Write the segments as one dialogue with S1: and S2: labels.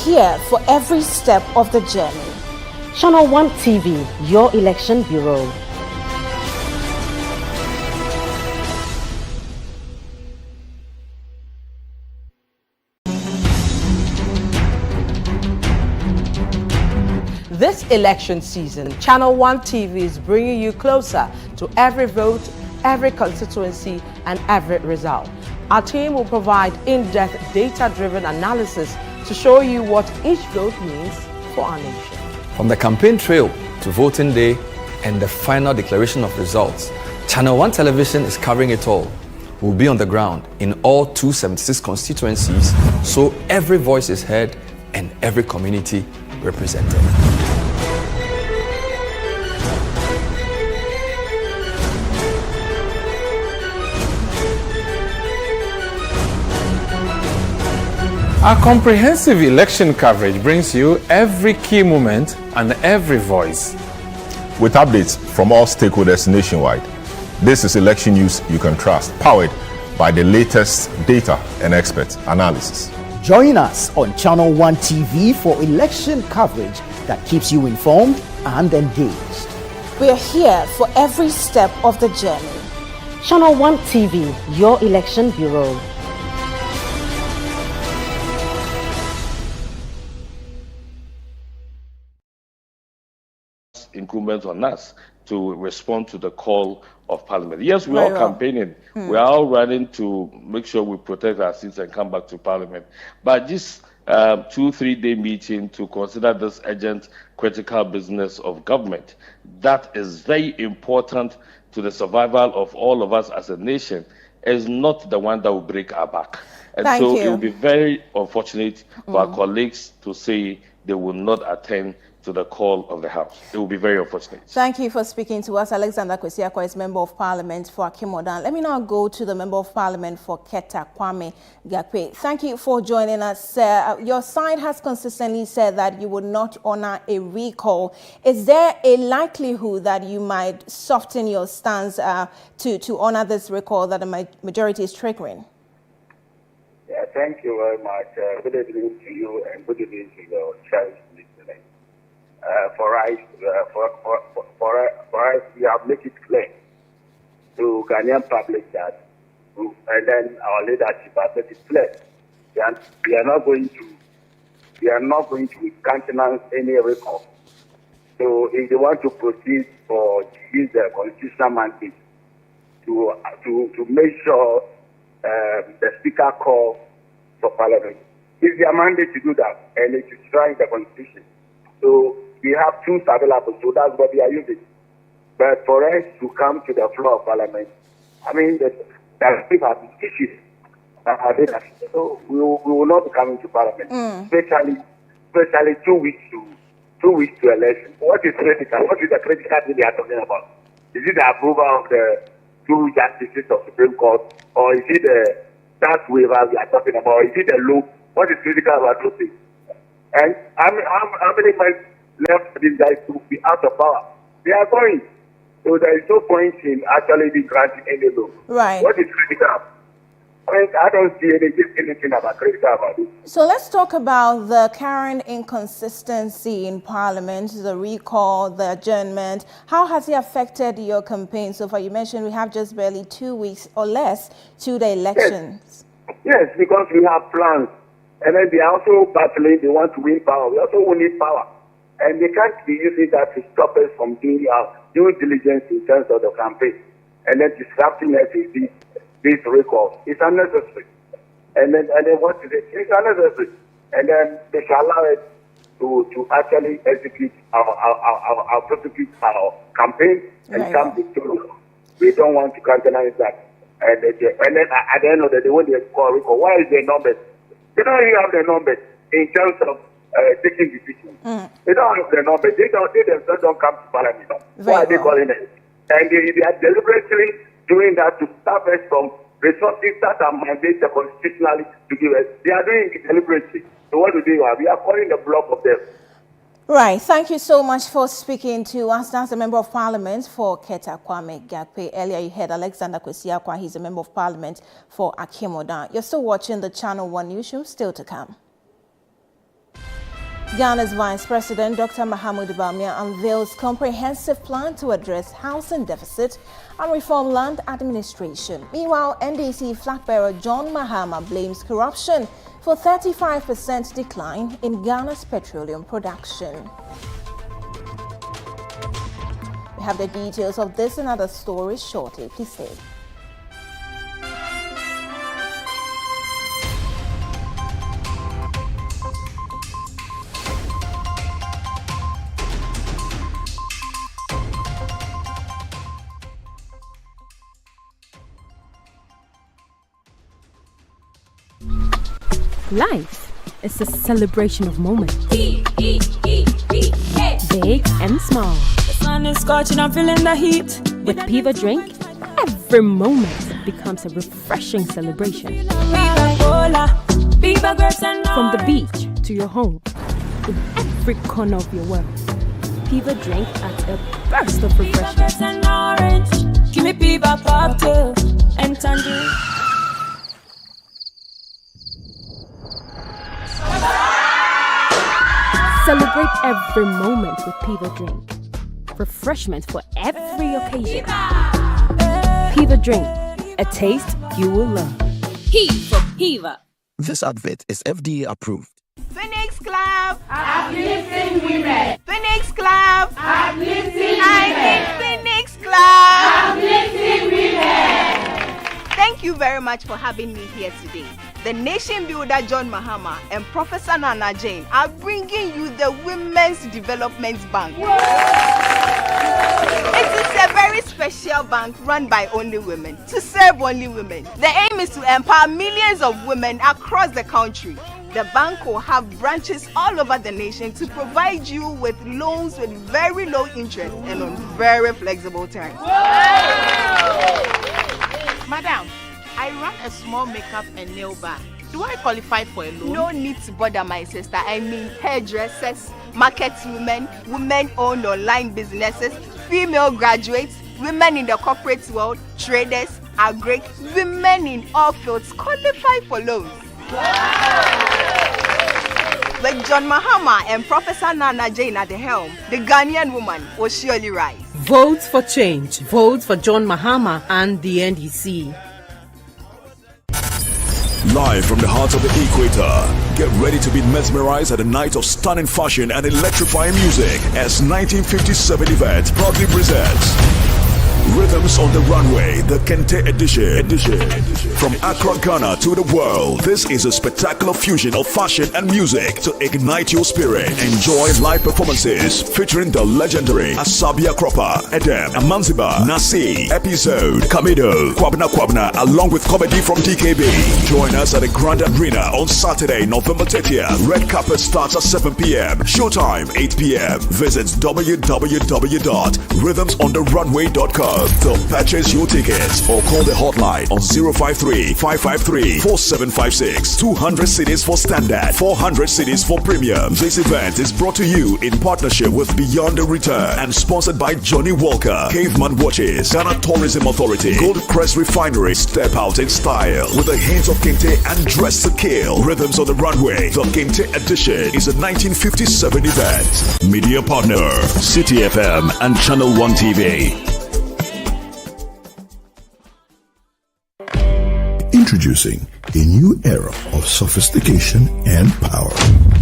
S1: here for every step of the journey.
S2: Channel One TV, your election bureau.
S3: This election season, Channel One TV is bringing you closer to every vote, every constituency, and every result. Our team will provide in-depth, data-driven analysis to show you what each vote means for our nation.
S4: From the campaign trail to voting day and the final declaration of results, Channel One Television is covering it all. We'll be on the ground in all 276 constituencies, so every voice is heard and every community represented.
S5: Our comprehensive election coverage brings you every key moment and every voice.
S6: With updates from all stakeholders nationwide, this is election news you can trust, powered by the latest data and expert analysis.
S7: Join us on Channel One TV for election coverage that keeps you informed and engaged.
S1: We are here for every step of the journey.
S2: Channel One TV, your election bureau.
S8: Incumbent on us to respond to the call of Parliament. Yes, we're all campaigning. We're all running to make sure we protect our seats and come back to Parliament. But this 2-3 day meeting to consider this urgent, critical business of government, that is very important to the survival of all of us as a nation, is not the one that will break our back. And so it will be very unfortunate for our colleagues to say they will not attend to the call of the House. It will be very unfortunate.
S1: Thank you for speaking to us. Alexander Kwesi Arquah is Member of Parliament for Akim-Odan. Let me now go to the Member of Parliament for Keta, Kwame Gyakpe. Thank you for joining us. Your side has consistently said that you would not honor a recall. Is there a likelihood that you might soften your stance to honor this recall that the majority is triggering?
S9: Yeah, thank you very much. Good evening to you and good evening to your child. For us, we have made it clear to Ghanaian public that, and then our leadership has made it clear that we are not going to countenance any recall. So if they want to proceed or use the constitutional mandate to make sure the speaker call for Parliament, it's their mandate to do that, and it is trying the constitution. So we have tools available, so that's what we are using. But for us to come to the floor of Parliament, I mean, the people have issues. So we will not be coming to Parliament, especially 2 weeks to election. What is critical? What is the critical thing they are talking about? Is it the approval of the 2 justices of Supreme Court, or is it the tax waiver we are talking about? Is it the law? What is critical about those things? And how many months left for these guys to be out of power? They are going. So there is no point in actually be granting any law.
S1: Right.
S9: What is critical? I don't see anything about critical about it.
S1: So let's talk about the current inconsistency in Parliament, the recall, the adjournment. How has it affected your campaign so far? You mentioned we have just barely 2 weeks or less to the elections.
S9: Yes, because we have plans. And then they are also battling, they want to win power. We also need power. And they can't be using that to stop us from doing our due diligence in terms of the campaign. And then disrupting us with this recall. It's unnecessary. And then what is it? It's unnecessary. And then they shall allow us to actually execute our prosecute our campaign and come victorious. We don't want to countenance that. And then at the end of the day, when they call recall, why is the numbers? They don't even have the numbers in terms of taking decisions. They don't have the numbers. They themselves don't come to Parliament. Why are they calling it? And they are deliberately doing that to stop us from resources that are mandated constitutionally to give us. They are doing it deliberately. So what do they have? We are calling the block of them.
S1: Right. Thank you so much for speaking to us. That's the Member of Parliament for Keta, Kwame Gyakpe. Earlier you heard Alexander Kwesi Arquah. He's a Member of Parliament for Akim-Odan. You're still watching the Channel One News Show. Still to come. Ghana's Vice President Dr. Mahamudu Bawumia unveils comprehensive plan to address housing deficit and reform land administration. Meanwhile, NDC flag bearer John Mahama blames corruption for 35% decline in Ghana's petroleum production. We have the details of this and other stories shortly. Please stay.
S10: Life is a celebration of moments. Big and small.
S11: The sun is scorching, I'm feeling the heat.
S10: With Piva Drink, every moment becomes a refreshing celebration. From the beach to your home, in every corner of your world. Piva Drink adds a burst of refreshment.
S11: Give me Piva cocktail and tangerine.
S10: Celebrate every moment with Piva Drink. Refreshment for every occasion. Piva Drink, a taste you will love.
S11: P for Piva.
S12: This advert is FDA approved.
S13: Phoenix Club, uplifting women. Phoenix Club, uplifting women. Phoenix Club, uplifting women. Thank you very much for having me here today. The nation builder John Mahama and Professor Nana Jane are bringing you the Women's Development Bank. It is a very special bank run by only women, to serve only women. The aim is to empower millions of women across the country. The bank will have branches all over the nation to provide you with loans with very low interest and on very flexible terms.
S14: Madam, I run a small makeup and nail bar. Do I qualify for a loan?
S13: No need to bother, my sister. I mean hairdressers, market women, women-owned online businesses, female graduates, women in the corporate world, traders, agri, women in all fields qualify for loans. With John Mahama and Professor Nana Jane at the helm, the Ghanaian woman will surely rise.
S3: Vote for change. Vote for John Mahama and the NDC.
S15: Live from the heart of the equator, get ready to be mesmerized at a night of stunning fashion and electrifying music as 1957 event proudly presents Rhythms on the Runway, the Kente edition. From Accra, Ghana to the world, this is a spectacular fusion of fashion and music to ignite your spirit. Enjoy live performances featuring the legendary Asabia Cropper, Edem, Amanziba, Nasi, Episode, Kamido, Kwabna, along with comedy from DKB. Join us at the Grand Arena on Saturday, November 30th. Red carpet starts at 7 p.m. Showtime 8 p.m. Visit www.rhythmsontherunway.com to purchase your tickets or call the hotline on 053-553-4756. 200 cities for standard, 400 cities for premium. This event is brought to you in partnership with Beyond the Return and sponsored by Johnny Walker, Caveman Watches, Ghana Tourism Authority, Gold Crest Refinery. Step out in style with a hint of Kente and dress to kill. Rhythms on the Runway, the Kente edition is a 1957 event. Media partner, City FM and Channel 1 TV.
S16: Introducing a new era of sophistication and power.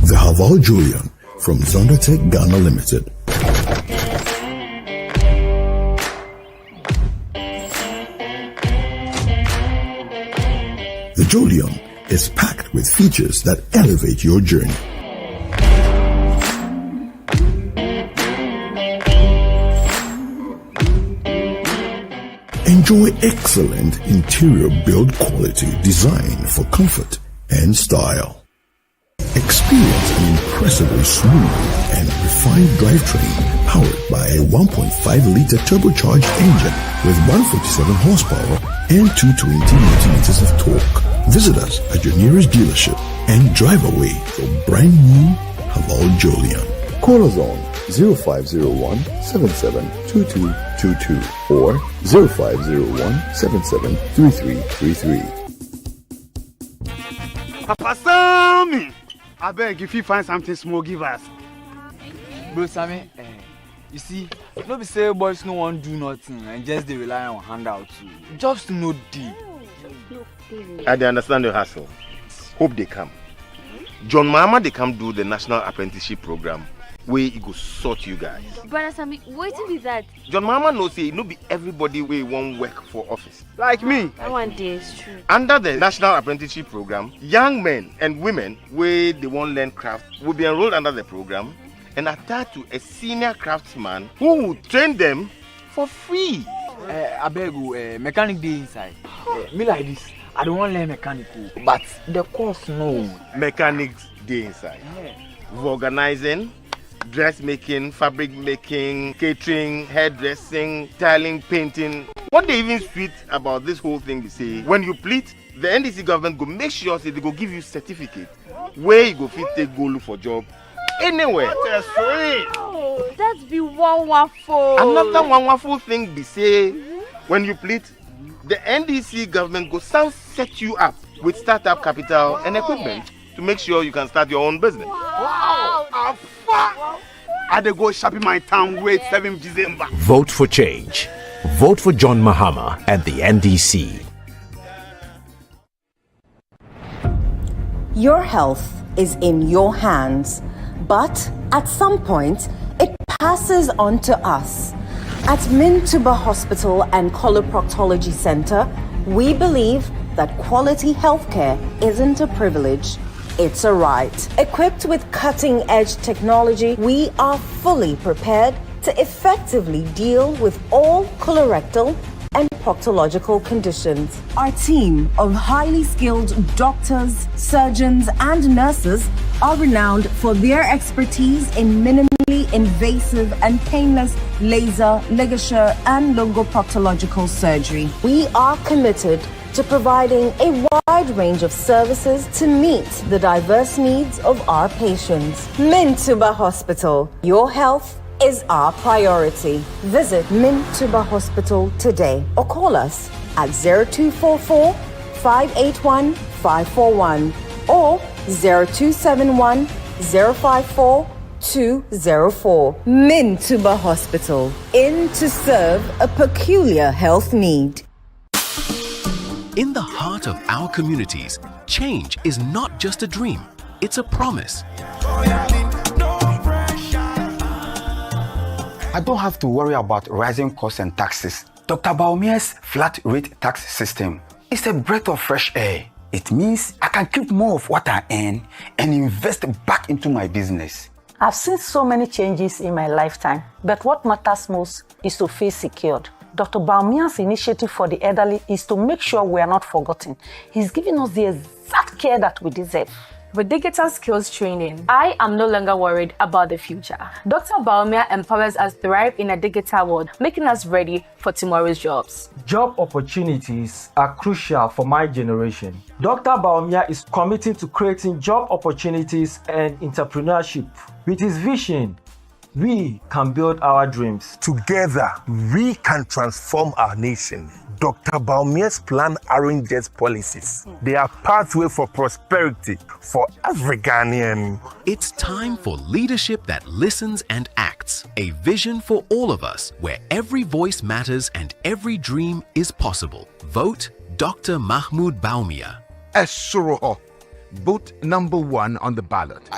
S16: The Haval Julian from Zondatech Ghana Limited. The Julian is packed with features that elevate your journey. Enjoy excellent interior build quality designed for comfort and style. Experience an impressively smooth and refined drivetrain powered by a 1.5-liter turbocharged engine with 147 horsepower and 220 Nm of torque. Visit us at your nearest dealership and drive away your brand new Haval Julian. Call us on 0501-772222 or 0501-773333.
S17: Papa Sammy, I beg if you find something small, give us.
S18: Bro, Sammy, you see, nobody say boys no one do nothing and just they rely on handouts. Jobs no deep.
S19: I understand your hassle. Hope they come. John Mahama they come do the National Apprenticeship Program where he go sort you guys.
S20: Brother Sammy, waiting with that.
S19: John Mahama knows say no be everybody way won't work for office.
S17: Like me.
S20: That one day is true.
S19: Under the National Apprenticeship Program, young men and women where they won't learn craft will be enrolled under the program and attached to a senior craftsman who will train them for free.
S18: I beg you, mechanic day inside. Me like this, I don't want to learn mechanical, but the course no.
S19: Mechanics day inside. Organizing, dressmaking, fabric making, catering, hairdressing, tiling, painting. What they even sweet about this whole thing is say when you plead, the NDC government go make sure say they go give you certificate where you go fit take go look for job anywhere.
S20: That's sweet. That's be one waffle.
S19: Another one waffle thing be say when you plead, the NDC government go set you up with startup capital and equipment to make sure you can start your own business.
S17: Wow! I dey go shopping my town wait 7th December.
S21: Vote for change. Vote for John Mahama and the NDC.
S2: Your health is in your hands, but at some point, it passes on to us. At Mintuba Hospital and Coloproctology Center, we believe that quality healthcare isn't a privilege, it's a right. Equipped with cutting-edge technology, we are fully prepared to effectively deal with all colorectal and proctological conditions. Our team of highly skilled doctors, surgeons, and nurses are renowned for their expertise in minimally invasive and painless laser, ligature, and lungoproctological surgery. We are committed to providing a wide range of services to meet the diverse needs of our patients. Mintuba Hospital, your health is our priority. Visit Mintuba Hospital today or call us at 0244 581 541 or 0271 054 204. Mintuba Hospital, in to serve a peculiar health need.
S22: In the heart of our communities, change is not just a dream, it's a promise.
S23: I don't have to worry about rising costs and taxes. Dr. Baumia's flat rate tax system is a breath of fresh air. It means I can keep more of what I earn and invest back into my business.
S24: I've seen so many changes in my lifetime, but what matters most is to feel secured. Dr. Baumia's initiative for the elderly is to make sure we are not forgotten. He's giving us the exact care that we deserve.
S25: With digital skills training, I am no longer worried about the future. Dr. Baumia empowers us to thrive in a digital world, making us ready for tomorrow's jobs.
S26: Job opportunities are crucial for my generation. Dr. Baumia is committed to creating job opportunities and entrepreneurship. With his vision, we can build our dreams.
S27: Together, we can transform our nation. Dr. Baumia's plan arranges policies. They are pathway for prosperity for every Ghanaian.
S22: It's time for leadership that listens and acts. A vision for all of us, where every voice matters and every dream is possible. Vote Dr. Mahmoud Baumia.
S28: Esoroho. Vote number 1 on the ballot.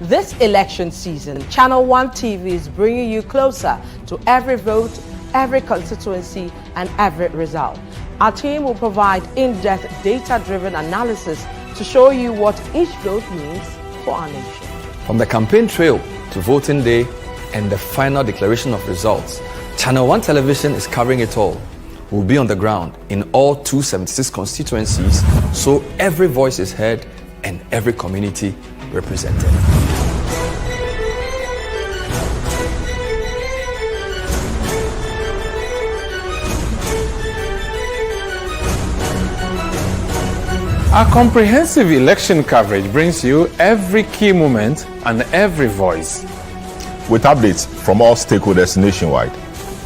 S3: This election season, Channel 1 TV is bringing you closer to every vote, every constituency, and every result. Our team will provide in-depth data-driven analysis to show you what each vote means for our nation.
S4: From the campaign trail to voting day and the final declaration of results, Channel 1 Television is covering it all. We'll be on the ground in all 276 constituencies, so every voice is heard and every community represented.
S5: Our comprehensive election coverage brings you every key moment and every voice.
S6: With updates from all stakeholders nationwide,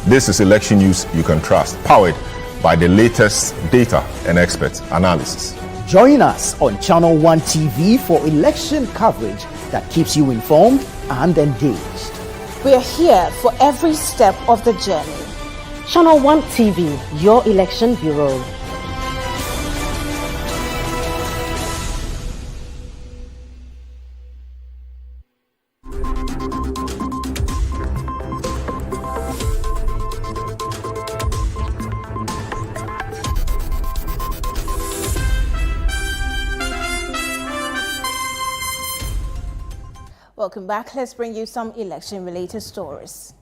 S6: this is election news you can trust, powered by the latest data and expert analysis.
S1: Join us on Channel One TV for election coverage that keeps you informed and engaged.
S7: We're here for every step of the journey.
S24: Channel One TV, your election bureau.
S7: Welcome back. Let's bring you some election-related stories.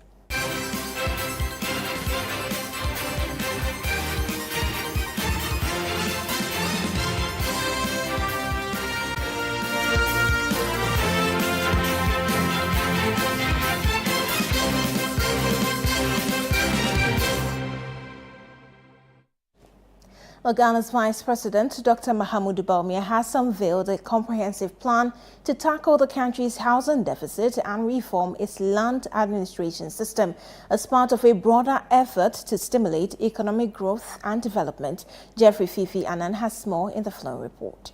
S7: Ghana's Vice President, Dr. Mahamudu Bawumia, has unveiled a comprehensive plan to tackle the country's housing deficit and reform its land administration system as part of a broader effort to stimulate economic growth and development. Jeffrey Fifi Annan has more in the Flow report.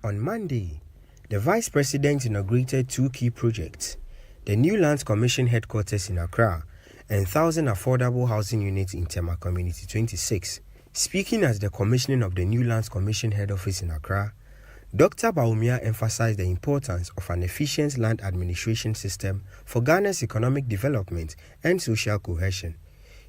S8: On Monday, the Vice President inaugurated two key projects: the new Lands Commission headquarters in Accra and 1,000 affordable housing units in Tema Community 26. Speaking at the commissioning of the new Lands Commission head office in Accra, Dr. Bawumia emphasized the importance of an efficient land administration system for Ghana's economic development and social cohesion.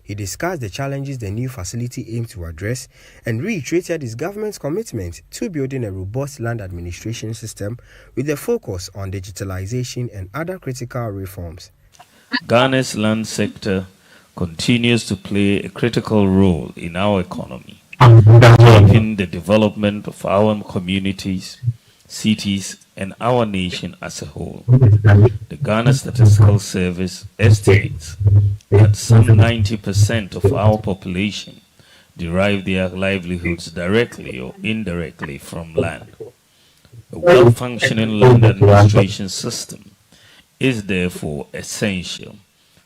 S8: He discussed the challenges the new facility aims to address and reiterated his government's commitment to building a robust land administration system with a focus on digitalization and other critical reforms.
S9: Ghana's land sector continues to play a critical role in our economy, shaping the development of our communities, cities, and our nation as a whole. The Ghana Statistical Service estimates that some 90% of our population derive their livelihoods directly or indirectly from land. A well-functioning land administration system is therefore essential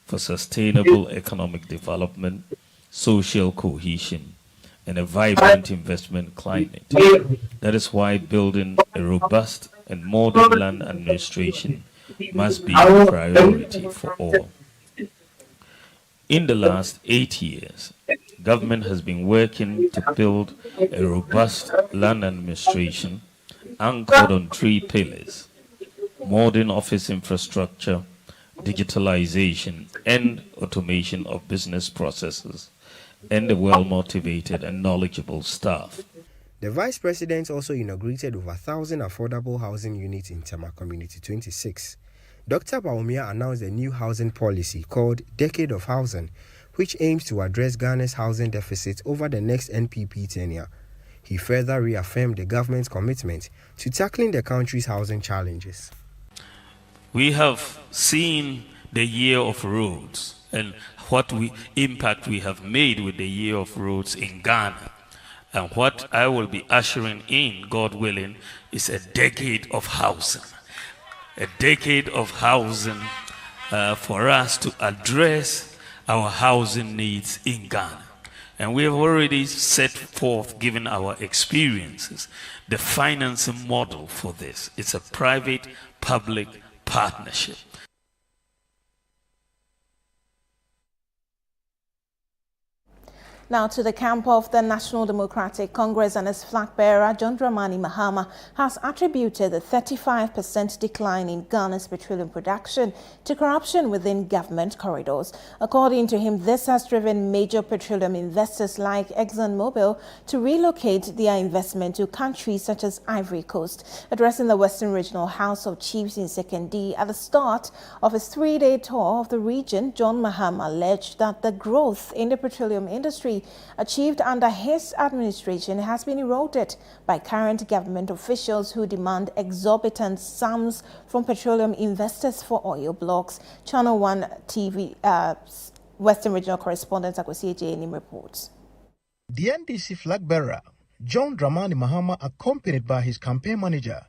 S9: for sustainable economic development, social cohesion, and a vibrant investment climate. That is why building a robust and modern land administration must be a priority for all. In the last 8 years, government has been working to build a robust land administration anchored on 3 pillars: modern office infrastructure, digitalization and automation of business processes, and a well-motivated and knowledgeable staff.
S8: The Vice President also inaugurated over 1,000 affordable housing units in Tema Community 26. Dr. Bawumia announced a new housing policy called Decade of Housing, which aims to address Ghana's housing deficit over the next NPP tenure. He further reaffirmed the government's commitment to tackling the country's housing challenges.
S9: We have seen the year of roads and what impact we have made with the year of roads in Ghana. And what I will be ushering in, God willing, is a decade of housing. A decade of housing for us to address our housing needs in Ghana. And we have already set forth, given our experiences, the financing model for this. It's a private-public partnership.
S7: Now to the camp of the National Democratic Congress, and its flag bearer, John Dramani Mahama, has attributed the 35% decline in Ghana's petroleum production to corruption within government corridors. According to him, this has driven major petroleum investors like ExxonMobil to relocate their investment to countries such as Ivory Coast. Addressing the Western Regional House of Chiefs in Sekondi at the start of his 3-day tour of the region, John Mahama alleged that the growth in the petroleum industry achieved under his administration has been eroded by current government officials who demand exorbitant sums from petroleum investors for oil blocks. Channel One TV Western Regional Correspondent Akwasi Ejenim reports.
S10: The NDC flag bearer, John Dramani Mahama, accompanied by his campaign manager,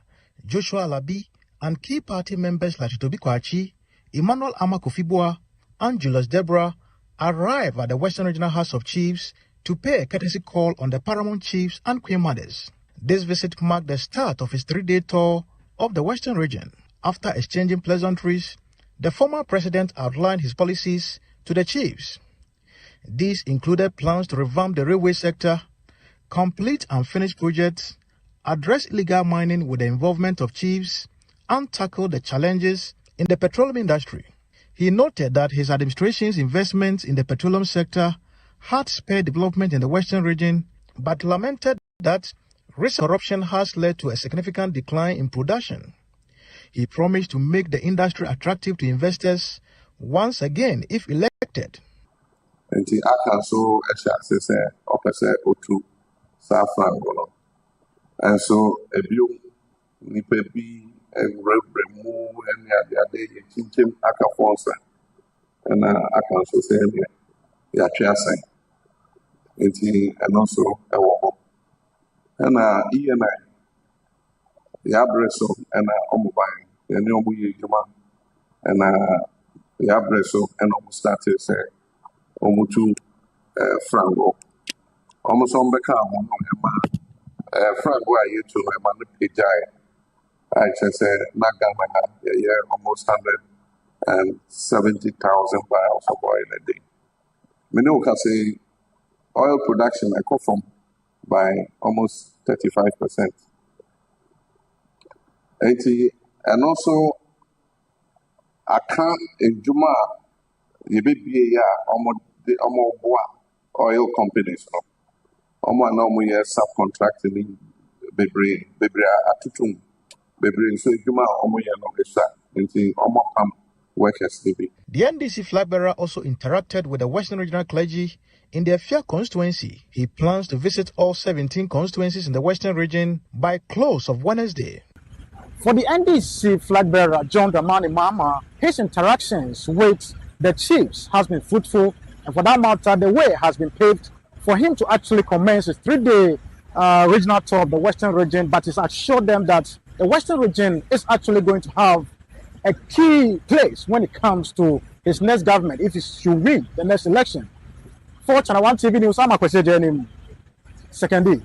S10: Joshua Alabi, and key party members like Tobi Kwachi, Emmanuel Amakufibua, and Julius Deborah, arrived at the Western Regional House of Chiefs to pay a courtesy call on the paramount chiefs and queen mothers. This visit marked the start of his 3-day tour of the Western region. After exchanging pleasantries, the former president outlined his policies to the chiefs. These included plans to revamp the railway sector, complete unfinished projects, address illegal mining with the involvement of chiefs, and tackle the challenges in the petroleum industry. He noted that his administration's investments in the petroleum sector had spurred development in the Western region, but lamented that recent corruption has led to a significant decline in production. He promised to make the industry attractive to investors once again if elected.
S11: And I can so say opposite O2 Safran. And so a view nipe be and remove any other day in Akafonsa. And I can so say yeah, Chasing. And also a walk. And EMI, the Abreso and Omobine, the new Juma, and the Abreso and almost started say Omutu Frango. Almost on the car, Frango, I used to my man Pijay. I just say Nagamana, a year almost 170,000 barrels of oil a day. Minoka say oil production I come from by almost 35%. And also, I can't in Juma, the BBA, almost oil companies. Almost no more subcontracting, Bebre, Atutum, Bebre, so Juma, almost no workers.
S10: The NDC flag bearer also interacted with the Western Regional Clergy in their Fia constituency. He plans to visit all 17 constituencies in the Western region by close of Wednesday.
S12: For the NDC flag bearer John Dramani Mahama, his interactions with the chiefs has been fruitful, and for that matter, the way has been paved for him to actually commence his 3-day regional tour of the Western region, but he's assured them that the Western region is actually going to have a key place when it comes to his next government if he should win the next election. For Channel 1 TV News, I'm Akwesi Jenim, Second D.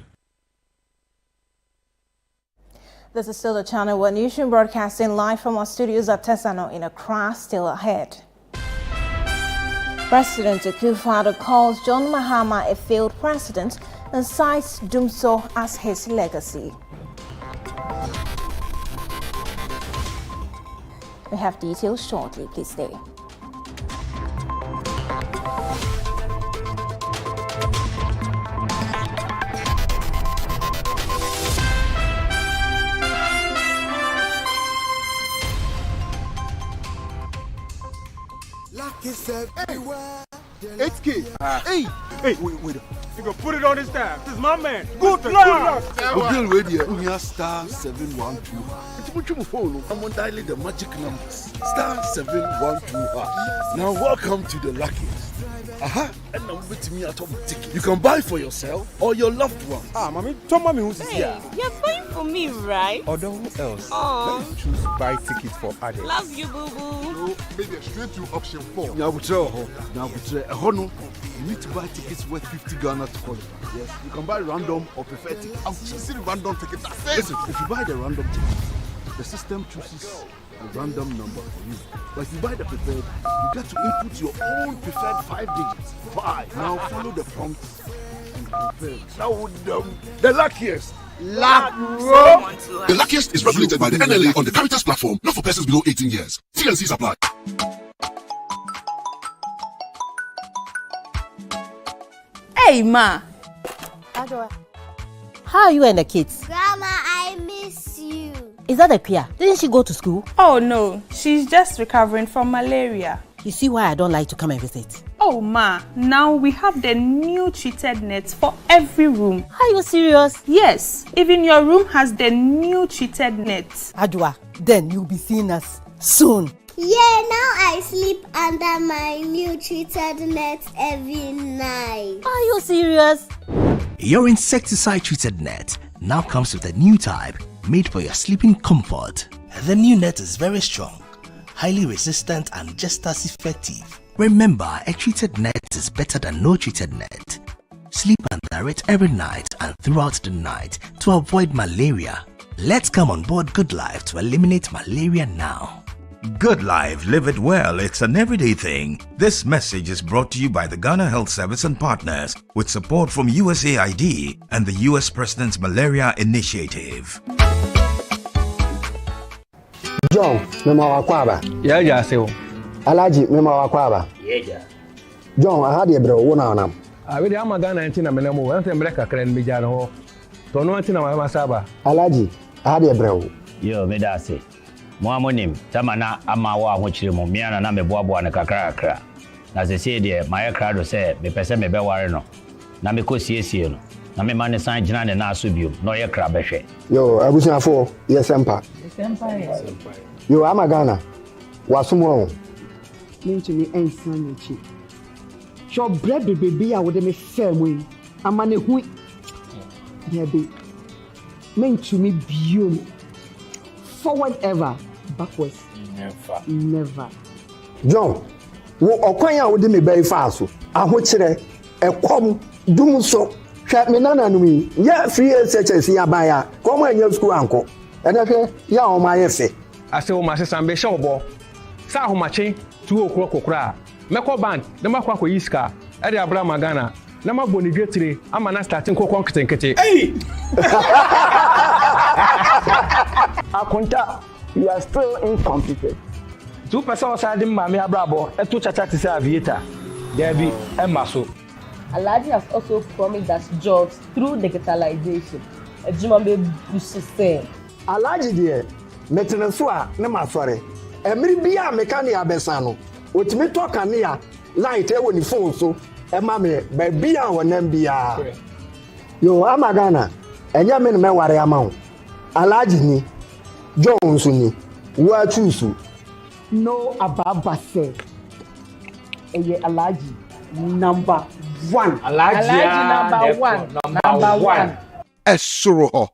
S7: This is still the Channel 1 Newsroom broadcasting live from our studios at Tesano in Accra. Still ahead. President Akufo-Addo calls John Mahama a failed president and cites Dumso as his legacy. We have details shortly. Please stay.
S17: Everywhere. 8K. Hey, wait. You gonna put it on his tab. This is my man. Good luck.
S13: Bill Radio, we are star 712. It's much more phone. I'm on dialing the magic numbers. Star 712. Now welcome to the luckiest. And now with me at home ticket. You can buy for yourself or your loved one.
S17: Mommy, tell mommy who's here.
S14: You're buying for me, right?
S17: Or who else? Let me choose buy tickets for others.
S14: Love you, boo boo.
S13: No, maybe straight to option 4. Now, you need to buy tickets worth 50 Ghana to qualify. Yes, you can buy random or preferred tickets. I'm choosing random tickets. Listen, if you buy the random ticket, the system chooses a random number for you. But if you buy the preferred, you get to input your own preferred 5 digits. 5. Now follow the prompts and confirm. Now the luckiest.
S15: The luckiest is regulated by the NLA on the Caritas platform, not for persons below 18 years. T&Cs apply.
S14: Hey, Ma.
S16: How are you and the kids?
S18: Grandma, I miss you.
S16: Is that a Pia? Didn't she go to school?
S18: Oh, no. She's just recovering from malaria.
S16: You see why I don't like to come and visit?
S18: Oh, Ma. Now we have the new treated nets for every room.
S16: Are you serious?
S18: Yes. Even your room has the new treated nets.
S16: Adwa, then you'll be seeing us soon.
S18: Yeah, now I sleep under my new treated net every night.
S16: Are you serious?
S20: Your insecticide-treated net now comes with a new type made for your sleeping comfort. The new net is very strong, highly resistant and just as effective. Remember, a treated net is better than no treated net. Sleep under it every night and throughout the night to avoid malaria. Let's come on board Good Life to eliminate malaria now.
S2: Good Life, live it well. It's an everyday thing. This message is brought to you by the Ghana Health Service and partners with support from USAID and the US President's Malaria Initiative.
S19: John, mema wakwaba.
S21: Yeah, sir.
S19: Alaji, mema wakwaba.
S21: Yeah.
S19: John, I had a bro, one on.
S21: I really am a Ghana and Tina Menamo, and America can be Jano. Tono Tina Masaba.
S19: Alaji, I had a bro.
S22: Yo, Medasi. Mwamonim, Tamana Amawa, which you Mumiana Name Bobo and Kakara. As I said, dear, my crowd say, me pese me be wareno. Namiko CSN. Name man sign Jinan and Nasubium, no ya crabeshe.
S19: Yo, I was not for, yes, Empire. Yo, I'm a Ghana. What's wrong?
S23: Mean to me, ain't son, cheap. Show bread, baby, I would make fair way. I'm on a wheat. Baby, mean to me, beautiful. Forward ever, backwards never.
S19: John, wo okwanya wo de me bai faaso ahokyere ekom dum so hwa me nana no yi ya free SHS ya ba ya kom anya school anko enehwe ya o ma yefe
S21: ase o ma se sambe she obo sa ahomache 2 o'clock kokora meko bank na makwa ko yiska e de abra magana na magbo ni dwetire ama na starting kokon ketenkete
S23: hey Akonta, you are still incompetent.
S21: 2% side Mammy Abrabo, a 2 chacha to say aviator. There be Emmaso.
S25: Alaji has also promised us jobs through digitalization. A Jumambe Busise.
S19: Alaji dear, Metanasua, Nemasore. Every beer mechania besano. Which me talk and near light when you phone so. A mammy, baby, our Nambia. Yo, Amagana, and Yamin Meware amount. Alaji ni. Johnson, where choose
S23: no Ababa said. Alaji number 1.
S25: Alaji number 1. Number 1.
S28: Esuro.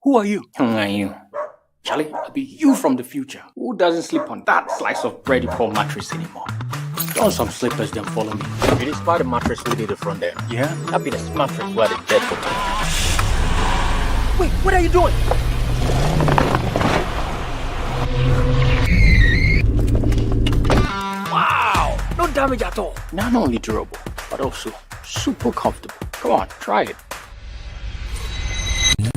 S26: Who are you? Who are you? Charlie, I'll be you from the future. Who doesn't sleep on that slice of bread you call mattress anymore? Don't some slippers then follow me. It is part of the mattress we did the front there. Yeah? That'll be the mattress where the dead for me. Wait, what are you doing? Wow! No damage at all. Not only durable, but also super comfortable. Come on, try it.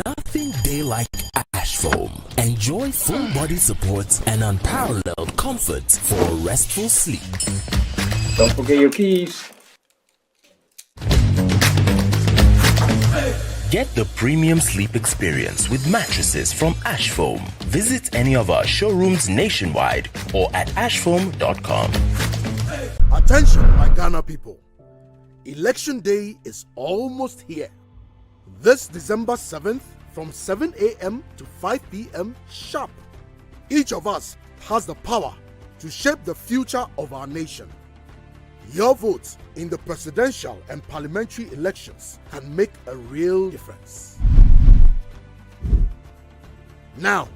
S20: Nothing day like Ash Foam. Enjoy full body support and unparalleled comfort for a restful sleep.
S26: Don't forget your keys.
S20: Get the premium sleep experience with mattresses from Ash Foam. Visit any of our showrooms nationwide or at ashfoam.com.
S13: Attention, my Ghana people. Election day is almost here. This December 7th, from 7 a.m. to 5 p.m. sharp. Each of us has the power to shape the future of our nation. Your vote in the presidential and parliamentary elections can make a real difference. Now,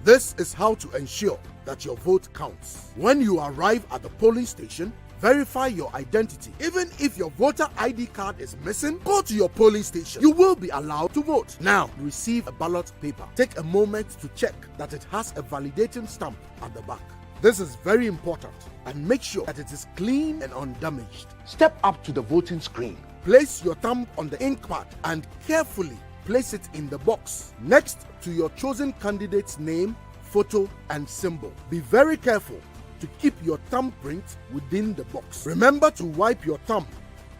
S13: this is how to ensure that your vote counts. When you arrive at the polling station, verify your identity. Even if your voter ID card is missing, go to your polling station. You will be allowed to vote. Now, receive a ballot paper. Take a moment to check that it has a validating stamp at the back. This is very important, and make sure that it is clean and undamaged. Step up to the voting screen. Place your thumb on the ink pad and carefully place it in the box next to your chosen candidate's name, photo, and symbol. Be very careful to keep your thumbprint within the box. Remember to wipe your thumb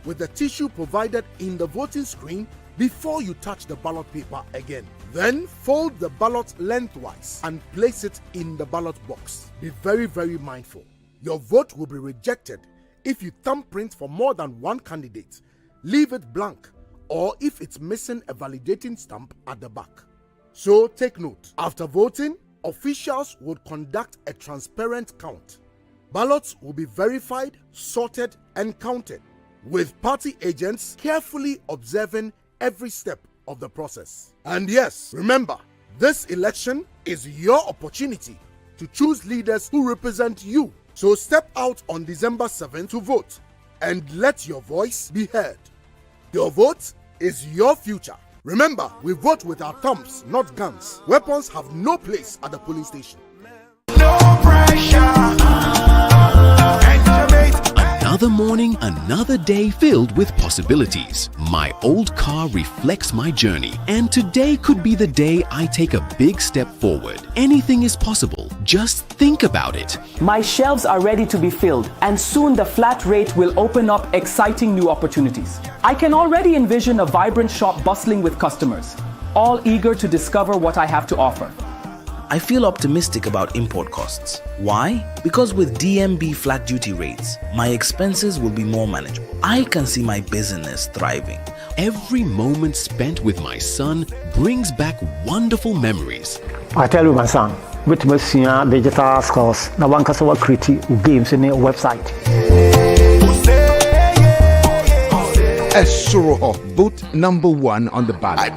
S13: with the tissue provided in the voting screen before you touch the ballot paper again. Then fold the ballot lengthwise and place it in the ballot box. Be very, very mindful. Your vote will be rejected if you thumbprint for more than one candidate, leave it blank, or if it's missing a validating stamp at the back. So take note. After voting, officials would conduct a transparent count. Ballots will be verified, sorted, and counted, with party agents carefully observing every step of the process. And yes, remember, this election is your opportunity to choose leaders who represent you. So step out on December 7th to vote and let your voice be heard. Your vote is your future. Remember, we vote with our thumbs, not guns. Weapons have no place at the polling station.
S15: No pressure.
S1: Another morning, another day filled with possibilities. My old car reflects my journey, and today could be the day I take a big step forward. Anything is possible. Just think about it.
S3: My shelves are ready to be filled, and soon the flat rate will open up exciting new opportunities. I can already envision a vibrant shop bustling with customers, all eager to discover what I have to offer.
S20: I feel optimistic about import costs. Why? Because with DMB flat duty rates, my expenses will be more manageable. I can see my business thriving.
S1: Every moment spent with my son brings back wonderful memories.
S12: I tell you, my son, with my digital skills, now one can create games in a website.
S28: Esuro, vote number 1 on the ballot.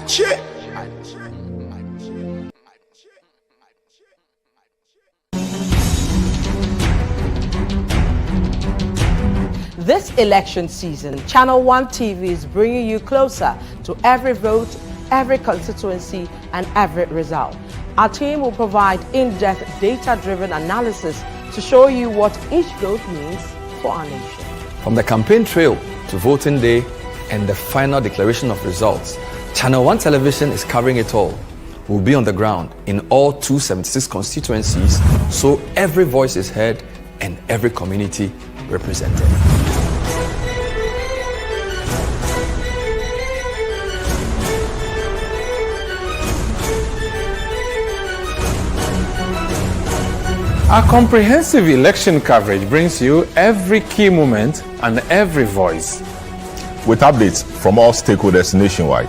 S4: This election season, Channel One TV is bringing you closer to every vote, every constituency, and every result. Our team will provide in-depth data-driven analysis to show you what each vote means for our nation.
S5: From the campaign trail to voting day and the final declaration of results, Channel One Television is covering it all. We'll be on the ground in all 276 constituencies, so every voice is heard and every community represented.
S6: Our comprehensive election coverage brings you every key moment and every voice.
S8: With updates from all stakeholders nationwide.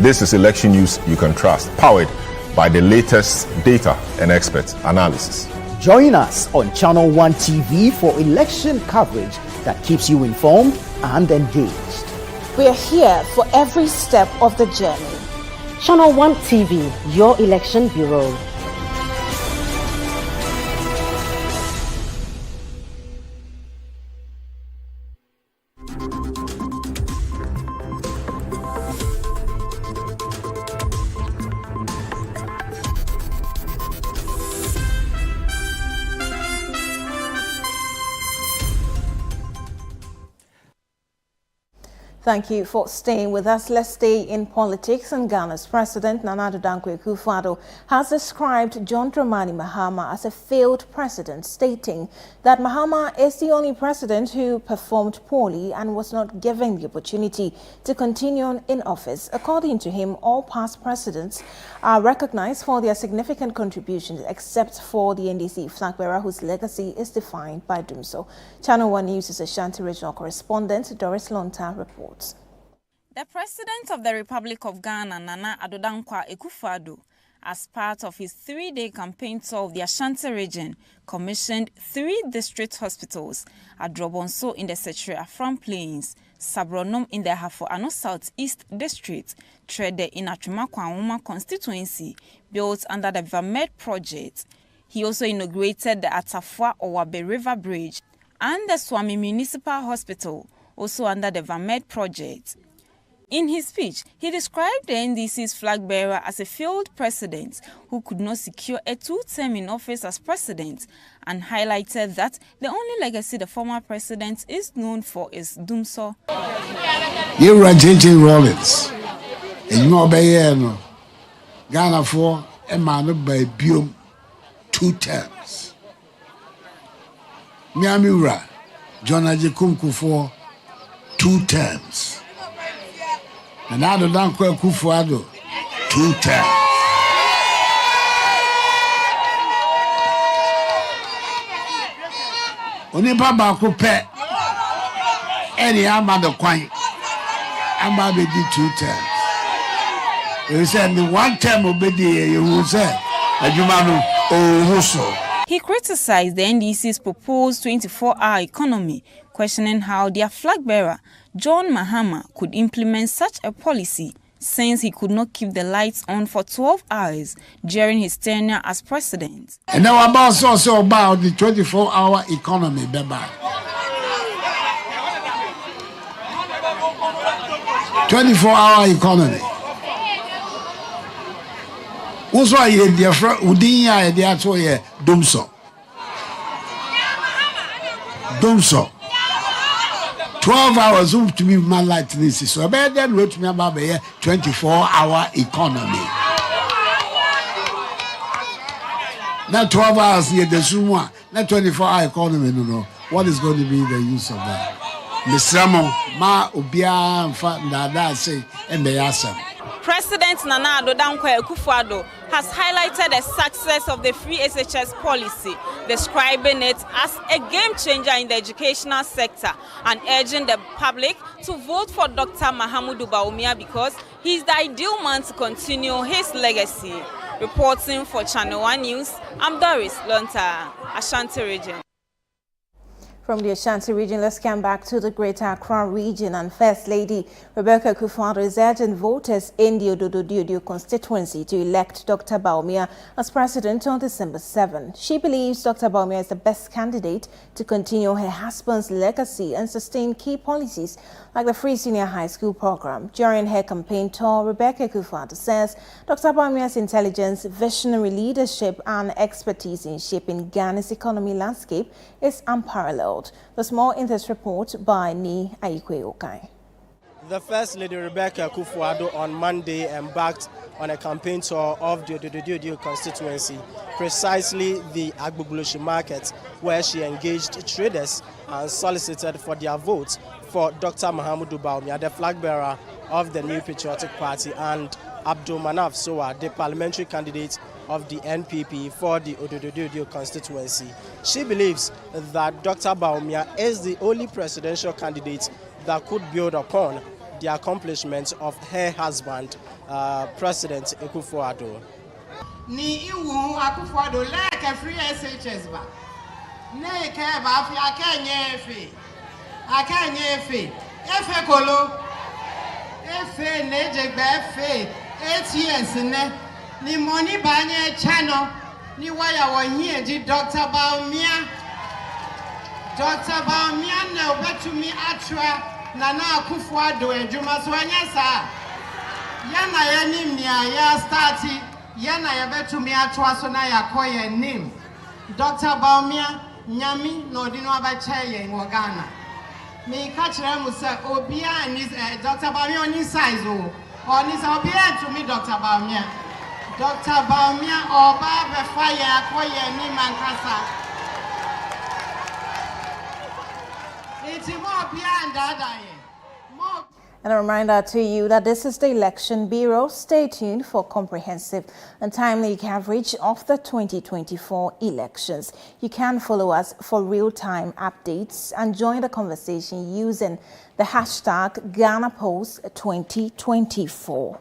S8: This is election news you can trust, powered by the latest data and expert analysis.
S24: Join us on Channel One TV for election coverage that keeps you informed and engaged.
S7: We are here for every step of the journey.
S16: Channel One TV, your election bureau.
S7: Thank you for staying with us. Let's stay in politics. And Ghana's President Nana Addo Dankwa Akufo-Addo has described John Dramani Mahama as a failed president, stating that Mahama is the only president who performed poorly and was not given the opportunity to continue in office. According to him, all past presidents are recognized for their significant contributions, except for the NDC flag bearer, whose legacy is defined by doing so. Channel One News' Ashanti regional correspondent Doris Lonta reports.
S14: The President of the Republic of Ghana, Nana Addo Dankwa Akufo-Addo, as part of his 3-day campaign tour of the Ashanti region, commissioned 3 district hospitals at Drobonso in the Setri Afram Plains, Sabronom in the Hafo-Ano Southeast District, Trede in Atwima-Kwanwoma constituency, built under the Vamed project. He also inaugurated the Atafua Owabe River Bridge and the Swami Municipal Hospital, also under the Vamed project. In his speech, he described the NDC's flag bearer as a failed president who could not secure a 2-term in office as president, and highlighted that the only legacy the former president is known for is Dumso.
S27: You are J.J. Rawlings, and you know by Ghana for a man by Biom 2 terms. Nyamura, John Ajekunku for 2 terms. And Addo Dankwa Akufo-Addo 2 terms. Onipa baako pɛ ɛne ama the kwan ama bɛdi 2 terms. He said the 1 term obedi you say adwuma no ohu so.
S14: He criticized the NDC's proposed 24-hour economy, questioning how their flag bearer, John Mahama, could implement such a policy since he could not keep the lights on for 12 hours during his tenure as president.
S27: And now also about the 24-hour economy, Beba. 24-hour economy. Also, I hear the Udinya, the actual Dumso. 12 hours to me, my light this. So I better wrote me about a 24-hour economy. Not 12 hours here, the Zoom one, not 24-hour economy, no. What is going to be the use of that? Misramo, ma ubia mfa say and the answer.
S14: President Nana Addo Dankwa Akufo-Addo has highlighted the success of the free SHS policy, describing it as a game changer in the educational sector and urging the public to vote for Dr. Mahamudu Bawumia because he is the ideal man to continue his legacy. Reporting for Channel 1 News, I'm Doris Lonta, Ashanti Region.
S7: From the Ashanti region, let's come back to the Greater Accra region, and First Lady Rebecca Akufo-Addo is urging voters in the Ododo-Diodio constituency to elect Dr. Bawumia as president on December 7. She believes Dr. Bawumia is the best candidate to continue her husband's legacy and sustain key policies like the free senior high school program. During her campaign tour, Rebecca Akufo-Addo says Dr. Bawumia's intelligence, visionary leadership and expertise in shaping Ghana's economy landscape is unparalleled. There's more in this report by Ni Aikwe Okai.
S2: The First Lady Rebecca Akufo-Addo on Monday embarked on a campaign tour of the Ododo-Diodio constituency, precisely the Agbogboloshe market, where she engaged traders and solicited for their votes for Dr. Mahamudu Bawumia, the flag bearer of the New Patriotic Party, and Abdul Manaf Sowa, the parliamentary candidate of the NPP for the Ododo-Diodio constituency. She believes that Dr. Bawumia is the only presidential candidate that could build upon the accomplishments of her husband, President Akufo-Addo.
S9: Ni iwu Akufo-Addo leke free SHS ba. Ne ke ba fi akenye efe kolo efe nejegbe efe 8 years ne ni money banye channel ni waya wonye di Dr. Bawumia na obetumi atra Nana Akufo-Addo ejuma so anya sa yana yenim ni ya starti yana yebetumi atra so na yakoye nim Dr. Bawumia nyami no dino abache ye wo Ghana me ka kire mu se obia ni Dr. Bawumia oni size o oni se obia to me Dr. Bawumia oba be fire akoye ni mankasa iti mo bia ndada ye.
S7: And a reminder to you that this is the Election Bureau. Stay tuned for comprehensive and timely coverage of the 2024 elections. You can follow us for real-time updates and join the conversation using the hashtag GhanaPost2024.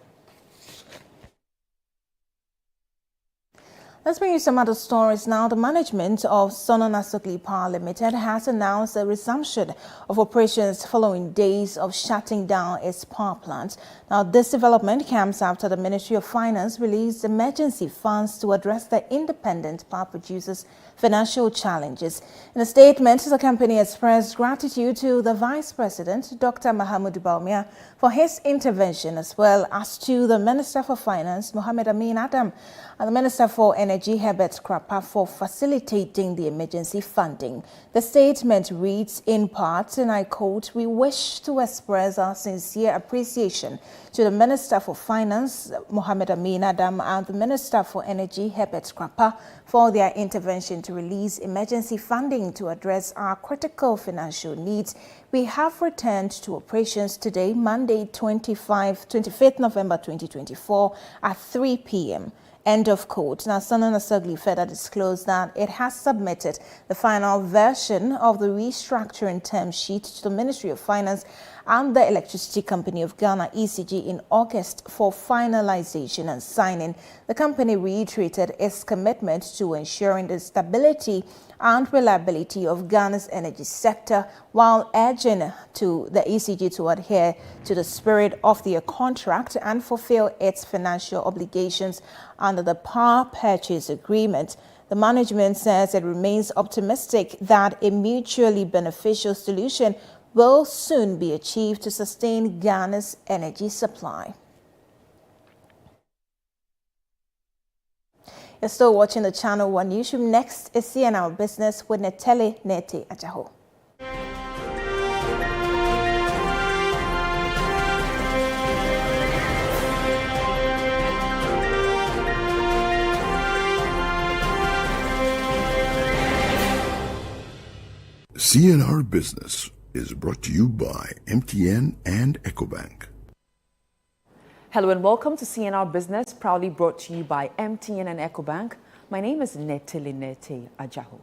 S7: Let's bring you some other stories now. The management of Sono Nasogli Power Limited has announced a resumption of operations following days of shutting down its power plant. Now, this development comes after the Ministry of Finance released emergency funds to address the independent power producers' financial challenges. In a statement, the company expressed gratitude to the Vice President, Dr. Mahamudu Bawumia, for his intervention, as well as to the Minister for Finance, Mohamed Amin Adam, and the Minister for Energy, Herbert Krapa, for facilitating the emergency funding. The statement reads in part, and I quote, "We wish to express our sincere appreciation to the Minister for Finance, Mohamed Amin Adam, and the Minister for Energy, Herbert Krapa, for their intervention to release emergency funding to address our critical financial needs. We have returned to operations today, Monday, 25th November 2024 at 3 p.m. End of quote. Now, Sono Nasogli further disclosed that it has submitted the final version of the restructuring term sheet to the Ministry of Finance and the Electricity Company of Ghana, ECG, in August for finalization and signing. The company reiterated its commitment to ensuring the stability and reliability of Ghana's energy sector, while urging to the ECG to adhere to the spirit of their contract and fulfill its financial obligations under the power purchase agreement. The management says it remains optimistic that a mutually beneficial solution will soon be achieved to sustain Ghana's energy supply. You're still watching the Channel One Newsroom. Next is CNR Business with Netele Nete Ajaho.
S15: CNR Business is brought to you by MTN and EcoBank.
S10: Hello and welcome to CNR Business, proudly brought to you by MTN and EcoBank. My name is Netele Nete Ajaho.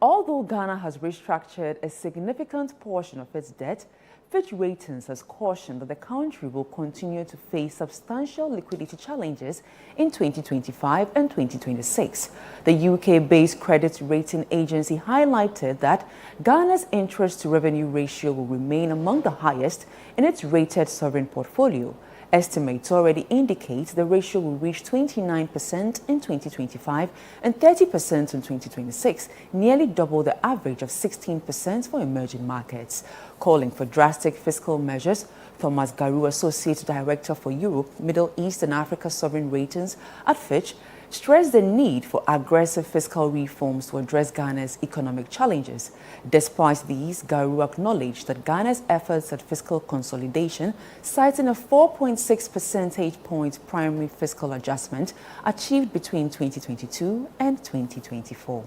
S10: Although Ghana has restructured a significant portion of its debt, Fitch Ratings has cautioned that the country will continue to face substantial liquidity challenges in 2025 and 2026. The UK-based credit rating agency highlighted that Ghana's interest-to-revenue ratio will remain among the highest in its rated sovereign portfolio. Estimates already indicate the ratio will reach 29% in 2025 and 30% in 2026, nearly double the average of 16% for emerging markets. Calling for drastic fiscal measures, Thomas Garou, Associate Director for Europe, Middle East and Africa Sovereign Ratings at Fitch, stressed the need for aggressive fiscal reforms to address Ghana's economic challenges. Despite these, Garou acknowledged that Ghana's efforts at fiscal consolidation, citing a 4.6 percentage point primary fiscal adjustment achieved between 2022 and 2024.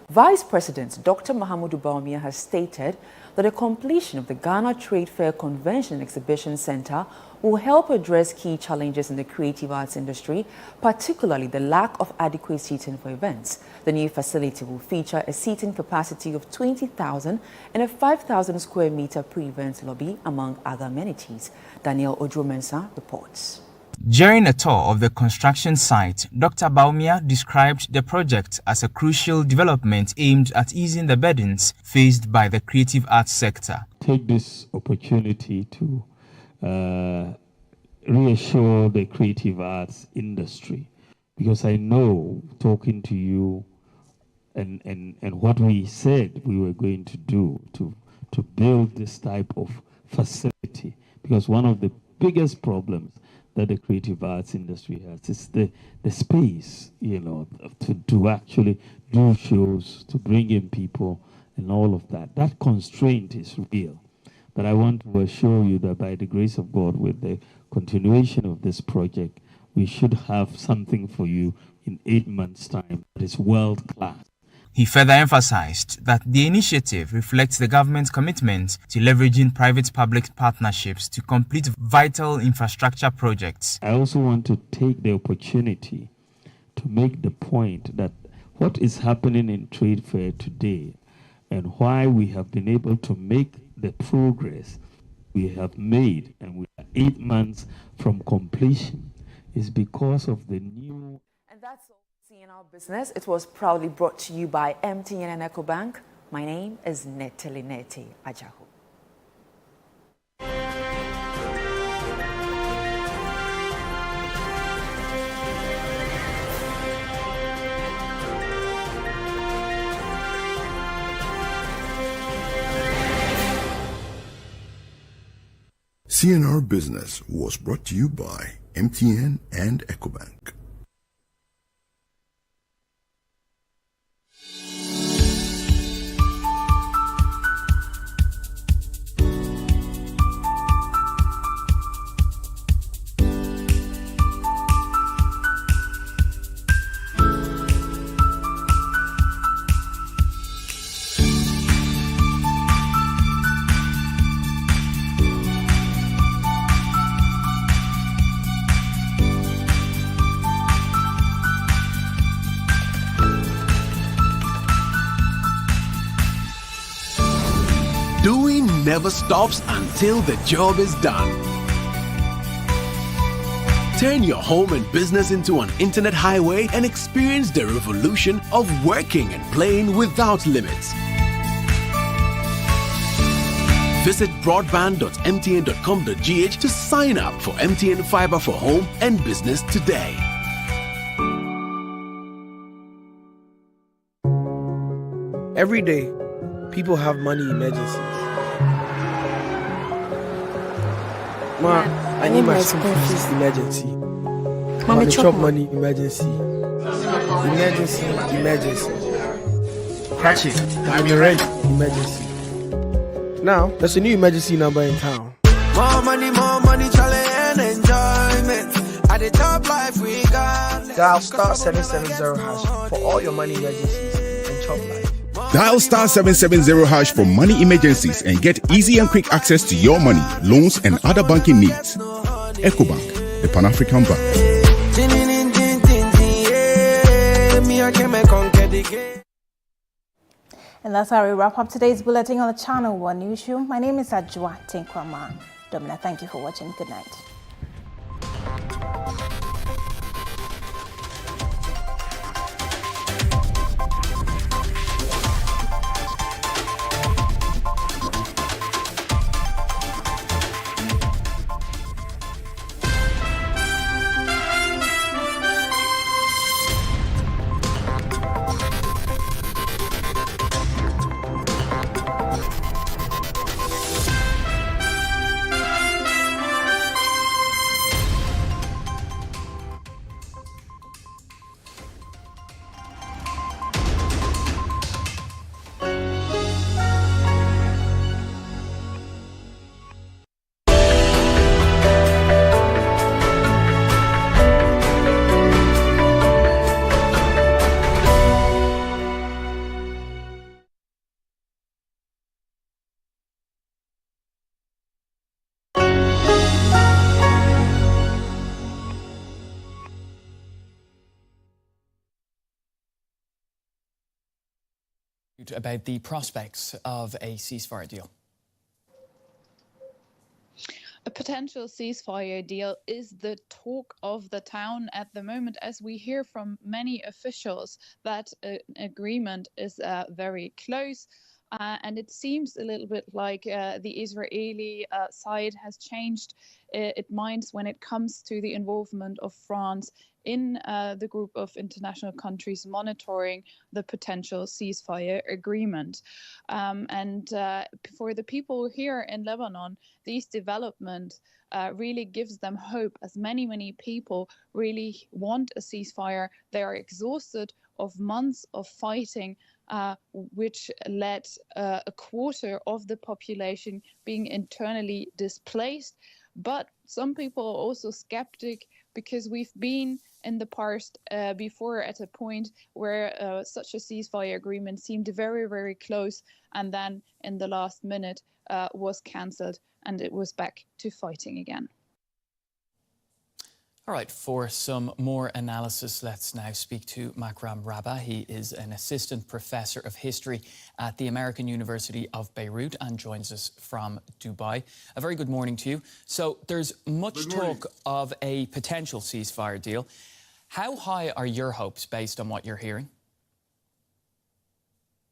S10: Vice President Dr. Mahamudu Bawumia has stated that the completion of the Ghana Trade Fair Convention and Exhibition Center will help address key challenges in the creative arts industry, particularly the lack of adequate seating for events. The new facility will feature a seating capacity of 20,000 and a 5,000 square meter pre-event lobby, among other amenities. Daniel Odro-Mensah reports.
S11: During a tour of the construction site, Dr. Bawumia described the project as a crucial development aimed at easing the burdens faced by the creative arts sector.
S17: Take this opportunity to reassure the creative arts industry, because I know, talking to you and what we said we were going to do to build this type of facility, because one of the biggest problems that the creative arts industry has is the space, to actually do shows, to bring in people and all of that. That constraint is real. But I want to assure you that by the grace of God, with the continuation of this project, we should have something for you in 8 months' time that is world-class.
S11: He further emphasized that the initiative reflects the government's commitment to leveraging private-public partnerships to complete vital infrastructure projects.
S17: I also want to take the opportunity to make the point that what is happening in Trade Fair today and why we have been able to make the progress we have made, and we are 8 months from completion, is because of the new...
S10: And that's all. CNR Business. It was proudly brought to you by MTN and EcoBank. My name is Netele Nete Ajaho.
S15: CNR Business was brought to you by MTN and EcoBank.
S1: never stops until the job is done. Turn your home and business into an internet highway and experience the revolution of working and playing without limits. Visit broadband.mtn.com.gh to sign up for MTN Fiber for Home and Business today.
S13: Every day, people have money emergencies. Ma, I need my school fees emergency. Mommy, chop money emergency. Emergency. Catch it. I'm your rent emergency. Now, there's a new emergency number in town.
S18: More money, challenge and enjoyment. At the top life we got.
S13: Dial star 770 hash for all your money emergencies and chop life.
S19: Dial star 770 hash for money emergencies and get easy and quick access to your money, loans, and other banking needs. EcoBank, the Pan-African Bank.
S7: And that's how we wrap up today's bulletin on the Channel One Newsroom. My name is Ajwa Tinkwama. Domina, thank you for watching. Good night.
S21: About the prospects of a ceasefire deal.
S22: A potential ceasefire deal is the talk of the town at the moment, as we hear from many officials that an agreement is very close. And it seems a little bit like the Israeli side has changed its minds when it comes to the involvement of France in the group of international countries monitoring the potential ceasefire agreement. And for the people here in Lebanon, these developments really gives them hope, as many people really want a ceasefire. They are exhausted of months of fighting, which led a quarter of the population being internally displaced. But some people are also skeptic, because we've been in the past before at a point where such a ceasefire agreement seemed very close, and then in the last minute was cancelled and it was back to fighting again.
S21: All right, for some more analysis, let's now speak to Makram Rabah. He is an assistant professor of history at the American University of Beirut and joins us from Dubai. A very good morning to you. So there's much talk of a potential ceasefire deal. How high are your hopes based on what you're hearing?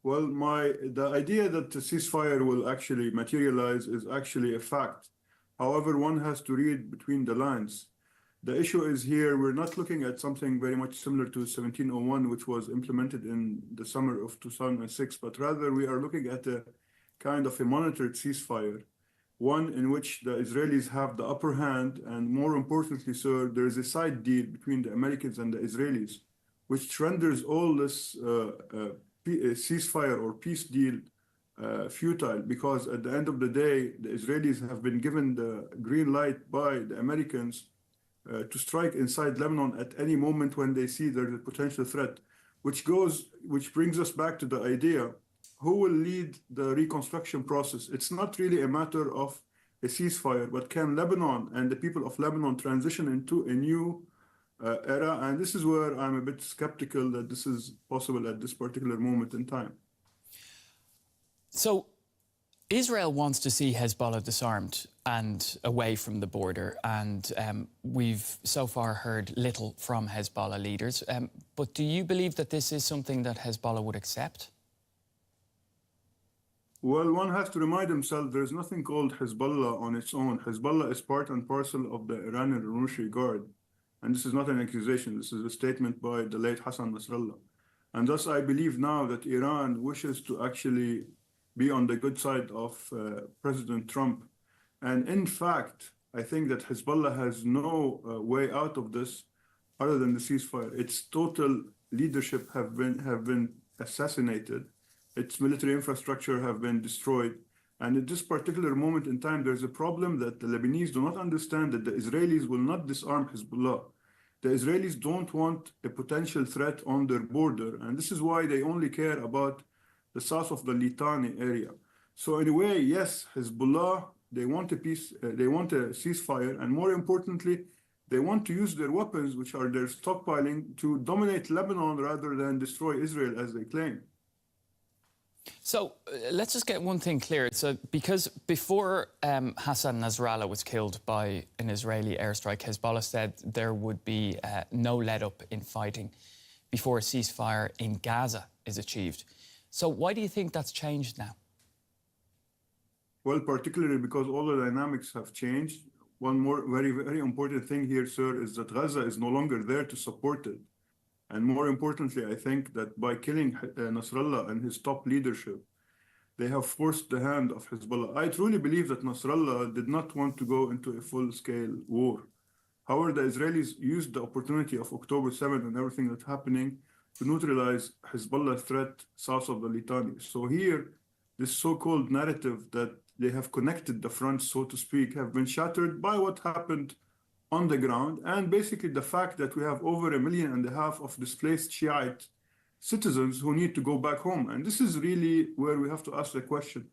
S23: Well, the idea that the ceasefire will actually materialize is actually a fact. However, one has to read between the lines. The issue is here, we're not looking at something very much similar to 1701, which was implemented in the summer of 2006, but rather we are looking at a kind of a monitored ceasefire, one in which the Israelis have the upper hand, and more importantly, sir, there is a side deal between the Americans and the Israelis, which renders all this ceasefire or peace deal futile, because at the end of the day, the Israelis have been given the green light by the Americans to strike inside Lebanon at any moment when they see there's a potential threat, which brings us back to the idea, who will lead the reconstruction process? It's not really a matter of a ceasefire, but can Lebanon and the people of Lebanon transition into a new era? And this is where I'm a bit skeptical that this is possible at this particular moment in time.
S21: So Israel wants to see Hezbollah disarmed and away from the border, and we've so far heard little from Hezbollah leaders. But do you believe that this is something that Hezbollah would accept?
S23: Well, one has to remind himself there's nothing called Hezbollah on its own. Hezbollah is part and parcel of the Iranian Revolutionary Guard. And this is not an accusation, this is a statement by the late Hassan Nasrallah. And thus I believe now that Iran wishes to actually be on the good side of President Trump. And in fact, I think that Hezbollah has no way out of this other than the ceasefire. Its total leadership have been assassinated. Its military infrastructure have been destroyed. And at this particular moment in time, there's a problem that the Lebanese do not understand that the Israelis will not disarm Hezbollah. The Israelis don't want a potential threat on their border. And this is why they only care about the south of the Litani area. So in a way, yes, Hezbollah, they want a peace, they want a ceasefire, and more importantly, they want to use their weapons, which are their stockpiling, to dominate Lebanon rather than destroy Israel, as they claim.
S21: So let's just get one thing clear. So because before Hassan Nasrallah was killed by an Israeli airstrike, Hezbollah said there would be no let-up in fighting before a ceasefire in Gaza is achieved. So why do you think that's changed now?
S23: Well, particularly because all the dynamics have changed. One more very, very important thing here, sir, is that Gaza is no longer there to support it. And more importantly, I think that by killing Nasrallah and his top leadership, they have forced the hand of Hezbollah. I truly believe that Nasrallah did not want to go into a full-scale war. However, the Israelis used the opportunity of October 7 and everything that's happening to neutralize Hezbollah's threat south of the Litani. So here, this so-called narrative that they have connected the fronts, so to speak, have been shattered by what happened on the ground, and basically the fact that we have over 1.5 million of displaced Shiite citizens who need to go back home. And this is really where we have to ask the question,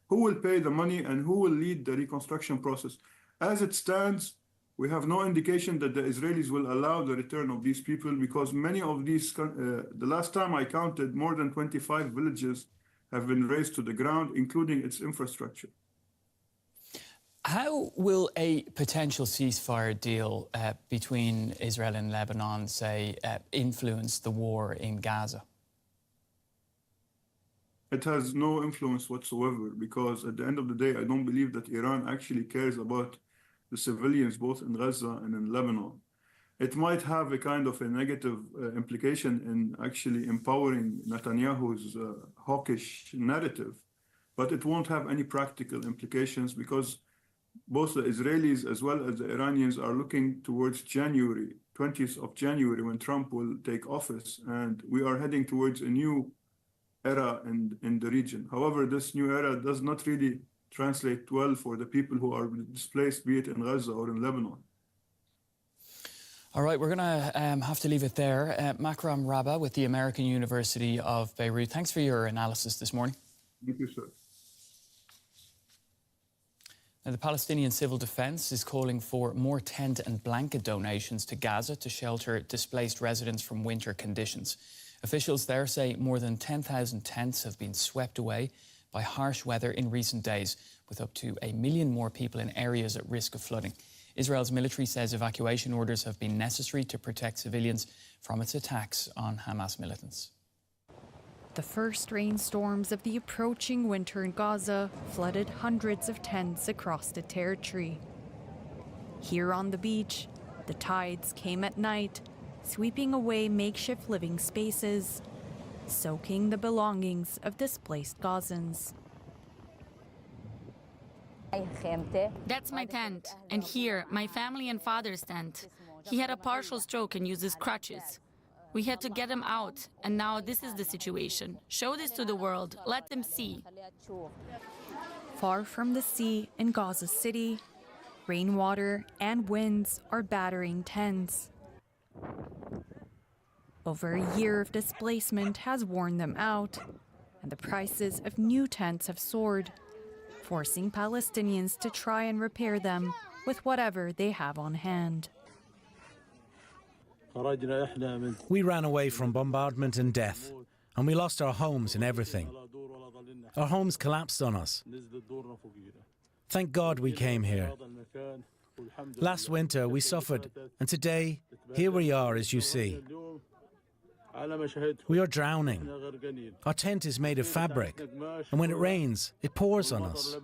S23: who will pay the money and who will lead the reconstruction process? As it stands, we have no indication that the Israelis will allow the return of these people, because many of these, the last time I counted, more than 25 villages have been razed to the ground, including its infrastructure.
S21: How will a potential ceasefire deal between Israel and Lebanon, say, influence the war in Gaza?
S23: It has no influence whatsoever, because at the end of the day, I don't believe that Iran actually cares about the civilians, both in Gaza and in Lebanon. It might have a kind of a negative implication in actually empowering Netanyahu's hawkish narrative, but it won't have any practical implications, because both the Israelis as well as the Iranians are looking towards January, 20th of January, when Trump will take office, and we are heading towards a new era in the region. However, this new era does not really translate well for the people who are displaced, be it in Gaza or in Lebanon.
S21: All right, we're going to have to leave it there. Makram Rabah with the American University of Beirut, thanks for your analysis this morning.
S23: Thank you, sir.
S21: Now, the Palestinian Civil Defense is calling for more tent and blanket donations to Gaza to shelter displaced residents from winter conditions. Officials there say more than 10,000 tents have been swept away by harsh weather in recent days, with up to 1 million more people in areas at risk of flooding. Israel's military says evacuation orders have been necessary to protect civilians from its attacks on Hamas militants.
S3: The first rainstorms of the approaching winter in Gaza flooded hundreds of tents across the territory. Here on the beach, the tides came at night, sweeping away makeshift living spaces, soaking the belongings of displaced Gazans.
S4: That's my tent, and here, my family and father's tent. He had a partial stroke and uses crutches. We had to get him out, and now this is the situation. Show this to the world. Let them see.
S3: Far from the sea in Gaza City, rainwater and winds are battering tents. Over a year of displacement has worn them out, and the prices of new tents have soared, forcing Palestinians to try and repair them with whatever they have on hand.
S5: We ran away from bombardment and death, and we lost our homes and everything. Our homes collapsed on us. Thank God we came here. Last winter we suffered, and today, here we are, as you see. We are drowning. Our tent is made of fabric, and when it rains, it pours on us.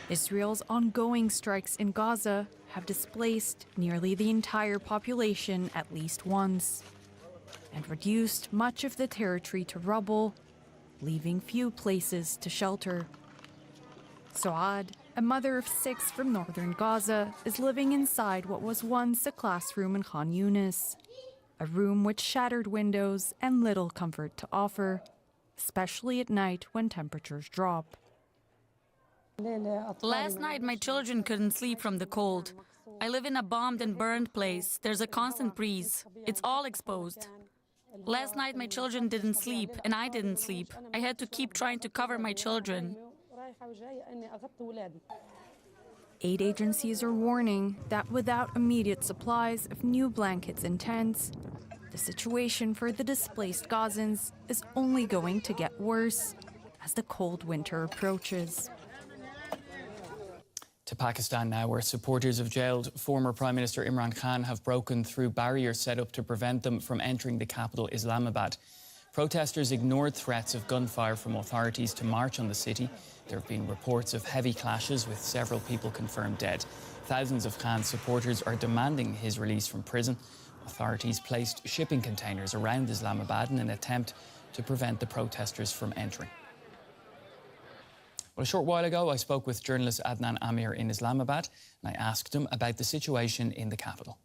S3: Israel's ongoing strikes in Gaza have displaced nearly the entire population at least once, and reduced much of the territory to rubble, leaving few places to shelter. Suad, a mother of 6 from northern Gaza, is living inside what was once a classroom in Khan Yunis. A room with shattered windows and little comfort to offer, especially at night when temperatures drop.
S4: Last night, my children couldn't sleep from the cold. I live in a bombed and burned place. There's a constant breeze. It's all exposed. Last night, my children didn't sleep, and I didn't sleep. I had to keep trying to cover my children.
S3: Aid agencies are warning that without immediate supplies of new blankets and tents, the situation for the displaced Gazans is only going to get worse as the cold winter approaches.
S21: To Pakistan now, where supporters of jailed former Prime Minister Imran Khan have broken through barriers set up to prevent them from entering the capital, Islamabad. Protesters ignored threats of gunfire from authorities to march on the city. There have been reports of heavy clashes with several people confirmed dead. Thousands of Khan's supporters are demanding his release from prison. Authorities placed shipping containers around Islamabad in an attempt to prevent the protesters from entering. Well, a short while ago, I spoke with journalist Adnan Amir in Islamabad, and I asked him about the situation in the capital.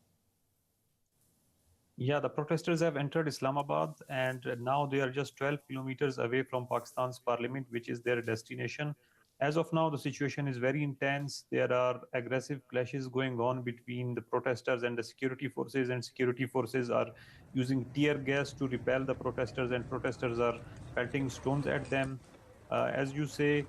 S6: Yeah, the protesters have entered Islamabad, and now they are just 12 kilometers away from Pakistan's parliament, which is their destination. As of now, the situation is very intense. There are aggressive clashes going on between the protesters and the security forces, and security forces are using tear gas to repel the protesters, and protesters are pelting stones at them. As you say,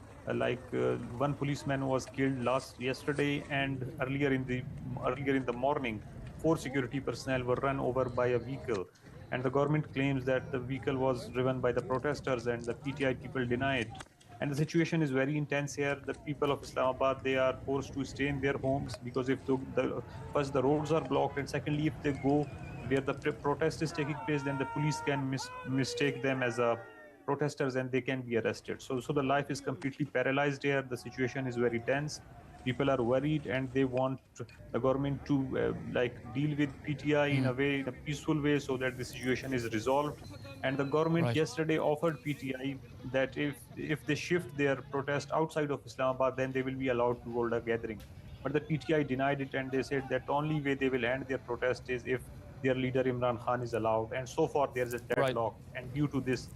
S6: one policeman was killed yesterday, and earlier in the morning, 4 security personnel were run over by a vehicle, and the government claims that the vehicle was driven by the protesters, and the PTI people deny it. And the situation is very intense here. The people of Islamabad, they are forced to stay in their homes because if first the roads are blocked, and secondly, if they go where the protest is taking place, then the police can mistake them as protesters and they can be arrested. So the life is completely paralyzed here. The situation is very tense. People are worried, and they want the government to deal with PTI in a peaceful way, so that the situation is resolved. And the government yesterday offered PTI that if they shift their protest outside of Islamabad, then they will be allowed to hold a gathering. But the PTI denied it, and they said that the only way they will end their protest is if their leader Imran Khan is allowed. And so far there is a deadlock, and due to this.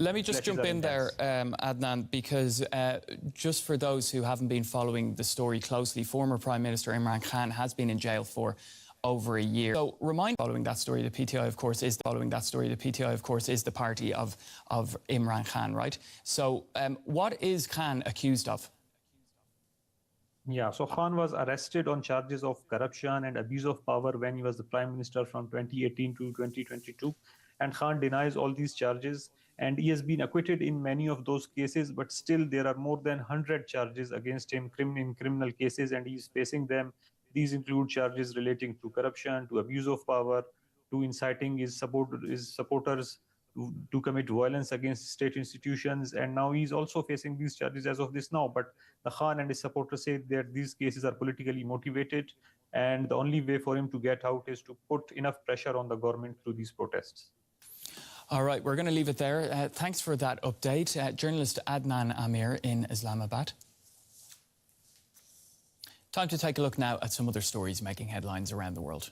S21: Let me just jump in there, Adnan, because just for those who haven't been following the story closely, former Prime Minister Imran Khan has been in jail for over a year. So following that story, the PTI, of course, is the party of Imran Khan, right? So what is Khan accused of?
S6: Yeah, so Khan was arrested on charges of corruption and abuse of power when he was the Prime Minister from 2018 to 2022. And Khan denies all these charges. And he has been acquitted in many of those cases, but still there are more than 100 charges against him in criminal cases, and he's facing them. These include charges relating to corruption, to abuse of power, to inciting his supporters to commit violence against state institutions, and now he's also facing these charges as of this now. But the Khan and his supporters say that these cases are politically motivated, and the only way for him to get out is to put enough pressure on the government through these protests.
S21: All right, we're going to leave it there. Thanks for that update. Journalist Adnan Amir in Islamabad. Time to take a look now at some other stories making headlines around the world.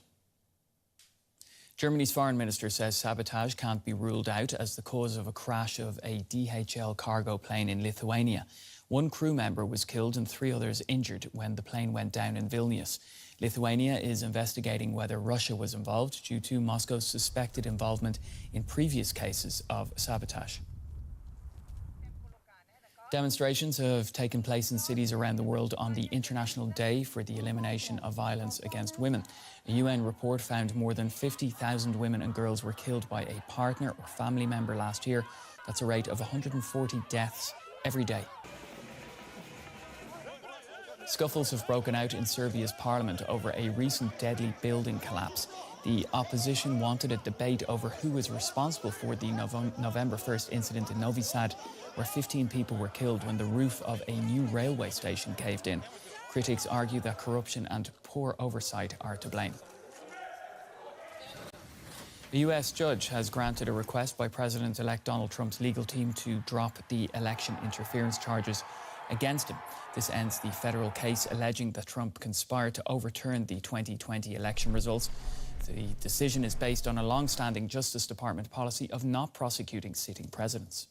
S21: Germany's foreign minister says sabotage can't be ruled out as the cause of a crash of a DHL cargo plane in Lithuania. 1 crew member was killed and 3 others injured when the plane went down in Vilnius. Lithuania is investigating whether Russia was involved due to Moscow's suspected involvement in previous cases of sabotage. Demonstrations have taken place in cities around the world on the International Day for the Elimination of Violence Against Women. A UN report found more than 50,000 women and girls were killed by a partner or family member last year. That's a rate of 140 deaths every day. Scuffles have broken out in Serbia's parliament over a recent deadly building collapse. The opposition wanted a debate over who was responsible for the November 1st incident in Novi Sad, where 15 people were killed when the roof of a new railway station caved in. Critics argue that corruption and poor oversight are to blame. A US judge has granted a request by President-elect Donald Trump's legal team to drop the election interference charges against him. This ends the federal case alleging that Trump conspired to overturn the 2020 election results. The decision is based on a long-standing Justice Department policy of not prosecuting sitting presidents.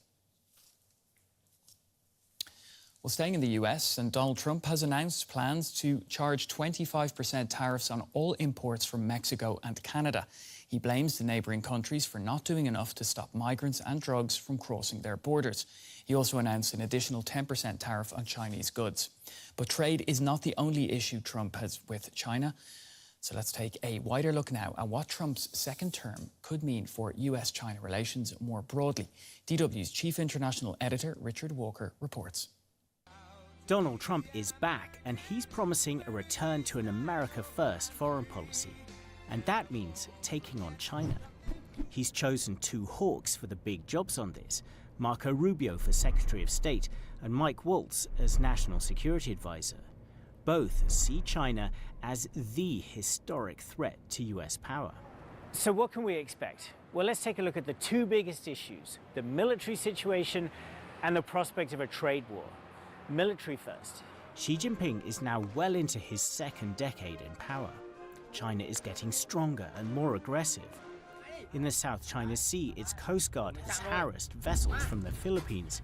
S21: Well, staying in the US, and Donald Trump has announced plans to charge 25% tariffs on all imports from Mexico and Canada. He blames the neighbouring countries for not doing enough to stop migrants and drugs from crossing their borders. He also announced an additional 10% tariff on Chinese goods. But trade is not the only issue Trump has with China. So let's take a wider look now at what Trump's second term could mean for US-China relations more broadly. DW's chief international editor, Richard Walker, reports.
S8: Donald Trump is back, and he's promising a return to an America-first foreign policy. And that means taking on China. He's chosen two hawks for the big jobs on this, Marco Rubio for Secretary of State and Mike Waltz as National Security Advisor. Both see China as the historic threat to US power.
S12: So what can we expect? Well, let's take a look at the two biggest issues, the military situation and the prospect of a trade war. Military first.
S8: Xi Jinping is now well into his second decade in power. China is getting stronger and more aggressive. In the South China Sea, its Coast Guard has harassed vessels from the Philippines,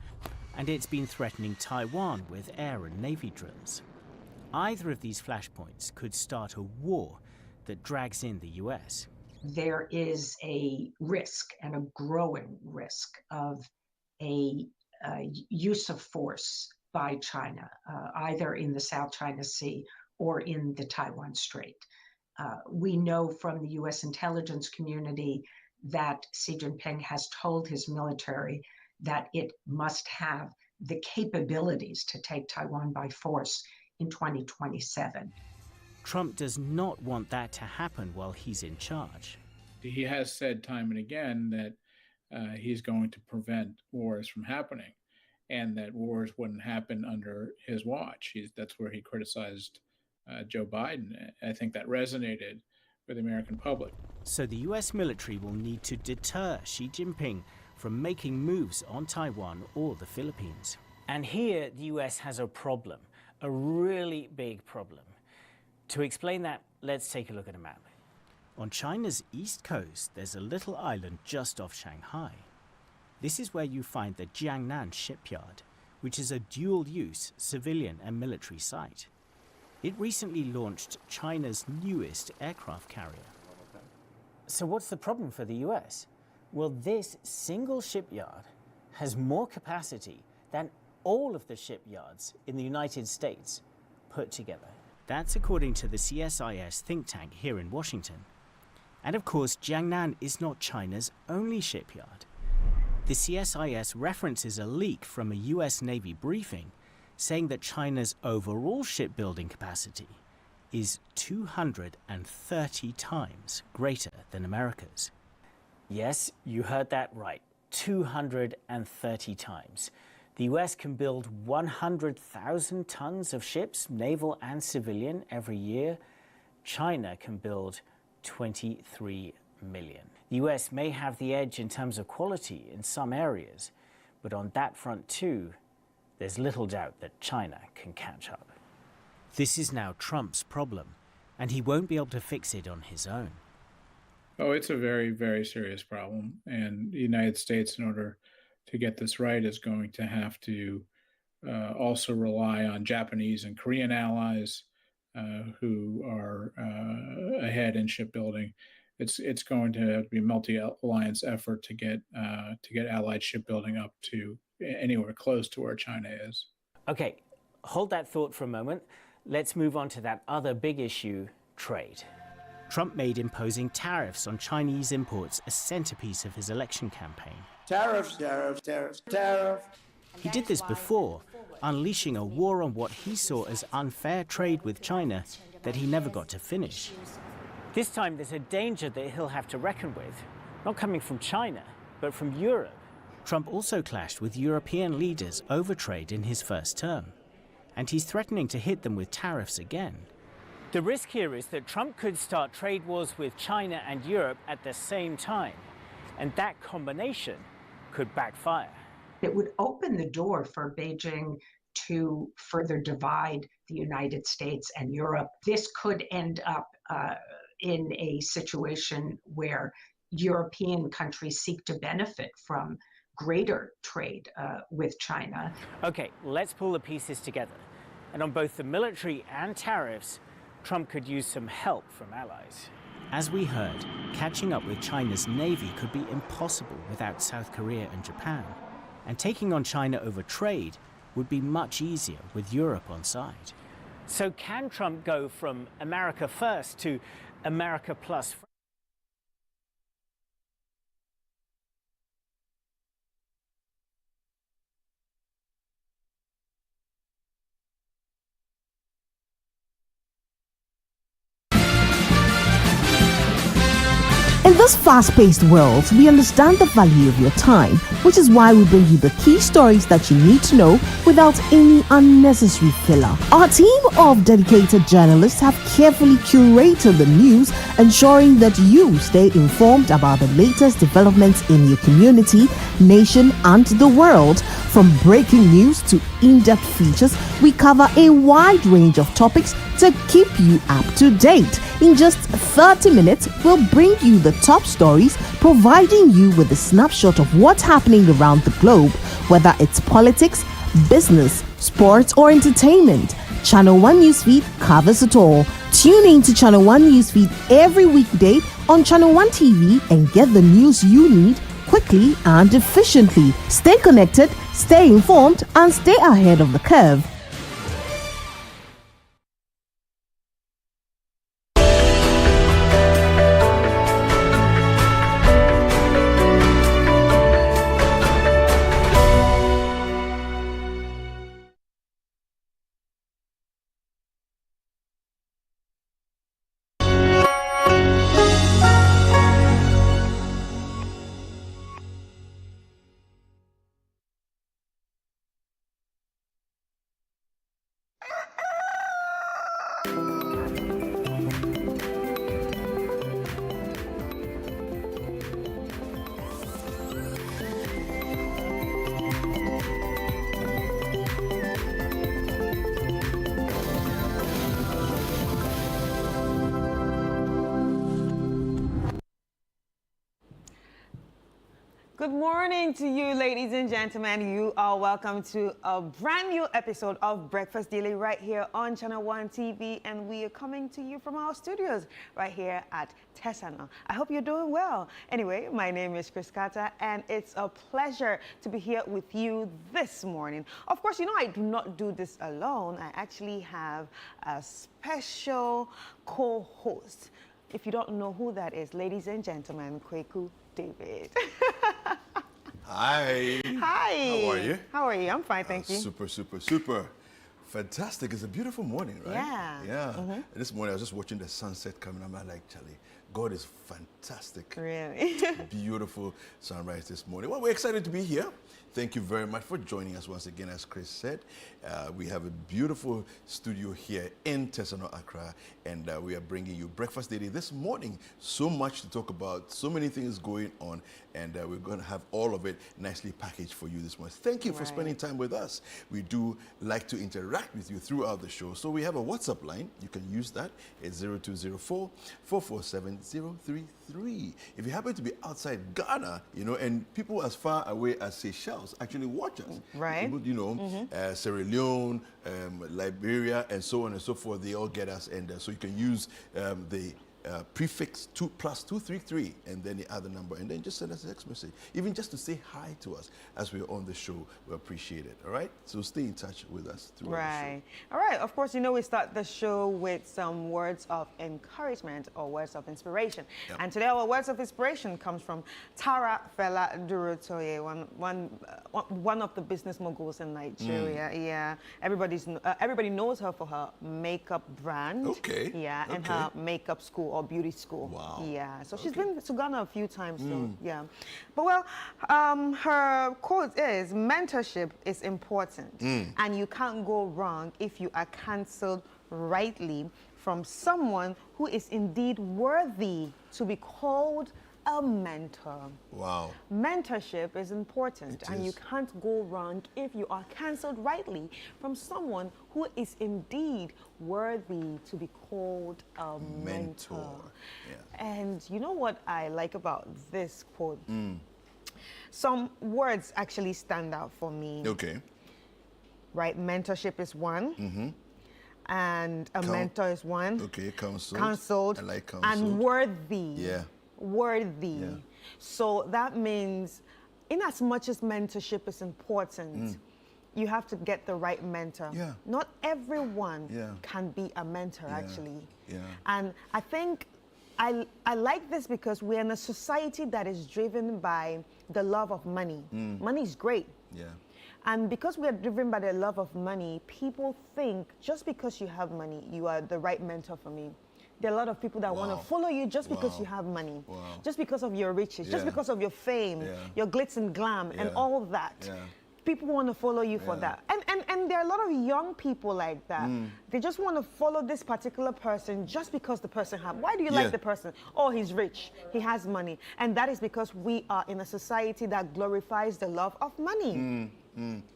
S8: and it's been threatening Taiwan with air and navy drills. Either of these flashpoints could start a war that drags in the US.
S16: There is a risk, and a growing risk, of a use of force by China, either in the South China Sea or in the Taiwan Strait. We know from the US intelligence community that Xi Jinping has told his military that it must have the capabilities to take Taiwan by force in 2027.
S8: Trump does not want that to happen while he's in charge.
S20: He has said time and again that he's going to prevent wars from happening, and that wars wouldn't happen under his watch. That's where he criticized Joe Biden. I think that resonated with the American public.
S8: So the US military will need to deter Xi Jinping from making moves on Taiwan or the Philippines.
S12: And here the US has a problem, a really big problem. To explain that, let's take a look at a map.
S8: On China's east coast, there's a little island just off Shanghai. This is where you find the Jiangnan shipyard, which is a dual-use civilian and military site. It recently launched China's newest aircraft carrier.
S12: So what's the problem for the US? Well, this single shipyard has more capacity than all of the shipyards in the United States put together.
S8: That's according to the CSIS think tank here in Washington. And of course, Jiangnan is not China's only shipyard. The CSIS references a leak from a US Navy briefing saying that China's overall shipbuilding capacity is 230 times greater than America's.
S12: Yes, you heard that right, 230 times. The US can build 100,000 tons of ships, naval and civilian, every year. China can build 23 million. The US may have the edge in terms of quality in some areas, but on that front too, there's little doubt that China can catch up.
S8: This is now Trump's problem, and he won't be able to fix it on his own.
S20: Oh, it's a very, very serious problem. And the United States, in order to get this right, is going to have to also rely on Japanese and Korean allies who are ahead in shipbuilding. It's going to have to be a multi-alliance effort to get allied shipbuilding up to anywhere close to where China is.
S12: Okay, hold that thought for a moment. Let's move on to that other big issue, trade.
S8: Trump made imposing tariffs on Chinese imports a centerpiece of his election campaign.
S2: Tariffs, tariffs, tariffs, tariffs.
S8: He did this before, unleashing a war on what he saw as unfair trade with China that he never got to finish.
S12: This time there's a danger that he'll have to reckon with, not coming from China, but from Europe.
S8: Trump also clashed with European leaders over trade in his first term, and he's threatening to hit them with tariffs again.
S12: The risk here is that Trump could start trade wars with China and Europe at the same time, and that combination could backfire.
S16: It would open the door for Beijing to further divide the United States and Europe. This could end up in a situation where European countries seek to benefit from greater trade with China.
S12: Okay, let's pull the pieces together. And on both the military and tariffs, Trump could use some help from allies.
S8: As we heard, catching up with China's navy could be impossible without South Korea and Japan. And taking on China over trade would be much easier with Europe on side.
S12: So can Trump go from America first to America plus?
S7: In this fast-paced world, we understand the value of your time, which is why we bring you the key stories that you need to know without any unnecessary filler. Our team of dedicated journalists have carefully curated the news, ensuring that you stay informed about the latest developments in your community, nation, and the world. From breaking news to in-depth features, we cover a wide range of topics to keep you up to date. In just 30 minutes, we'll bring you the top stories, providing you with a snapshot of what's happening around the globe, whether it's politics, business, sports, or entertainment. Channel One Newsfeed covers it all. Tune in to Channel One Newsfeed every weekday on Channel One TV and get the news you need quickly and efficiently. Stay connected, stay informed, and stay ahead of the curve.
S9: Good morning to you, ladies and gentlemen. You are welcome to a brand new episode of Breakfast Daily right here on Channel One TV, and we are coming to you from our studios right here at Tesano. I hope you're doing well. Anyway, my name is Chris Carter, and it's a pleasure to be here with you this morning. Of course, you know I do not do this alone. I actually have a special co-host. If you don't know who that is, ladies and gentlemen, Kweku David.
S14: Hi.
S9: Hi.
S14: How are you?
S9: How are you? I'm fine, thank you.
S14: Super, super, super. Fantastic. It's a beautiful morning, right?
S9: Yeah.
S14: Yeah.
S9: Mm-hmm.
S14: This morning I was just watching the sunset coming. I'm like, Charlie, God is fantastic.
S9: Really?
S14: Beautiful sunrise this morning. Well, we're excited to be here. Thank you very much for joining us once again. As Chris said, we have a beautiful studio here in Tesano, Accra, and we are bringing you Breakfast Daily this morning. So much to talk about, so many things going on, and we're going to have all of it nicely packaged for you this morning. Thank you for spending time with us. We do like to interact with you throughout the show. So we have a WhatsApp line. You can use that. It's 0204-447-033. If you happen to be outside Ghana, you know, and people as far away as Seychelles actually watch us.
S9: Right.
S14: People, you know, Sierra Leone, Liberia, and so on and so forth, they all get us. And so you can use the prefix +233 and then the other number, and then just send us a text message, even just to say hi to us as we're on the show. We appreciate it. All right, so stay in touch with us throughout the show.
S9: All right, of course, we start the show with some words of encouragement or words of inspiration.
S14: Yep.
S9: And today our words of inspiration comes from Tara Fela Durotoye, one of the business moguls in Nigeria. Yeah, everybody knows her for her makeup brand.
S14: Okay.
S9: Yeah, and her makeup school or beauty school.
S14: Wow.
S9: Yeah, so she's been to Ghana a few times. So yeah, but her quote is, mentorship is important, and you can't go wrong if you are counseled rightly from someone who is indeed worthy to be called a mentor.
S14: Wow.
S9: Mentorship is important, and you can't go wrong if you are counseled rightly from someone who is indeed worthy to be called a mentor. Yeah. And you know what I like about this quote? Some words actually stand out for me.
S14: Okay.
S9: Right, mentorship is one. And a mentor is one.
S14: Okay,
S9: counseled.
S14: I like counseled.
S9: And worthy.
S14: Yeah.
S9: Worthy.
S14: Yeah.
S9: So that means, in as much as mentorship is important, you have to get the right mentor.
S14: Yeah.
S9: Not everyone can be a mentor, actually.
S14: Yeah.
S9: And I think I like this because we're in a society that is driven by the love of money. Money is great.
S14: Yeah.
S9: And because we are driven by the love of money, people think just because you have money, you are the right mentor for me. There are a lot of people that want to follow you just because you have money, just because of your riches, just because of your fame, your glitz and glam, and all that. People want to follow you for that. And there are a lot of young people like that. They just want to follow this particular person just because the person has. Why do you like the person? Oh, he's rich. He has money. And that is because we are in a society that glorifies the love of money.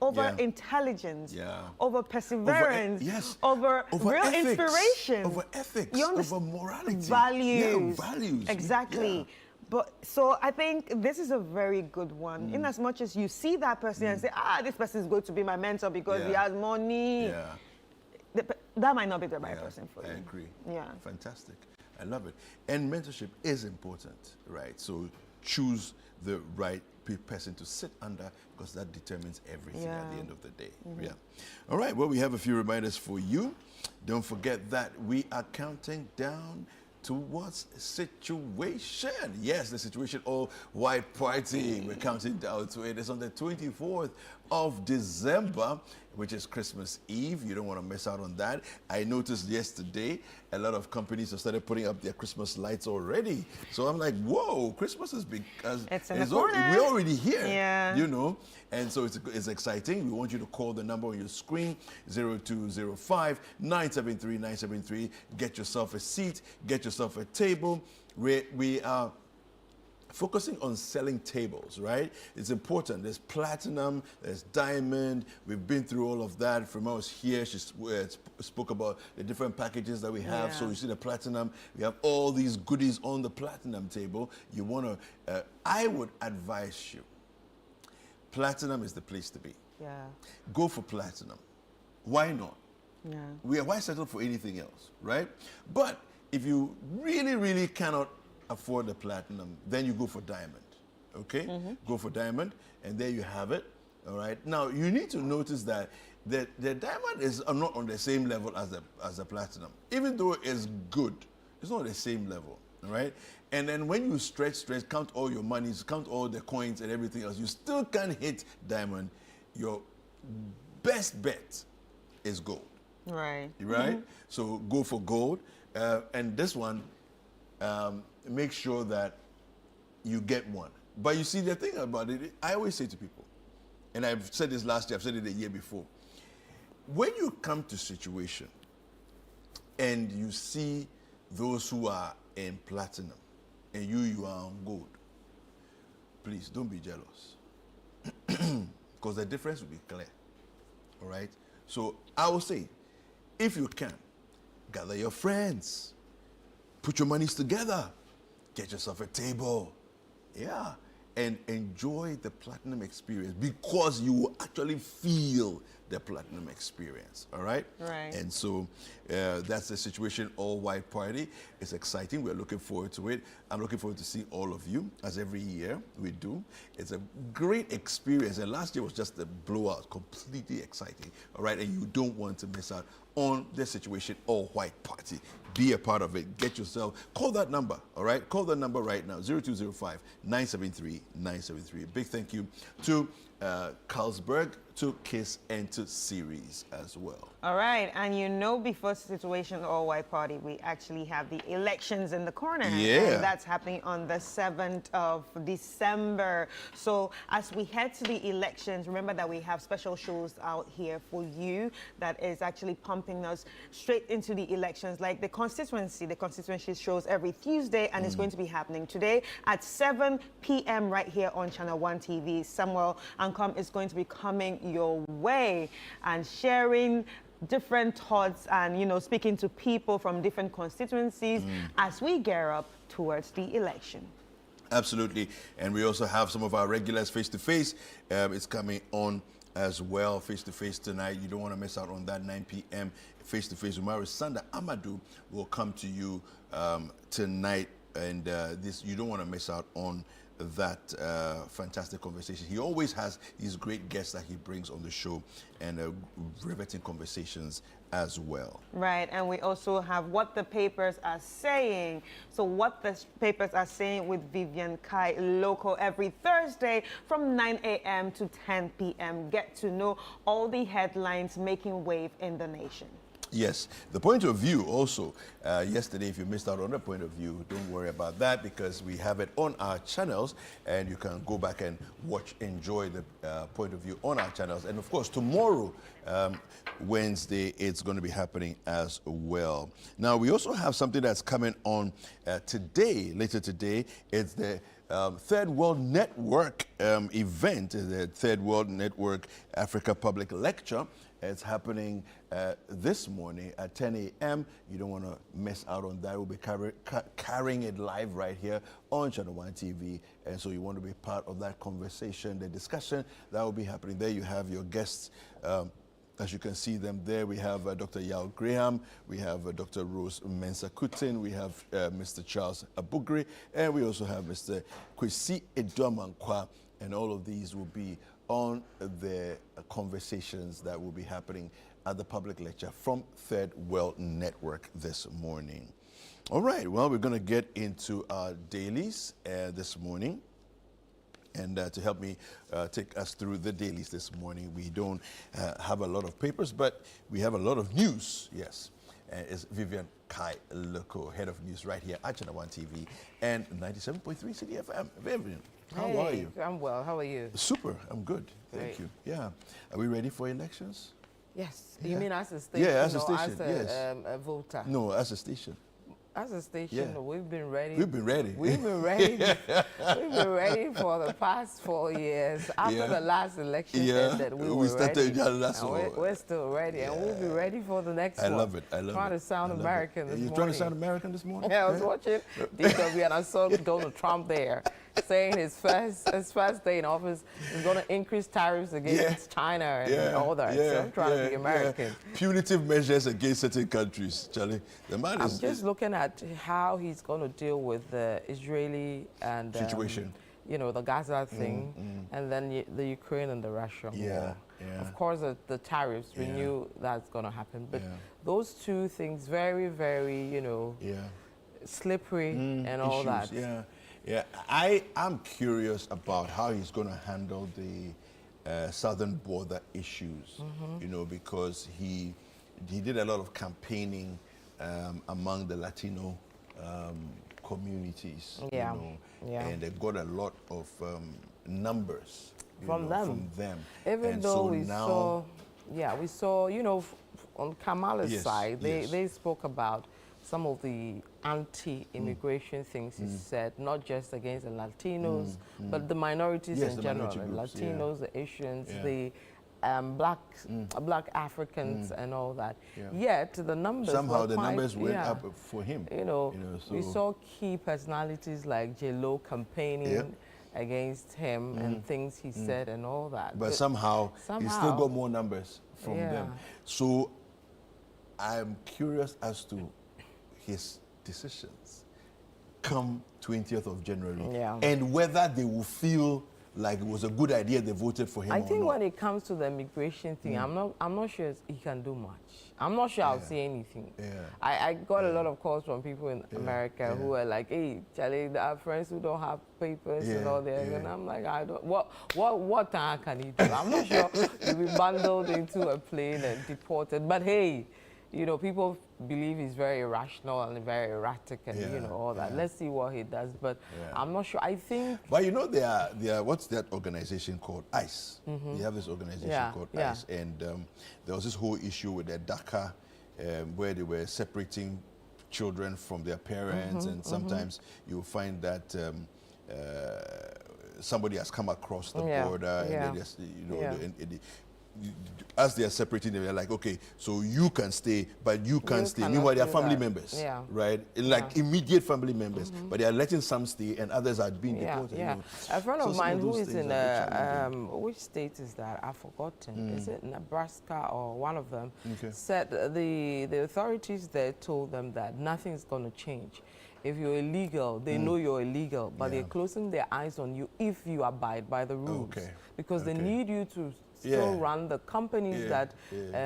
S9: Over intelligence, over perseverance, over real
S14: ethics,
S9: inspiration,
S14: over ethics, over morality,
S9: values.
S14: Values.
S9: Exactly. But so I think this is a very good one. In as much as you see that person and say, this person is going to be my mentor because he has money. That might not be the right person for you.
S14: I agree.
S9: Yeah.
S14: Fantastic. I love it. And mentorship is important, right? So choose the right person to sit under, because that determines everything at the end of the day. Yeah. All right. Well, we have a few reminders for you. Don't forget that we are counting down towards situation. Yes, the situation all white party. We're counting down to it. It's on the 24th of December, which is Christmas Eve. You don't want to miss out on that. I noticed yesterday a lot of companies have started putting up their Christmas lights already. So I'm like, whoa, Christmas is big. We're already here, you know. And so it's exciting. We want you to call the number on your screen, 0205-973-973. Get yourself a seat, get yourself a table. We are focusing on selling tables, right? It's important. There's platinum, there's diamond. We've been through all of that. From us here, she spoke about the different packages that we have. So you see the platinum, we have all these goodies on the platinum table. You want to, I would advise you, platinum is the place to be.
S9: Yeah.
S14: Go for platinum. Why not?
S9: Yeah.
S14: Why settle for anything else, right? But if you really, really cannot afford the platinum, then you go for diamond, okay? Go for diamond, and there you have it, all right? Now, you need to notice that the diamond is not on the same level as the platinum. Even though it's good, it's not the same level, all right? And then when you stretch, count all your monies, count all the coins and everything else, you still can't hit diamond. Your best bet is gold.
S9: Right.
S14: Right? So go for gold. And this one, make sure that you get one. But you see, the thing about it, I always say to people, and I've said this last year, I've said it the year before, when you come to situation and you see those who are in platinum and you are on gold, please don't be jealous, because the difference will be clear. All right? So I will say, if you can, gather your friends, put your monies together, get yourself a table, and enjoy the platinum experience, because you will actually feel the platinum experience. All right?
S9: Right.
S14: And so that's the situation, All White Party. It's exciting. We're looking forward to it. I'm looking forward to see all of you, as every year we do. It's a great experience. And last year was just a blowout, completely exciting. All right? And you don't want to miss out on the situation, All White Party. Be a part of it. Get yourself, call that number, all right? Call that number right now, 0205-973-973. Big thank you to Carlsberg, to KISS, and to Series as well.
S9: All right, and you know, before situation All White Party, we actually have the elections in the corner.
S14: Yeah.
S9: And that's happening on the 7th of December. So as we head to the elections, remember that we have special shows out here for you that is actually pumping us straight into the elections, like the constituency shows every Tuesday, and it's going to be happening today at 7 p.m. right here on Channel 1 TV. Samuel Ancom is going to be coming your way and sharing different thoughts and, you know, speaking to people from different constituencies as we gear up towards the election.
S14: Absolutely. And we also have some of our regulars face-to-face. It's coming on as well, face-to-face tonight. You don't want to miss out on that 9 p.m. face-to-face. Umaru Sanda Amadou will come to you tonight. And this, you don't want to miss out on that fantastic conversation. He always has these great guests that he brings on the show, and riveting conversations as well.
S9: Right, and we also have What the Papers Are Saying. So What the Papers Are Saying with Vivian Kai Loco every Thursday from 9 a.m. to 10 p.m. Get to know all the headlines making wave in the nation.
S14: Yes, the point of view also. Yesterday, if you missed out on the point of view, don't worry about that, because we have it on our channels, and you can go back and enjoy the point of view on our channels. And of course, tomorrow, Wednesday, it's going to be happening as well. Now, we also have something that's coming on today, later today. It's the Third World Network event, the Third World Network Africa Public Lecture. It's happening this morning at 10 a.m. You don't want to miss out on that. We'll be carrying it live right here on Channel 1 TV. And so you want to be part of that conversation, the discussion that will be happening there. You have your guests. As you can see them there, we have Dr. Yao Graham, we have Dr. Rose Mensah-Kutin, we have Mr. Charles Abugri, and we also have Mr. Kwesi Edomankwa, and all of these will be on the conversations that will be happening at the public lecture from Third World Network this morning. All right, well, we're going to get into our dailies this morning. And to help me take us through the dailies this morning, we don't have a lot of papers, but we have a lot of news. Yes, it's Vivian Kai Loco, head of news right here at Channel 1 TV and 97.3 City FM. Vivian, how are you?
S10: I'm well. How are you?
S14: Super. I'm good. Thank you. Yeah. Are we ready for elections?
S10: Yes.
S14: Yeah.
S10: You mean as a station?
S14: Yeah, as a
S10: or
S14: station.
S10: As
S14: yes.
S10: A voter?
S14: No, as a station.
S10: As a station,
S14: Yeah.
S10: we've been ready.
S14: We've been ready.
S10: We've been ready. We've been ready for the past 4 years. After the last election ended, we
S14: started
S10: ready.
S14: last one.
S10: We're still ready, and we'll be ready for the next one.
S14: I love it. I love
S10: trying
S14: it.
S10: to sound American this morning.
S14: You're trying to sound American this morning?
S10: Yeah, I was watching DW and I saw Donald Trump there saying his first day in office is going to increase tariffs against China and all that. So I'm trying to be American.
S14: Punitive measures against certain countries, Charlie. The man
S10: I'm just looking at how he's going to deal with the Israeli and
S14: situation.
S10: You know, the Gaza thing, and then the Ukraine and the Russia war. Of course, the tariffs, we knew that's going to happen. But those two things, very, very, you know, slippery and all that.
S14: Yeah, I'm curious about how he's going to handle the southern border issues, you know, because he did a lot of campaigning among the Latino communities, you know, and they got a lot of numbers
S10: from
S14: them.
S10: Even
S14: and
S10: though
S14: so
S10: we
S14: now,
S10: saw, you know, on Kamala's side, they spoke about some of the anti-immigration things he said, not just against the Latinos, but the minorities in general, the Latinos, the Asians, the black Africans and all that. Yet the numbers
S14: somehow
S10: were
S14: the
S10: quite,
S14: numbers went up for him.
S10: You know,
S14: so
S10: we saw key personalities like J-Lo campaigning, against him and things he said and all that.
S14: But somehow he still got more numbers from them. So I'm curious as to his decisions come 20th of January and whether they will feel like it was a good idea they voted for him.
S10: I think when it comes to the immigration thing, I'm not sure he can do much. I'm not sure I'll see anything. I got a lot of calls from people in America who are like, hey, Charlie, I have friends who don't have papers and all that. And I'm like, I don't, what time can he do? I'm not sure he'll be bundled into a plane and deported. But hey, you know, people believe he's very irrational and very erratic and, you know, all that. Let's see what he does. But I'm not sure. I think...
S14: But, you know, they are what's that organization called? ICE. They have this organization called ICE. And there was this whole issue with the DACA where they were separating children from their parents. And sometimes you'll find that somebody has come across the border and they just, you know, as they are separating them, they're like, okay, so you can stay, but you can't stay. Meanwhile, they are family members, right? Like immediate family members, but they are letting some stay and others are being deported. You know?
S10: A friend of mine who is in which state is that? I've forgotten. Is it Nebraska or one of them? Said the authorities there told them that nothing's going to change. If you're illegal, they know you're illegal, but they're closing their eyes on you if you abide by the rules. Because they need you to still run the companies that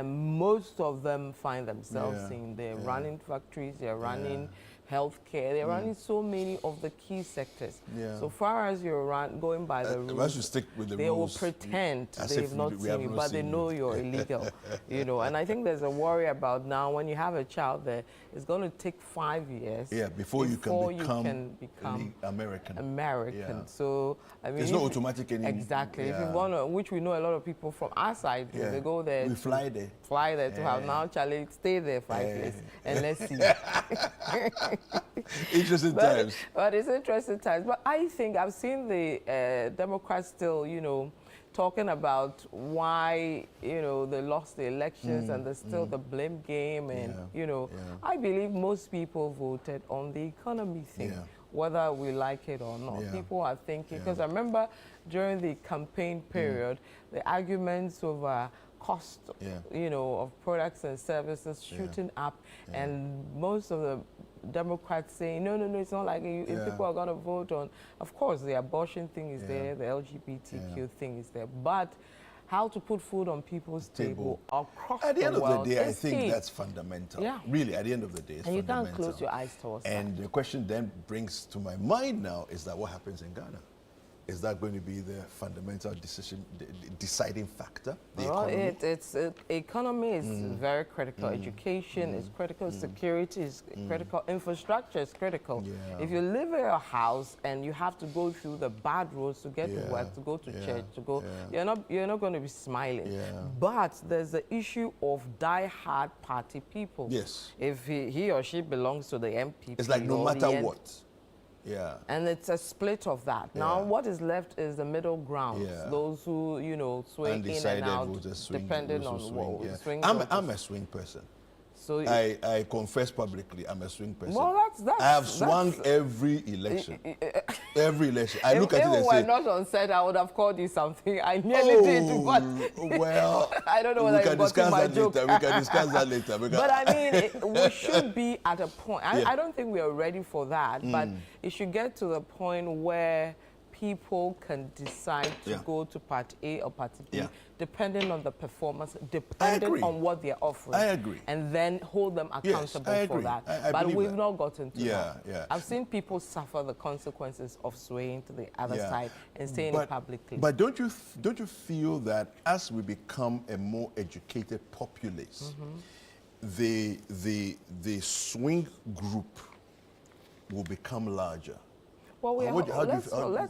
S10: most of them find themselves in. They're running factories, they're running healthcare, they're running so many of the key sectors. So far as you're going by the rules,
S14: you stick with the
S10: they
S14: rules,
S10: will pretend they've not seen you, but they know you're illegal. You know, and I think there's a worry about now when you have a child there, it's going to take 5 years
S14: before you can become
S10: American. So I mean,
S14: it's not automatic anymore.
S10: Exactly. If you want to, which we know a lot of people from our side, they go there.
S14: We fly there.
S10: Fly there to have now, Charlie, stay there 5 years and let's see.
S14: Interesting times.
S10: But it's interesting times. But I think I've seen the Democrats still, you know, talking about why, you know, they lost the elections and there's still the blame game. And, you know, I believe most people voted on the economy thing, whether we like it or not. People are thinking, because I remember during the campaign period, the arguments over cost, you know, of products and services shooting up, and most of the Democrats saying, no, it's not like if people are going to vote on, of course, the abortion thing is there, the LGBTQ thing is there, but how to put food on people's table across the world.
S14: At the end of the day, I think that's fundamental. Really, at the end of the day, it's fundamental.
S10: And you can't close your eyes towards that.
S14: And the question then brings to my mind now is that what happens in Ghana? Is that going to be the fundamental deciding factor? The economy?
S10: Economy is very critical. Education is critical. Security is critical. Infrastructure is critical. If you live in a house and you have to go through the bad roads to get to work, to go to church, to go, you're not going to be smiling. But there's the issue of die-hard party people. If he or she belongs to the MPP,
S14: it's like no matter what.
S10: And it's a split of that. Now, what is left is the middle ground. Those who, you know, swing in and out, depending on what swing.
S14: I'm a swing person.
S10: So
S14: I confess publicly, I'm a swing person.
S10: Well,
S14: I have swung every election. Every election. I look at it and say...
S10: If we were not on set, I would have called you something. I nearly did, but...
S14: Well,
S10: I don't know whether you got my joke.
S14: We can discuss that later.
S10: But I mean, we should be at a point... I don't think we are ready for that, but it should get to the point where people can decide to go to part A or part B, depending on the performance, depending on what they're offering.
S14: I agree.
S10: And then hold them accountable for that. But we've not gotten to that. I've seen people suffer the consequences of swaying to the other side and saying it publicly.
S14: But don't you feel that as we become a more educated populace, the swing group will become larger?
S10: Well,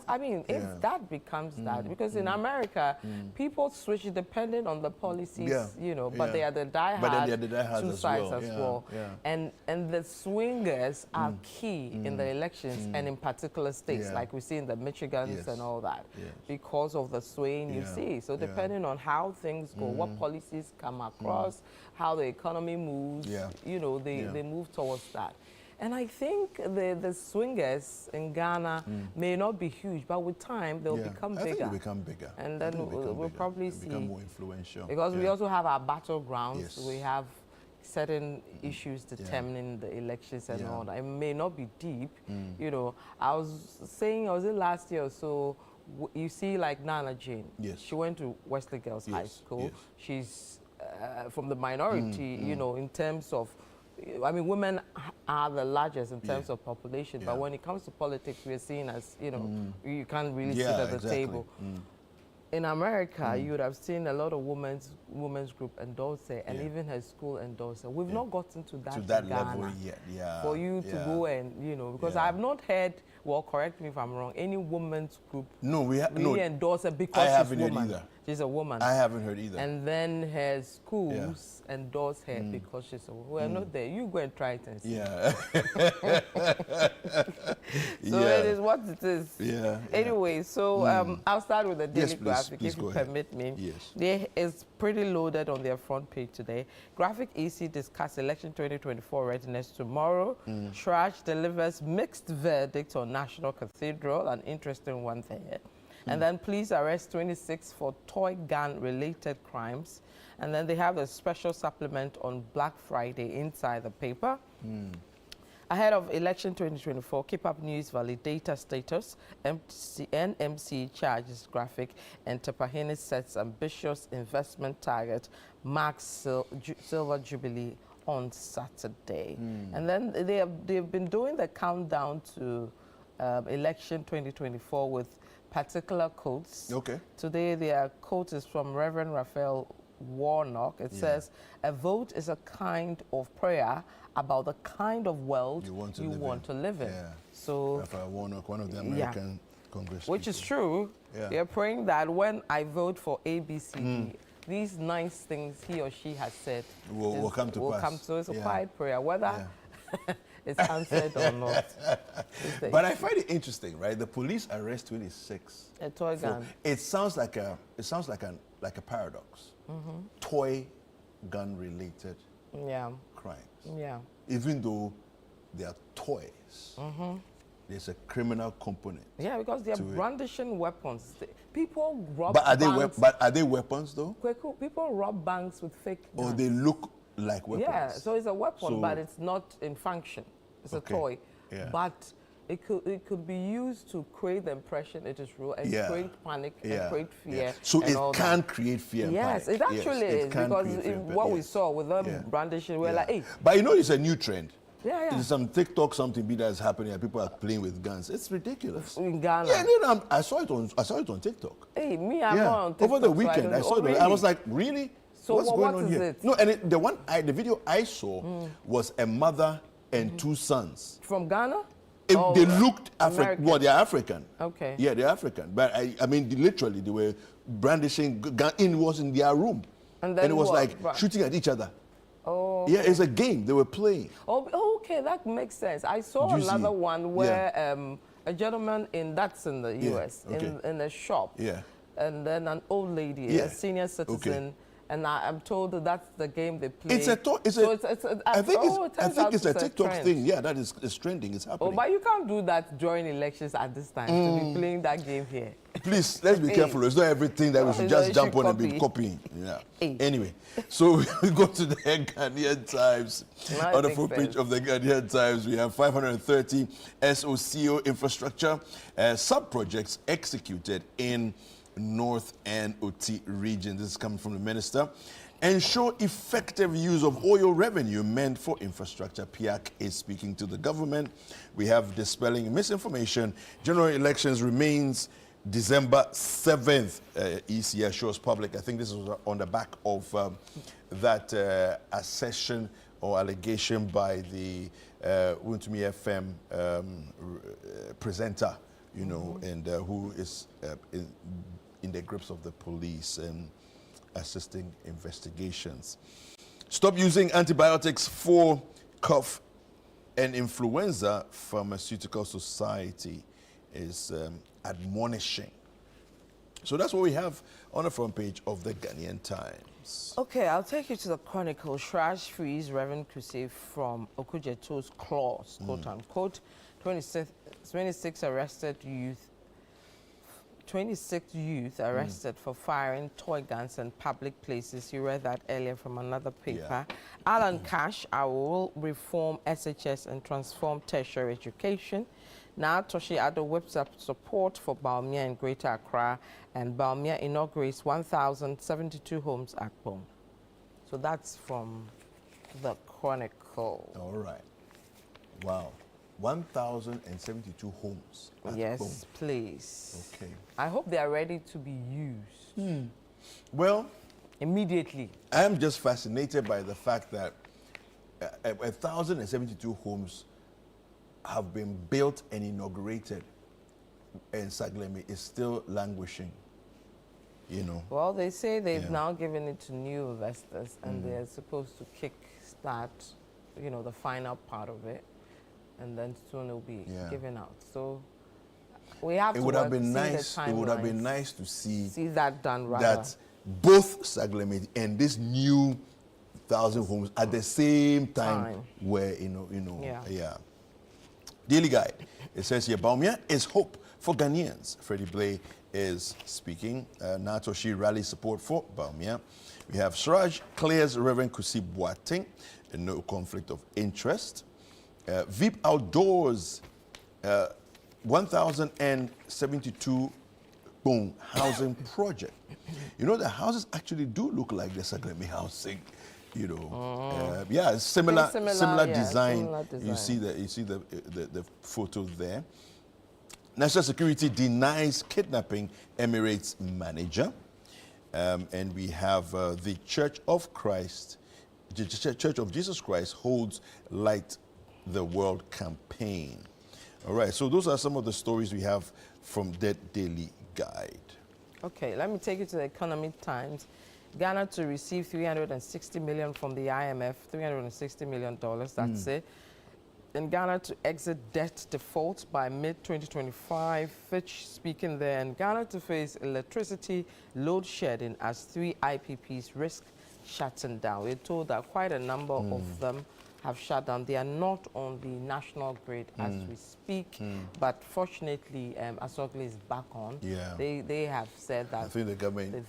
S10: I mean, if that becomes that, because in America, people switch depending on the policies, you know, but they are the diehard two sides as well. And the swingers are key in the elections and in particular states, like we see in the Michigans and all that, because of the swaying you see. So depending on how things go, what policies come across, how the economy moves, you know, they move towards that. And I think the swingers in Ghana may not be huge, but with time they'll become bigger.
S14: I think they'll become bigger.
S10: And then we'll probably see.
S14: Become more influential.
S10: Because we also have our battlegrounds.
S14: Yes.
S10: We have certain issues determining the elections and all that. It may not be deep. You know, I was in last year or so, you see like Nana Jane.
S14: Yes.
S10: She went to Wesley Girls High School. Yes. She's from the minority, you know, in terms of, I mean, women are the largest in terms of population, but when it comes to politics, we're seen as, you know, you can't really sit at the table. In America, you would have seen a lot of women's group endorse her, and even her school endorse her. We've not gotten to that
S14: level yet.
S10: For you to go and, you know, because I have not heard, well, correct me if I'm wrong, any women's group really endorse her because she's a woman.
S14: Either.
S10: She's a woman.
S14: I haven't heard either.
S10: And then her schools endorse her because she's a woman. We're not there. You go and try it and see.
S14: Yeah.
S10: So it is what it is.
S14: Yeah.
S10: Anyway, so I'll start with the daily graphic, if you permit me.
S14: Yes.
S10: There is pretty loaded on their front page today. Graphic EC discuss election 2024 readiness tomorrow. Trash delivers mixed verdict on National Cathedral, an interesting one there. And then police arrest 26 for toy gun-related crimes. And then they have a special supplement on Black Friday inside the paper. Ahead of election 2024, Keep Up News validator status, NMC charges graphic, and Tapahene sets ambitious investment target, marks Silver Jubilee on Saturday. And then they've been doing the countdown to election 2024 with particular quotes.
S14: Okay.
S10: Today, their quote is from Reverend Raphael Warnock. It says, "A vote is a kind of prayer about the kind of world you want to live in."
S14: Yeah.
S10: So,
S14: Raphael Warnock, one of the American Congress
S10: which is true. We are praying that when I vote for ABCD, these nice things he or she has said
S14: will come to pass.
S10: So it's a quiet prayer, whether it's answered or not.
S14: But I find it interesting, right? The police arrest 26.
S10: A toy gun.
S14: It sounds like a paradox. Toy gun related crimes.
S10: Yeah.
S14: Even though they are toys, there's a criminal component.
S10: Yeah, because they are brandishing weapons. People rob
S14: banks. But are they weapons though?
S10: People rob banks with fake guns.
S14: Or they look like weapons.
S10: Yeah, so it's a weapon, but it's not in function. It's a toy.
S14: Yeah.
S10: But it could be used to create the impression it is real and create panic and create fear.
S14: So
S10: and
S14: it can create fear and
S10: panic.
S14: It
S10: actually is, because what we saw with them brandishing, we're like, hey.
S14: But you know, it's a new trend.
S10: Yeah.
S14: There's some TikTok, something that's happening, and people are playing with guns. It's ridiculous.
S10: In Ghana.
S14: Yeah, I saw it on TikTok.
S10: Hey, I'm not on TikTok.
S14: Over the weekend, I saw it. Really? I was like, really?
S10: So
S14: what's going on here?
S10: It?
S14: No, and the video I saw was a mother and two sons.
S10: From Ghana?
S14: They looked African. Well, they're African.
S10: Okay.
S14: Yeah, they're African. But I mean, literally, they were brandishing gun. It was in their room. And it was like shooting at each other.
S10: Oh.
S14: Yeah, it's a game they were playing.
S10: Oh, okay, that makes sense. I saw another one where a gentleman in the US, in a shop.
S14: Yeah.
S10: And then an old lady, a senior citizen. And I'm told that's the game they play.
S14: I think it's a TikTok thing. Yeah, that is trending. It's happening.
S10: Oh, but you can't do that during elections at this time, to be playing that game here.
S14: Please, let's be careful. It's not everything that we should just jump on and be copying. Yeah. Anyway, so we go to the Ghanaian Times. On the front page of the Ghanaian Times, we have 530 SOCO infrastructure sub-projects executed in North and Oti region. This is coming from the minister. Ensure effective use of oil revenue meant for infrastructure. PIAC is speaking to the government. We have dispelling misinformation. General elections remains December 7th. EC assures public. I think this was on the back of that accession or allegation by the Wuntumi FM presenter, you know, and who is in the grips of the police and assisting investigations. Stop using antibiotics for cough and influenza. Pharmaceutical Society is admonishing. So that's what we have on the front page of the Ghanaian Times. homes.
S10: Okay, I'll take you to the Chronicle. Shraj frees Reverend Kusi from Okudjeto's claws, quote unquote. 26 arrested youth. 26 youth arrested for firing toy guns in public places. You read that earlier from another paper.
S14: Yeah.
S10: Alan Cash, I will reform SHS and transform tertiary education. Now, Toshi Ado whips up support for Baumia in Greater Accra, and Baumia inaugurates 1,072 homes at Bom. So that's from the Chronicle.
S14: All right. Wow. 1,072 homes at
S10: Yes,
S14: Bom.
S10: please.
S14: Okay.
S10: I hope they are ready to be used.
S14: Well,
S10: immediately.
S14: I am just fascinated by the fact that 1,072 homes have been built and inaugurated, and Saglemi is still languishing. You know.
S10: Well, they say they've now given it to new investors, and they're supposed to kick start, you know, the final part of it, and then soon it'll be given out. So we have to
S14: It would have been
S10: see
S14: nice.
S10: the
S14: It would have been
S10: timelines.
S14: nice to see
S10: that done. Rather.
S14: That both Saglemi and this new 1,000 homes at the same time were, yeah. Daily Guide. It says here, Baumia is hope for Ghanaians. Freddie Blay is speaking. Natoshi rally support for Baumia. We have Sraj clears Reverend Kusi Boateng, no conflict of interest. VIP Outdoors, 1,072 boom housing project. You know, the houses actually do look like the Saglemi housing. You know, yeah, similar design. You see the photo there. National Security denies kidnapping Emirates manager, and we have the Church of Christ, the Church of Jesus Christ holds Light the World campaign. All right, so those are some of the stories we have from that Daily Guide.
S10: Okay, let me take you to the Economic Times. Ghana to receive $360 million from the IMF, $360 million, that's it. In Ghana to exit debt default by mid-2025, Fitch speaking there. And Ghana to face electricity load shedding as 3 IPPs risk shutting down. We're told that quite a number of them have shut down. They are not on the national grid as we speak, but fortunately, Asogli is back on.
S14: Yeah.
S10: They have said that
S14: I think the government,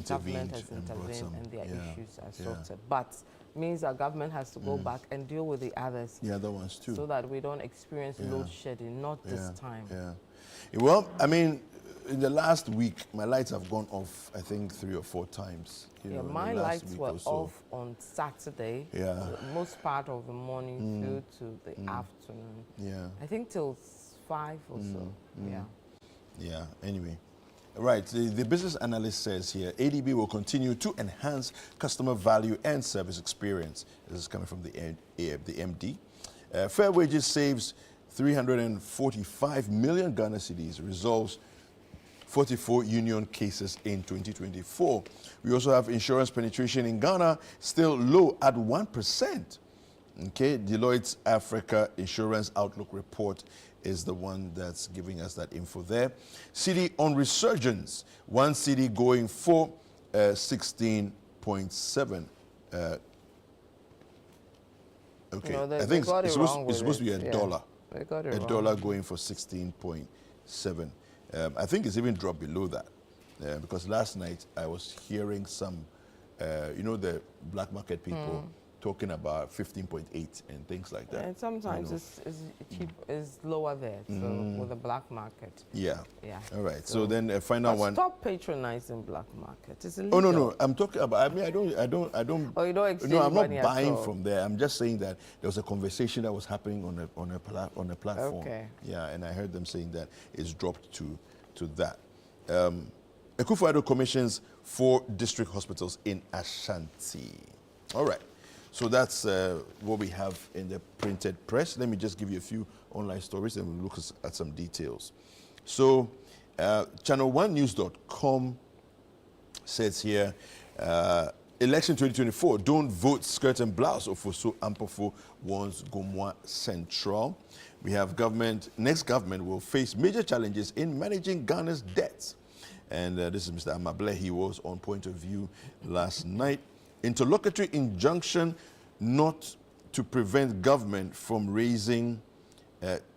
S10: government has intervened and their issues are sorted.
S14: Yeah.
S10: But means our government has to go back and deal with the others.
S14: The other ones too.
S10: So that we don't experience load shedding, not this time.
S14: Yeah. Well, I mean, in the last week, my lights have gone off, I think, 3 or 4 times.
S10: Yeah, my lights were off on Saturday.
S14: Yeah.
S10: Most part of the morning through to the afternoon.
S14: Yeah.
S10: I think till 5 or so. Yeah.
S14: Yeah, anyway. Right, the business analyst says here, ADB will continue to enhance customer value and service experience. This is coming from the MD. Fair Wages saves 345 million Ghana cedis, resolves 44 union cases in 2024. We also have insurance penetration in Ghana still low at 1%. Okay, Deloitte's Africa Insurance Outlook report is the one that's giving us that info there. Cedi on resurgence, 1 cedi going for 16.7. Okay,
S10: No,
S14: I think it's supposed to be a dollar.
S10: They got it
S14: a
S10: wrong.
S14: dollar going for 16.7. I think it's even dropped below that because last night I was hearing some, the black market people talking about 15.8 and things like that.
S10: And sometimes it's cheap, it's lower there, so with the black market.
S14: Yeah.
S10: Yeah.
S14: All right. So then a final one.
S10: Stop patronizing black market. It's
S14: Oh
S10: illegal.
S14: no. I'm talking about. I mean, I don't.
S10: Oh, you don't exchange
S14: No, I'm not
S10: money at
S14: buying
S10: all.
S14: from there. I'm just saying that there was a conversation that was happening on a platform.
S10: Okay.
S14: Yeah, and I heard them saying that it's dropped to that. Akufo-Addo commissions 4 district hospitals in Ashanti. All right. So that's what we have in the printed press. Let me just give you a few online stories and we'll look at some details. So channel1news.com says here, election 2024, don't vote skirt and blouse. Ofosu Ampofo warns Gomwa Central. We have next government will face major challenges in managing Ghana's debts. And this is Mr. Amable. He was on Point of View last night. Interlocutory injunction not to prevent government from raising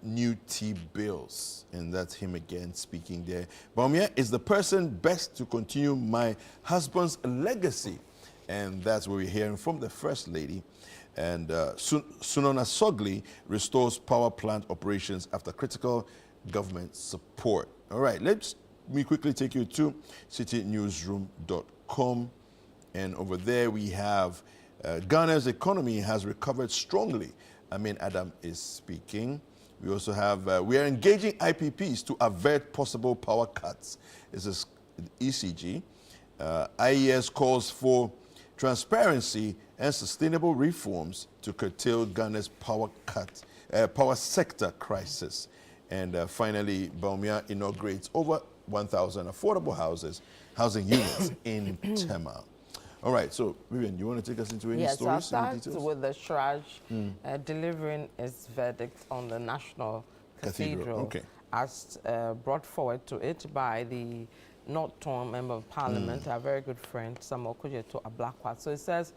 S14: new T-bills. And that's him again speaking there. Bawumia is the person best to continue my husband's legacy. And that's what we're hearing from the First Lady. And Sunona Sogli restores power plant operations after critical government support. All right, let me quickly take you to citynewsroom.com. And over there we have Ghana's economy has recovered strongly. Amin Adam is speaking. We also have, we are engaging IPPs to avert possible power cuts. This is ECG. IES calls for transparency and sustainable reforms to curtail Ghana's power sector crisis. And finally, Bawumia inaugurates over 1,000 affordable housing units in Tema. All right, so Vivian, you want to take us into any stories?
S10: Yes, I'll start with the Shraj delivering its verdict on the National Cathedral, as brought forward to it by the North Tongue Member of Parliament, our very good friend, Samuel Okudzeto Ablakwa. So it says,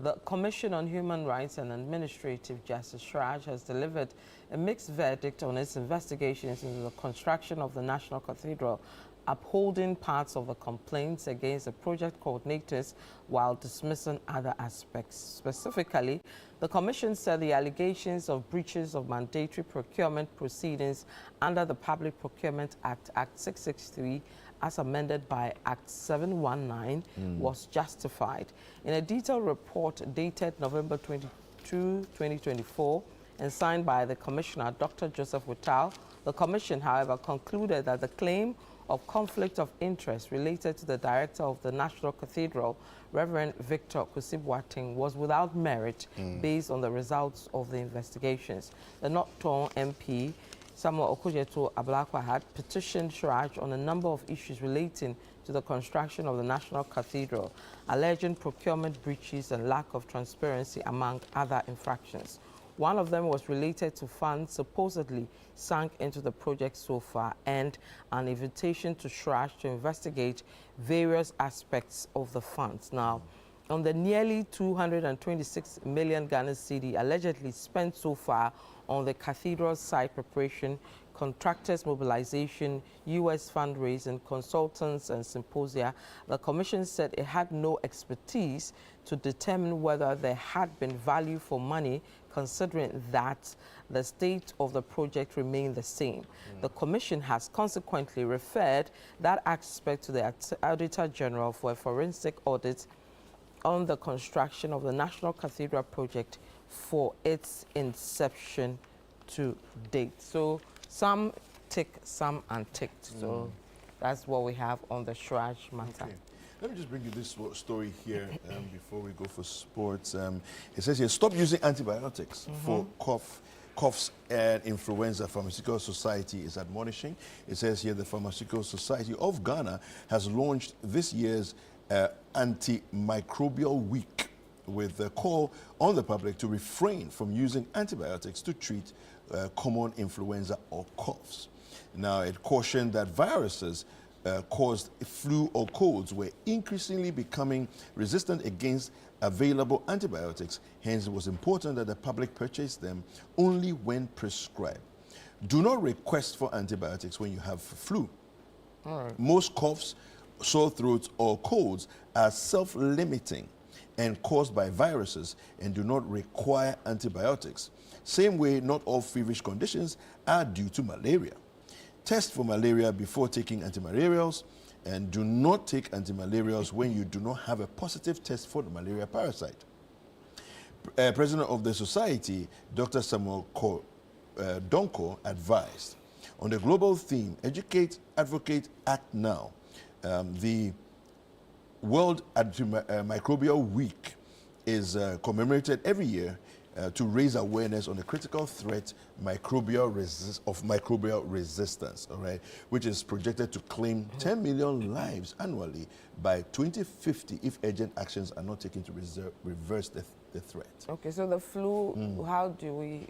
S10: the Commission on Human Rights and Administrative Justice, Shraj, has delivered a mixed verdict on its investigations into the construction of the National Cathedral, upholding parts of the complaints against the project coordinators while dismissing other aspects. Specifically, the Commission said the allegations of breaches of mandatory procurement proceedings under the Public Procurement Act, Act 663, as amended by Act 719, was justified. In a detailed report dated November 22, 2024, and signed by the Commissioner, Dr. Joseph Whittal, the Commission, however, concluded that the claim of conflict of interest related to the director of the National Cathedral, Reverend Victor Kusibwating, was without merit based on the results of the investigations. The North Tongue MP, Samuel Okudzeto Ablakwa, had petitioned Shraj on a number of issues relating to the construction of the National Cathedral, alleging procurement breaches and lack of transparency among other infractions. One of them was related to funds supposedly sunk into the project so far, and an invitation to Shraj to investigate various aspects of the funds. Now, on the nearly 226 million Ghana cedi allegedly spent so far on the cathedral site preparation, contractors mobilization, U.S. fundraising, consultants and symposia, the Commission said it had no expertise to determine whether there had been value for money, considering that the state of the project remained the same. The Commission has consequently referred that aspect to the Auditor General for a forensic audit on the construction of the National Cathedral project for its inception to date. So some tick, some unticked. So that's what we have on the Shraj matter.
S14: Okay. Let me just bring you this story here before we go for sports. It says here, stop using antibiotics for coughs and influenza. Pharmaceutical Society is admonishing. It says here the Pharmaceutical Society of Ghana has launched this year's antimicrobial week with a call on the public to refrain from using antibiotics to treat common influenza or coughs. Now, it cautioned that viruses caused flu or colds were increasingly becoming resistant against available antibiotics. Hence, it was important that the public purchase them only when prescribed. Do not request for antibiotics when you have flu. Most coughs, sore throats, or colds are self-limiting and caused by viruses and do not require antibiotics. Same way, not all feverish conditions are due to malaria. Test for malaria before taking antimalarials, and do not take antimalarials when you do not have a positive test for the malaria parasite. President of the Society, Dr. Samuel Donko, advised on the global theme, Educate, Advocate, Act Now. The World Antimicrobial Week is commemorated every year to raise awareness on the critical threat of microbial resistance, all right, which is projected to claim 10 million lives annually by 2050 if urgent actions are not taken to reverse the threat.
S10: Okay, so the flu, how do we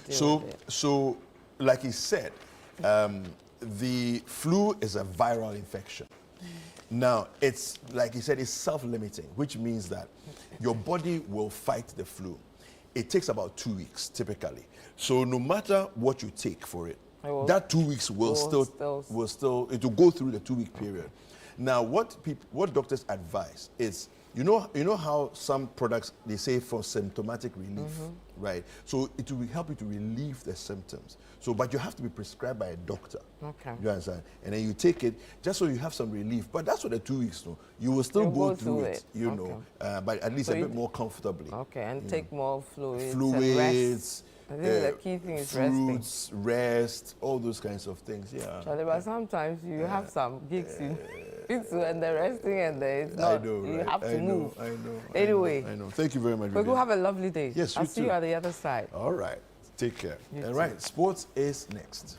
S10: deal with it?
S14: So, like he said, the flu is a viral infection. Now, it's like he said, it's self-limiting, which means that your body will fight the flu. It takes about 2 weeks, typically. So no matter what you take for it, that 2 weeks will still, it will go through the 2 week period. Now, what doctors advise is, you know how some products, they say for symptomatic relief, right? So it will help you to relieve the symptoms. So, but you have to be prescribed by a doctor. Okay. You understand? And then you take it just so you have some relief. But that's what the 2 weeks do. You will still go through it, you know, but at least so a bit more comfortably.
S10: Okay, and take more fluids.
S14: Fluids.
S10: I think the key thing is
S14: fruits, rest, all those kinds of things, yeah.
S10: Charlie, but sometimes you have some gigs and they're resting and it's not, you have to move.
S14: I know.
S10: Anyway.
S14: I know. Thank you very much.
S10: But we'll have a lovely day.
S14: Yes,
S10: I'll see you at the other side.
S14: All right. Take care. All right. Sports is next.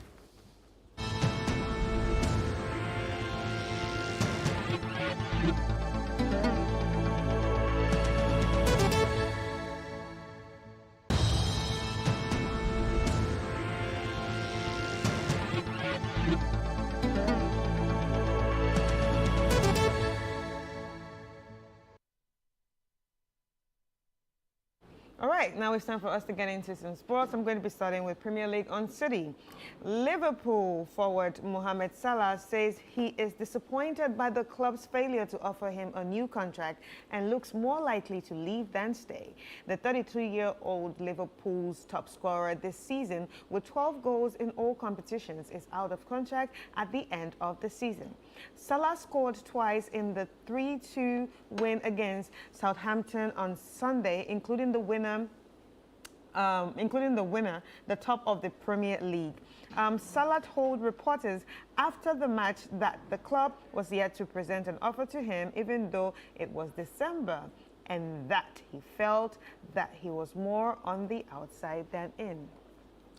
S9: All right, now it's time for us to get into some sports. I'm going to be starting with Premier League on City. Liverpool forward Mohamed Salah says he is disappointed by the club's failure to offer him a new contract and looks more likely to leave than stay. The 33-year-old Liverpool's top scorer this season with 12 goals in all competitions is out of contract at the end of the season. Salah scored twice in the 3-2 win against Southampton on Sunday, including the winner, the top of the Premier League. Salah told reporters after the match that the club was yet to present an offer to him, even though it was December, and that he felt that he was more on the outside than in.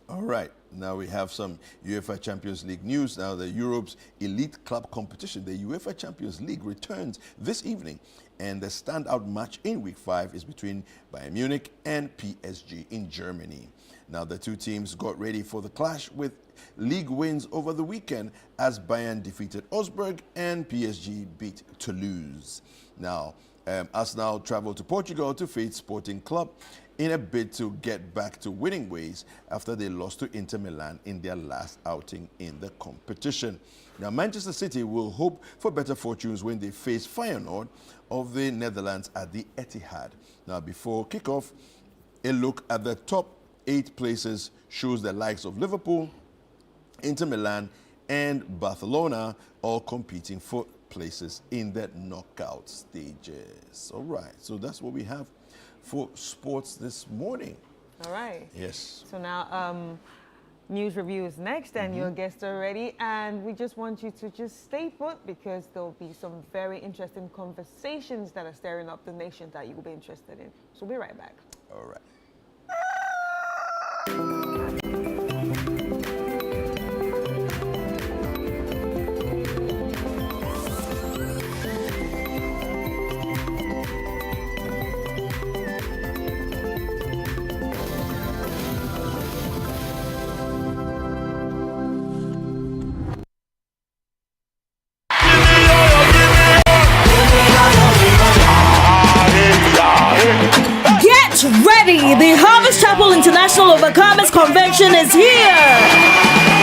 S14: All right, now we have some UEFA Champions League news. Now the Europe's elite club competition, the UEFA Champions League, returns this evening. And the standout match in Week 5 is between Bayern Munich and PSG in Germany. Now the two teams got ready for the clash with league wins over the weekend as Bayern defeated Augsburg and PSG beat Toulouse. Now, Arsenal traveled to Portugal to face Sporting Club in a bid to get back to winning ways after they lost to Inter Milan in their last outing in the competition. Now, Manchester City will hope for better fortunes when they face Feyenoord of the Netherlands at the Etihad. Now, before kickoff, a look at the top 8 places shows the likes of Liverpool, Inter Milan, and Barcelona all competing for places in the knockout stages. All right, so that's what we have for sports this morning.
S9: All right.
S14: Yes.
S9: So now news review is next, and your guests are ready, and we just want you to just stay put because there'll be some very interesting conversations that are stirring up the nation that you will be interested in. So we'll be right back.
S14: All right.
S11: Ready! The Harvest Chapel International Overcomers Convention is here!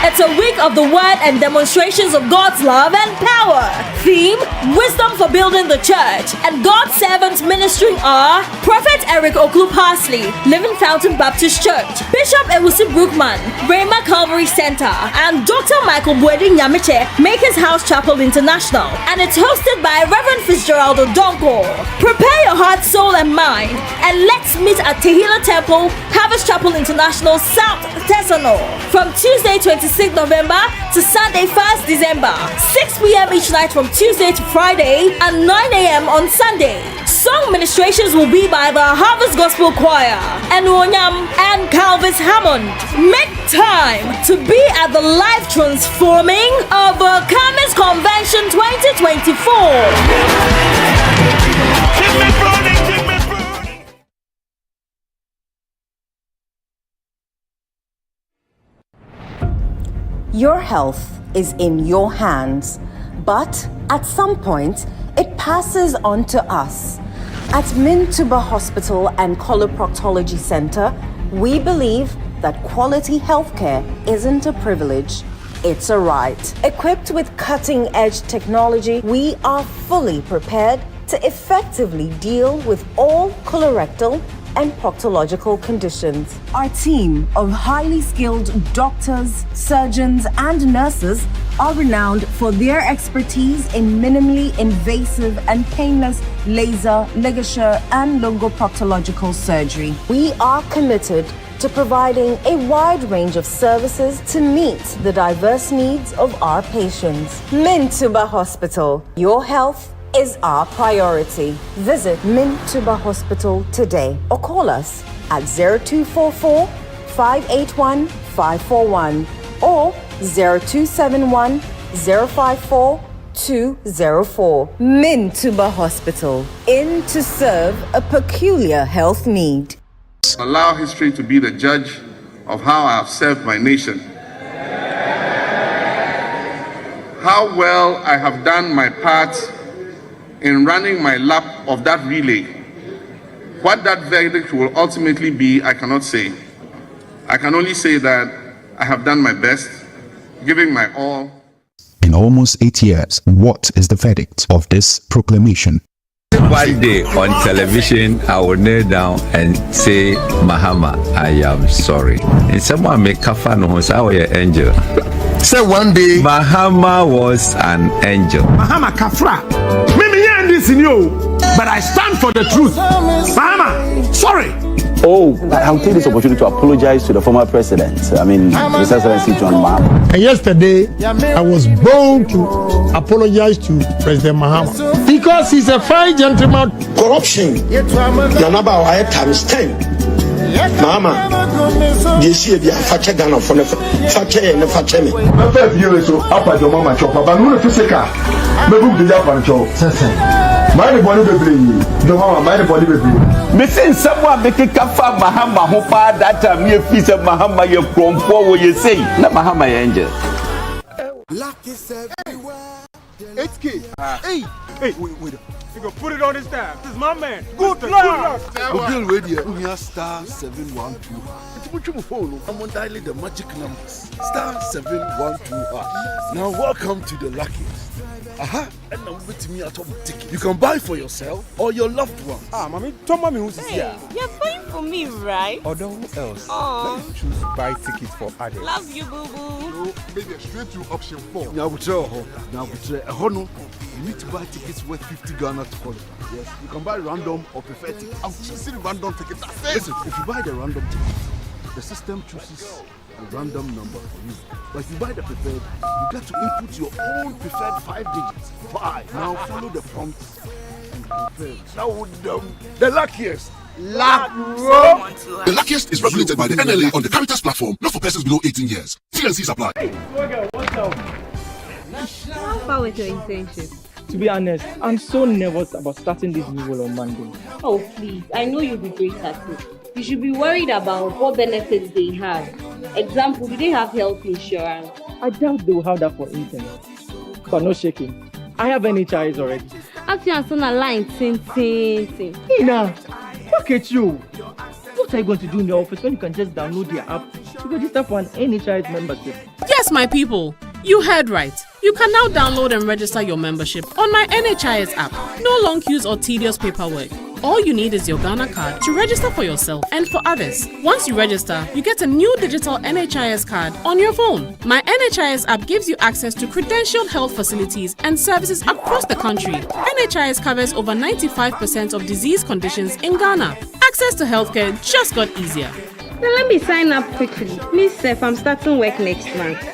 S11: It's a week of the word and demonstrations of God's love and power. Theme: Wisdom for Building the Church. And God's servants ministering are Prophet Eric Oklu Parsley, Living Fountain Baptist Church, Bishop Ewusi Brookman, Rhema Calvary Center, and Dr. Michael Bwedi Nyamiche, Makers House Chapel International. And it's hosted by Reverend Fitzgerald Odonko. Prepare your heart, soul, and mind, and let's meet at Tehillah Temple, Harvest Chapel International, South Tesano, from Tuesday 26th November to Sunday 1st December, 6 p.m. each night from Tuesday to Friday, and 9 a.m. on Sunday. Song ministrations will be by the Harvest Gospel Choir, and Wonyam and Calvis Hammond. Make time to be at the life transforming Overcomers Convention 2024.
S15: Your health is in your hands.
S1: But at some point, it passes on to us. At Mintuba Hospital and Coloproctology Center, we believe that quality healthcare isn't a privilege, it's a right. Equipped with cutting-edge technology, we are fully prepared to effectively deal with all colorectal and proctological conditions. Our team of highly skilled doctors, surgeons, and nurses are renowned for their expertise in minimally invasive and painless laser, ligature, and lungoproctological surgery. We are committed to providing a wide range of services to meet the diverse needs of our patients. Mintuba Hospital, your health is our priority. Visit Mintuba Hospital today or call us at 0244 581 541 or 0271 054 204. Mintuba Hospital, in to serve a peculiar health need.
S15: Allow history to be the judge of how I have served my nation. How well I have done my part in running my lap of that relay. What that verdict will ultimately be, I cannot say. I can only say that I have done my best, giving my all.
S19: In almost 8 years, what is the verdict of this proclamation?
S17: One day on television, I will kneel down and say, Mahama, I am sorry. And someone make kafano who say, an angel.
S13: Say one day,
S17: Mahama was an angel.
S13: Mahama Kafra. Maybe hear this in you, but I stand for the truth. Mahama, sorry.
S24: Oh, I'll take this opportunity to apologize to the former president. I mean, His Excellency John Mahama.
S13: And yesterday, I was bound to apologize to President Mahama because he's a fine gentleman.
S25: Corruption, Nanaba Wire times 10. Mama, this year, Facha Ghana for the Facha and the Facha.
S26: My first year is up at your mama chopper, but no physical. Maybe the Japan show. My body baby, no mama, my body baby.
S17: Missing someone making kafa Mahama who part that time you piece of Mahama you come forward you say, not Mahama angel.
S26: Luck is everywhere. 8K. Hey, wait. You can put it on his tab. This is my man. Good luck.
S25: Google Radio. We are star 712. It's much more phone. I'm on dialing the magic numbers. Star 712. Now welcome to the luckiest. And I'm with me at home ticket. You can buy for yourself or your loved one.
S26: Mommy, tell mommy who's here.
S27: You're buying for me, right?
S26: Or who else?
S27: Let's
S26: choose buy tickets for others.
S27: Love you, boo boo.
S26: Maybe straight to option 4.
S25: Now we try. You need to buy tickets worth 50 Ghana to qualify. Yes, you can buy random or preferred tickets.
S26: I'm choosing random tickets.
S25: Listen, if you buy the random ticket, the system chooses a random number for you. But if you buy the preferred, you get to input your own preferred 5 digits. 5. Now follow the prompts and confirm. Now the luckiest.
S26: The luckiest is regulated by the NLA on the Caritas platform, not for persons below 18 years. T&Cs apply.
S28: How far with your internship?
S29: To be honest, I'm so nervous about starting this new role on Monday.
S28: Oh, please. I know you'll be great at it. You should be worried about what benefits they have. Example, do they have health insurance?
S29: I doubt they will have that for internet. But no shaking. I have NHIS already.
S28: After you're on a line,
S29: Ina, look at you. What are you going to do in the office when you can just download the app to register for an NHIS membership?
S30: Yes, my people. You heard right. You can now download and register your membership on my NHIS app. No long queues or tedious paperwork. All you need is your Ghana card to register for yourself and for others. Once you register, you get a new digital NHIS card on your phone. My NHIS app gives you access to credentialed health facilities and services across the country. NHIS covers over 95% of disease conditions in Ghana. Access to healthcare just got easier.
S28: Now let me sign up quickly. Me, Seth, I'm starting work next month.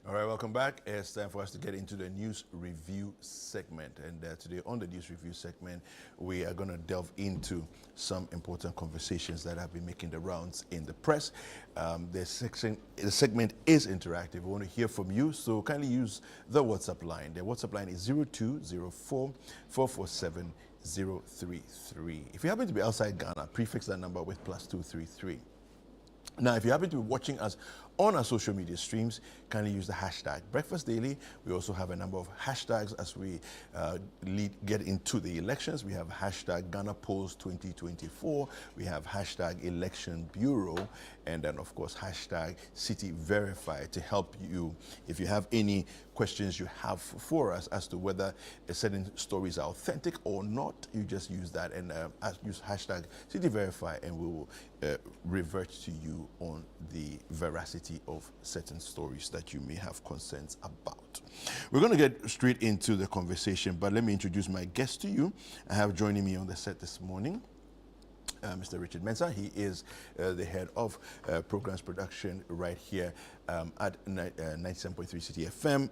S14: All right, welcome back. It's time for us to get into the news review segment. And today on the news review segment, we are going to delve into some important conversations that have been making the rounds in the press. The segment is interactive. We want to hear from you, so kindly use the WhatsApp line. The WhatsApp line is 0204-447-033. If you happen to be outside Ghana, prefix that number with +233. Now, if you happen to be watching us on our social media streams, kindly use the hashtag Breakfast Daily. We also have a number of hashtags as we get into the elections. We have hashtag Ghana Polls 2024. We have hashtag Election Bureau. And then, of course, hashtag City Verify to help you if you have any questions you have for us as to whether a certain story is authentic or not. You just use that and use hashtag City Verify, and we will revert to you on the veracity of certain stories that you may have concerns about. We're going to get straight into the conversation, but let me introduce my guest to you. I have joining me on the set this morning Mr. Richard Mensah. He is the head of programs production right here at 97.3 City FM.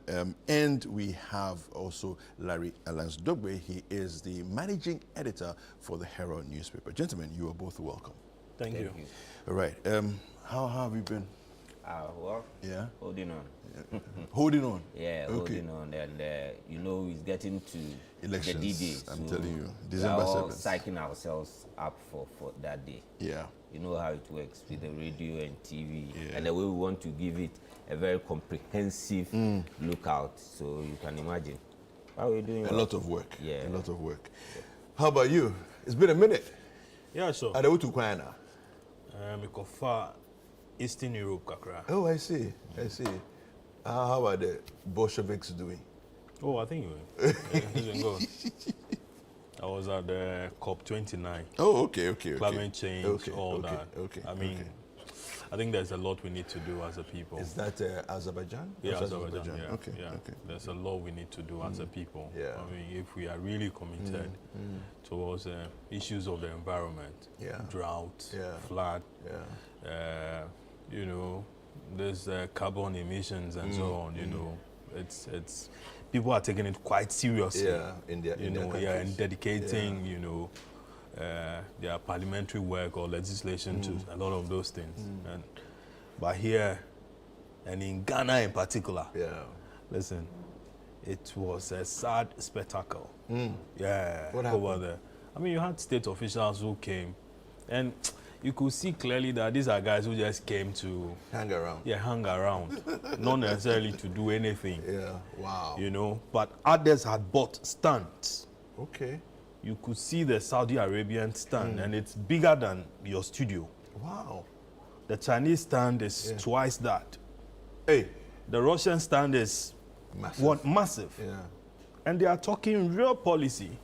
S14: And we have also Larry Alansdogbe. He is the managing editor for the Herald newspaper. Gentlemen, you are both welcome.
S2: Thank you.
S14: All right. How have you been?
S2: Well,
S14: yeah,
S2: holding on.
S14: Holding on?
S2: Yeah,
S14: okay.
S2: Holding on. And, you know, it's getting to
S14: elections,
S2: the D-Day.
S14: I'm
S2: so
S14: telling you. December 7th.
S2: Psyching ourselves up for that day.
S14: Yeah.
S2: You know how it works with the radio and TV. Yeah. And the way we want to give it a very comprehensive lookout. So you can imagine. How are we doing?
S14: A lot of work.
S2: Yeah.
S14: A lot of work. Yeah. How about you? It's been a minute.
S2: Yeah, sure.
S14: Are they to Kwana?
S2: Far Eastern Europe, Kakra.
S14: Oh, I see. I see. How are the Bolsheviks doing?
S2: Oh, I think it's been good. I was at the COP29.
S14: Oh, okay.
S2: Climate change, all that.
S14: Okay.
S2: I mean, I think there's a lot we need to do as a people.
S14: Is that Azerbaijan?
S2: Yeah, Azerbaijan. Yeah.
S14: Okay.
S2: There's a lot we need to do as a people.
S14: Yeah.
S2: I mean, if we are really committed towards issues of the environment, drought, flood, you know, there's carbon emissions and so on. You know, it's people are taking it quite seriously.
S14: Yeah, in their
S2: and dedicating, you know, their parliamentary work or legislation to a lot of those things. But here, and in Ghana in particular, listen, it was a sad spectacle. Yeah,
S14: what
S2: over
S14: happened?
S2: there. I mean, you had state officials who came, and you could see clearly that these are guys who just came to
S14: hang around.
S2: Yeah, hang around, not necessarily to do anything.
S14: Yeah, wow.
S2: You know, but others had bought stands.
S14: Okay.
S2: You could see the Saudi Arabian stand, and it's bigger than your studio.
S14: Wow.
S2: The Chinese stand is twice that.
S14: Hey.
S2: The Russian stand is massive.
S14: Yeah.
S2: And they are talking real policy,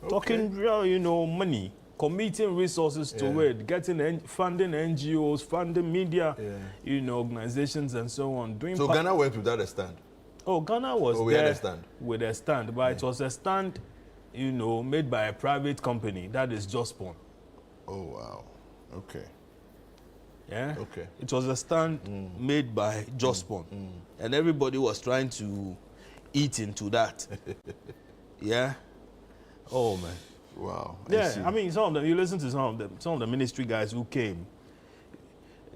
S2: talking real, you know, money, committing resources to it, getting funding NGOs, funding media, you know, organizations and so on.
S14: So Ghana went without a stand?
S2: Oh, Ghana was there with a stand, but it was a stand, you know, made by a private company, that is Jospon.
S14: Oh, wow. Okay.
S2: Yeah?
S14: Okay.
S2: It was a stand made by Jospon. And everybody was trying to eat into that. Yeah? Oh, man.
S14: Wow.
S2: Yeah, I mean, some of them, you listen to some of the ministry guys who came,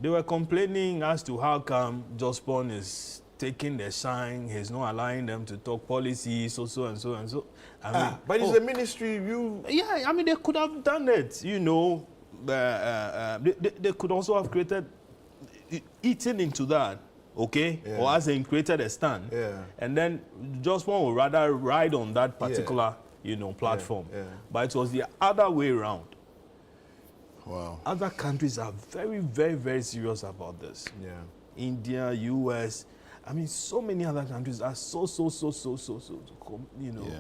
S2: they were complaining as to how come Jospon is taking their shine, he's not allowing them to talk policy, so and so. I mean,
S14: but it's a ministry,
S2: Yeah, I mean, they could have done it, you know. They could also have created, eaten into that, okay?
S14: Yeah.
S2: Or as in created a stand.
S14: Yeah.
S2: And then Jospon would rather ride on that particular, you know, platform.
S14: Yeah.
S2: But it was the other way around.
S14: Wow.
S2: Other countries are very, very, very serious about this.
S14: Yeah.
S2: India, US, I mean, so many other countries are so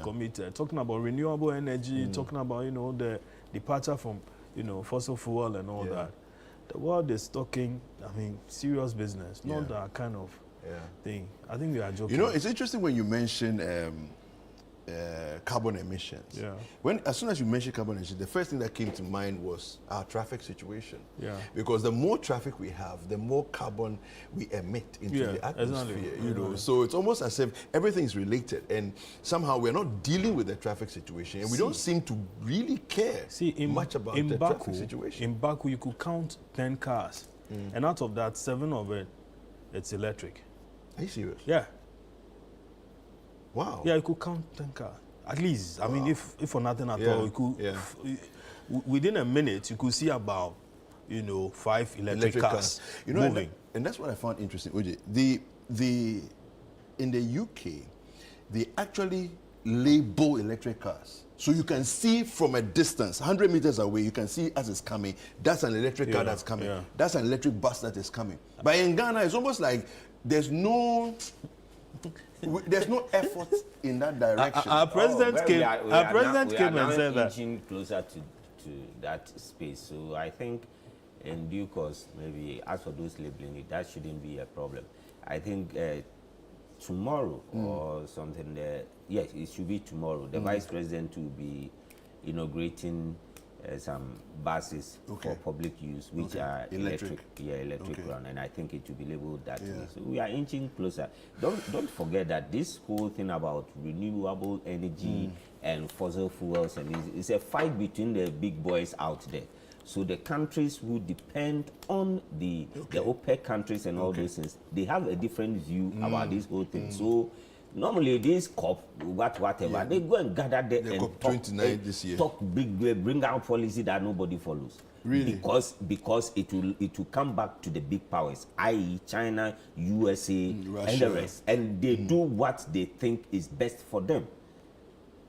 S2: committed. Talking about renewable energy, talking about, you know, the departure from, you know, fossil fuel and all that. The world is talking, I mean, serious business, not that kind of thing. I think we are joking.
S14: You know, it's interesting when you mention carbon emissions.
S2: Yeah.
S14: As soon as you mentioned carbon emissions, the first thing that came to mind was our traffic situation.
S2: Yeah.
S14: Because the more traffic we have, the more carbon we emit into the atmosphere.
S2: Exactly.
S14: You know, so it's almost as if everything is related, and somehow we're not dealing with the traffic situation, and we don't seem to really care much about the traffic situation.
S2: In Baku, you could count 10 cars, and out of that, 7 of it, it's electric.
S14: Are you serious?
S2: Yeah.
S14: Wow.
S2: Yeah, you could count 10 cars. At least, I mean, if for nothing at all, you could, within a minute, you could see about, 5 electric cars moving.
S14: And that's what I found interesting, OJ. In the UK, they actually label electric cars. So you can see from a distance, 100 meters away, you can see as it's coming, that's an electric car that's coming.
S2: Yeah.
S14: That's an electric bus that is coming. But in Ghana, it's almost like there's no effort in that direction.
S2: Our president came and said that.
S3: Inching closer to that space. So I think in due course, maybe as for those labeling, that shouldn't be a problem. I think tomorrow or something, yes, it should be tomorrow. The vice president will be inaugurating some buses for public use, which are electric run, and I think it will be labeled that way. So we are inching closer. Don't forget that this whole thing about renewable energy and fossil fuels, and it's a fight between the big boys out there. So the countries who depend on the OPEC countries and all those things, they have a different view about this whole thing. So normally this COP, whatever, they go and gather there and
S14: COP 29 this year.
S3: Talk big, bring out policy that nobody follows.
S14: Really?
S3: Because it will come back to the big powers, i.e. China, USA,
S14: Russia,
S3: and the rest, and they do what they think is best for them.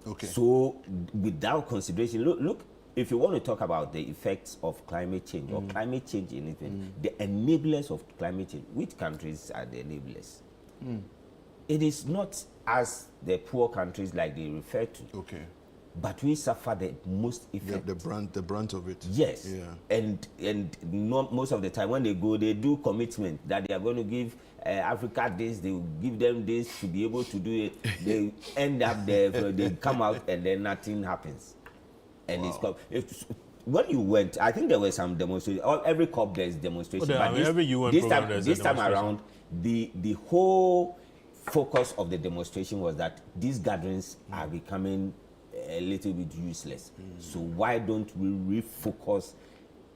S14: Okay.
S3: So without consideration, look. If you want to talk about the effects of climate change or climate change anything, the enablers of climate change, which countries are the enablers? It is not as the poor countries like they refer to.
S14: Okay.
S3: But we suffer the most effect.
S14: The brunt of it.
S3: Yes.
S14: Yeah.
S3: And not most of the time when they go, they do commitment that they are going to give Africa this, they will give them this to be able to do it. They end up there, they come out and then nothing happens. And when you went, I think there were some demonstrations. Every COP there's demonstration. But this time around, the whole focus of the demonstration was that these gatherings are becoming a little bit useless. So why don't we refocus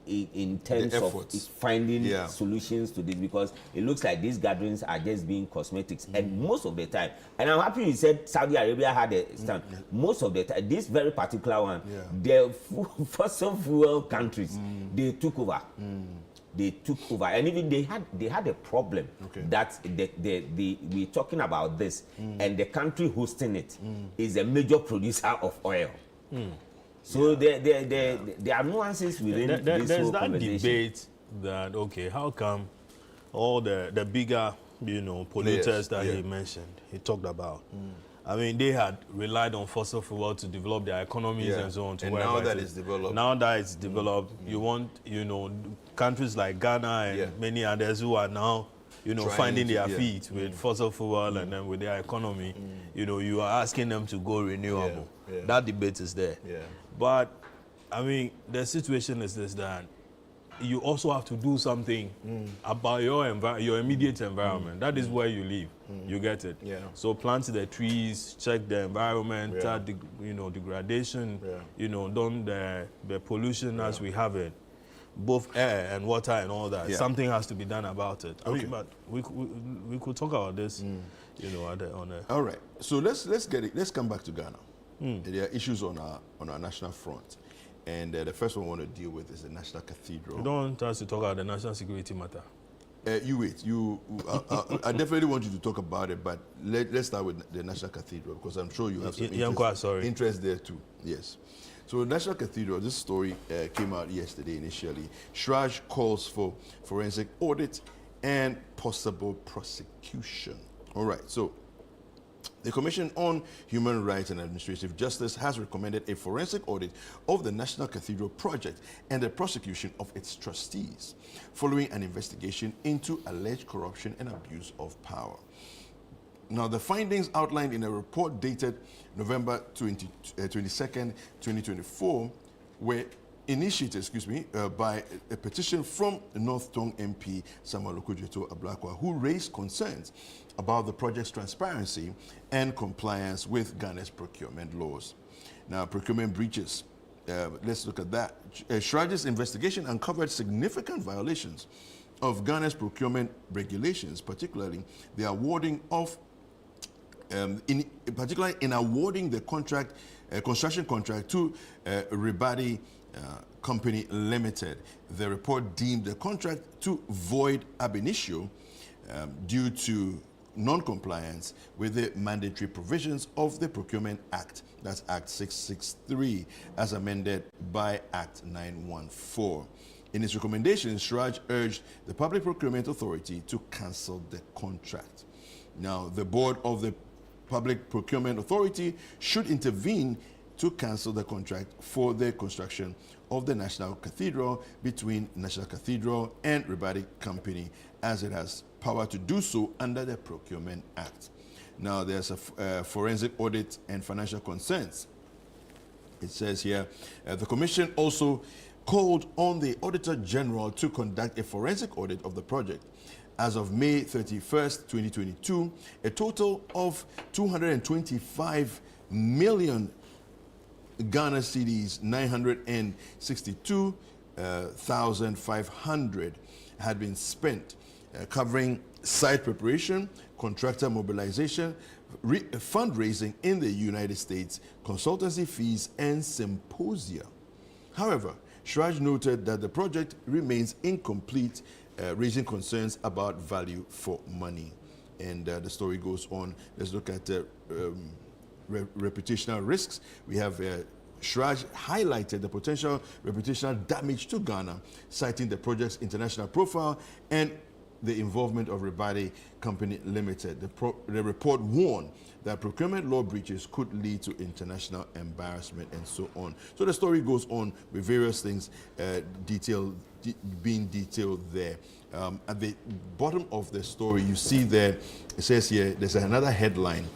S3: in terms of finding solutions to this? Because it looks like these gatherings are just being cosmetics, and most of the time, and I'm happy you said Saudi Arabia had a stand. Most of the time, this very particular one, the fossil fuel countries, they took over. They took over, and even they had a problem that we're talking about this, and the country hosting it is a major producer of oil. So there are nuances within this whole conversation.
S2: There's that debate that, how come all the bigger, polluters that he mentioned, he talked about, I mean, they had relied on fossil fuel to develop their economies and so on.
S14: And now that it's developed.
S2: Now that it's developed, you want, countries like Ghana and many others who are now, finding their feet with fossil fuel and then with their economy, you are asking them to go renewable. That debate is there. But, I mean, the situation is this, that you also have to do something about your immediate environment. That is where you live. You get it? So plant the trees, check the environment, degradation, don't the pollution as we have it, both air and water and all that. Something has to be done about it. I mean, but we could talk about this, on a...
S14: All right. So let's come back to Ghana. There are issues on our national front. And the first one I want to deal with is the National Cathedral.
S2: You don't want us to talk about the national security matter?
S14: You wait. I definitely want you to talk about it, but let's start with the National Cathedral, because I'm sure you have some interest there too. Yes. So National Cathedral, this story came out yesterday initially. Shraj calls for forensic audit and possible prosecution. All right. So the Commission on Human Rights and Administrative Justice has recommended a forensic audit of the National Cathedral project and the prosecution of its trustees, following an investigation into alleged corruption and abuse of power. Now, the findings outlined in a report dated November 22nd, 2024, were initiated, by a petition from North Tongue MP Samuel Okudzeto Ablakwa, who raised concerns about the project's transparency and compliance with Ghana's procurement laws. Now, procurement breaches. Let's look at that. Shraj's investigation uncovered significant violations of Ghana's procurement regulations, particularly the awarding of, particularly in awarding the contract, construction contract to Ribadi Company Limited. The report deemed the contract to void ab initio due to non-compliance with the mandatory provisions of the Procurement Act, that's Act 663, as amended by Act 914. In its recommendations, Shraj urged the Public Procurement Authority to cancel the contract. Now, the board of the Public Procurement Authority should intervene to cancel the contract for the construction of the National Cathedral between National Cathedral and Ribadi Company, as it has power to do so under the Procurement Act. Now, there's a forensic audit and financial concerns. It says here, the Commission also called on the Auditor General to conduct a forensic audit of the project. As of May 31st, 2022, a total of 225 million Ghana cedis, 962,500 had been spent, covering site preparation, contractor mobilization, fundraising in the United States, consultancy fees, and symposia. However, Shraj noted that the project remains incomplete, raising concerns about value for money. And the story goes on. Let's look at reputational risks. We have Shraj highlighted the potential reputational damage to Ghana, citing the project's international profile and the involvement of Ribadi Company Limited. The report warned that procurement law breaches could lead to international embarrassment and so on. So the story goes on with various things being detailed there. At the bottom of the story, you see there, it says here, there's another headline.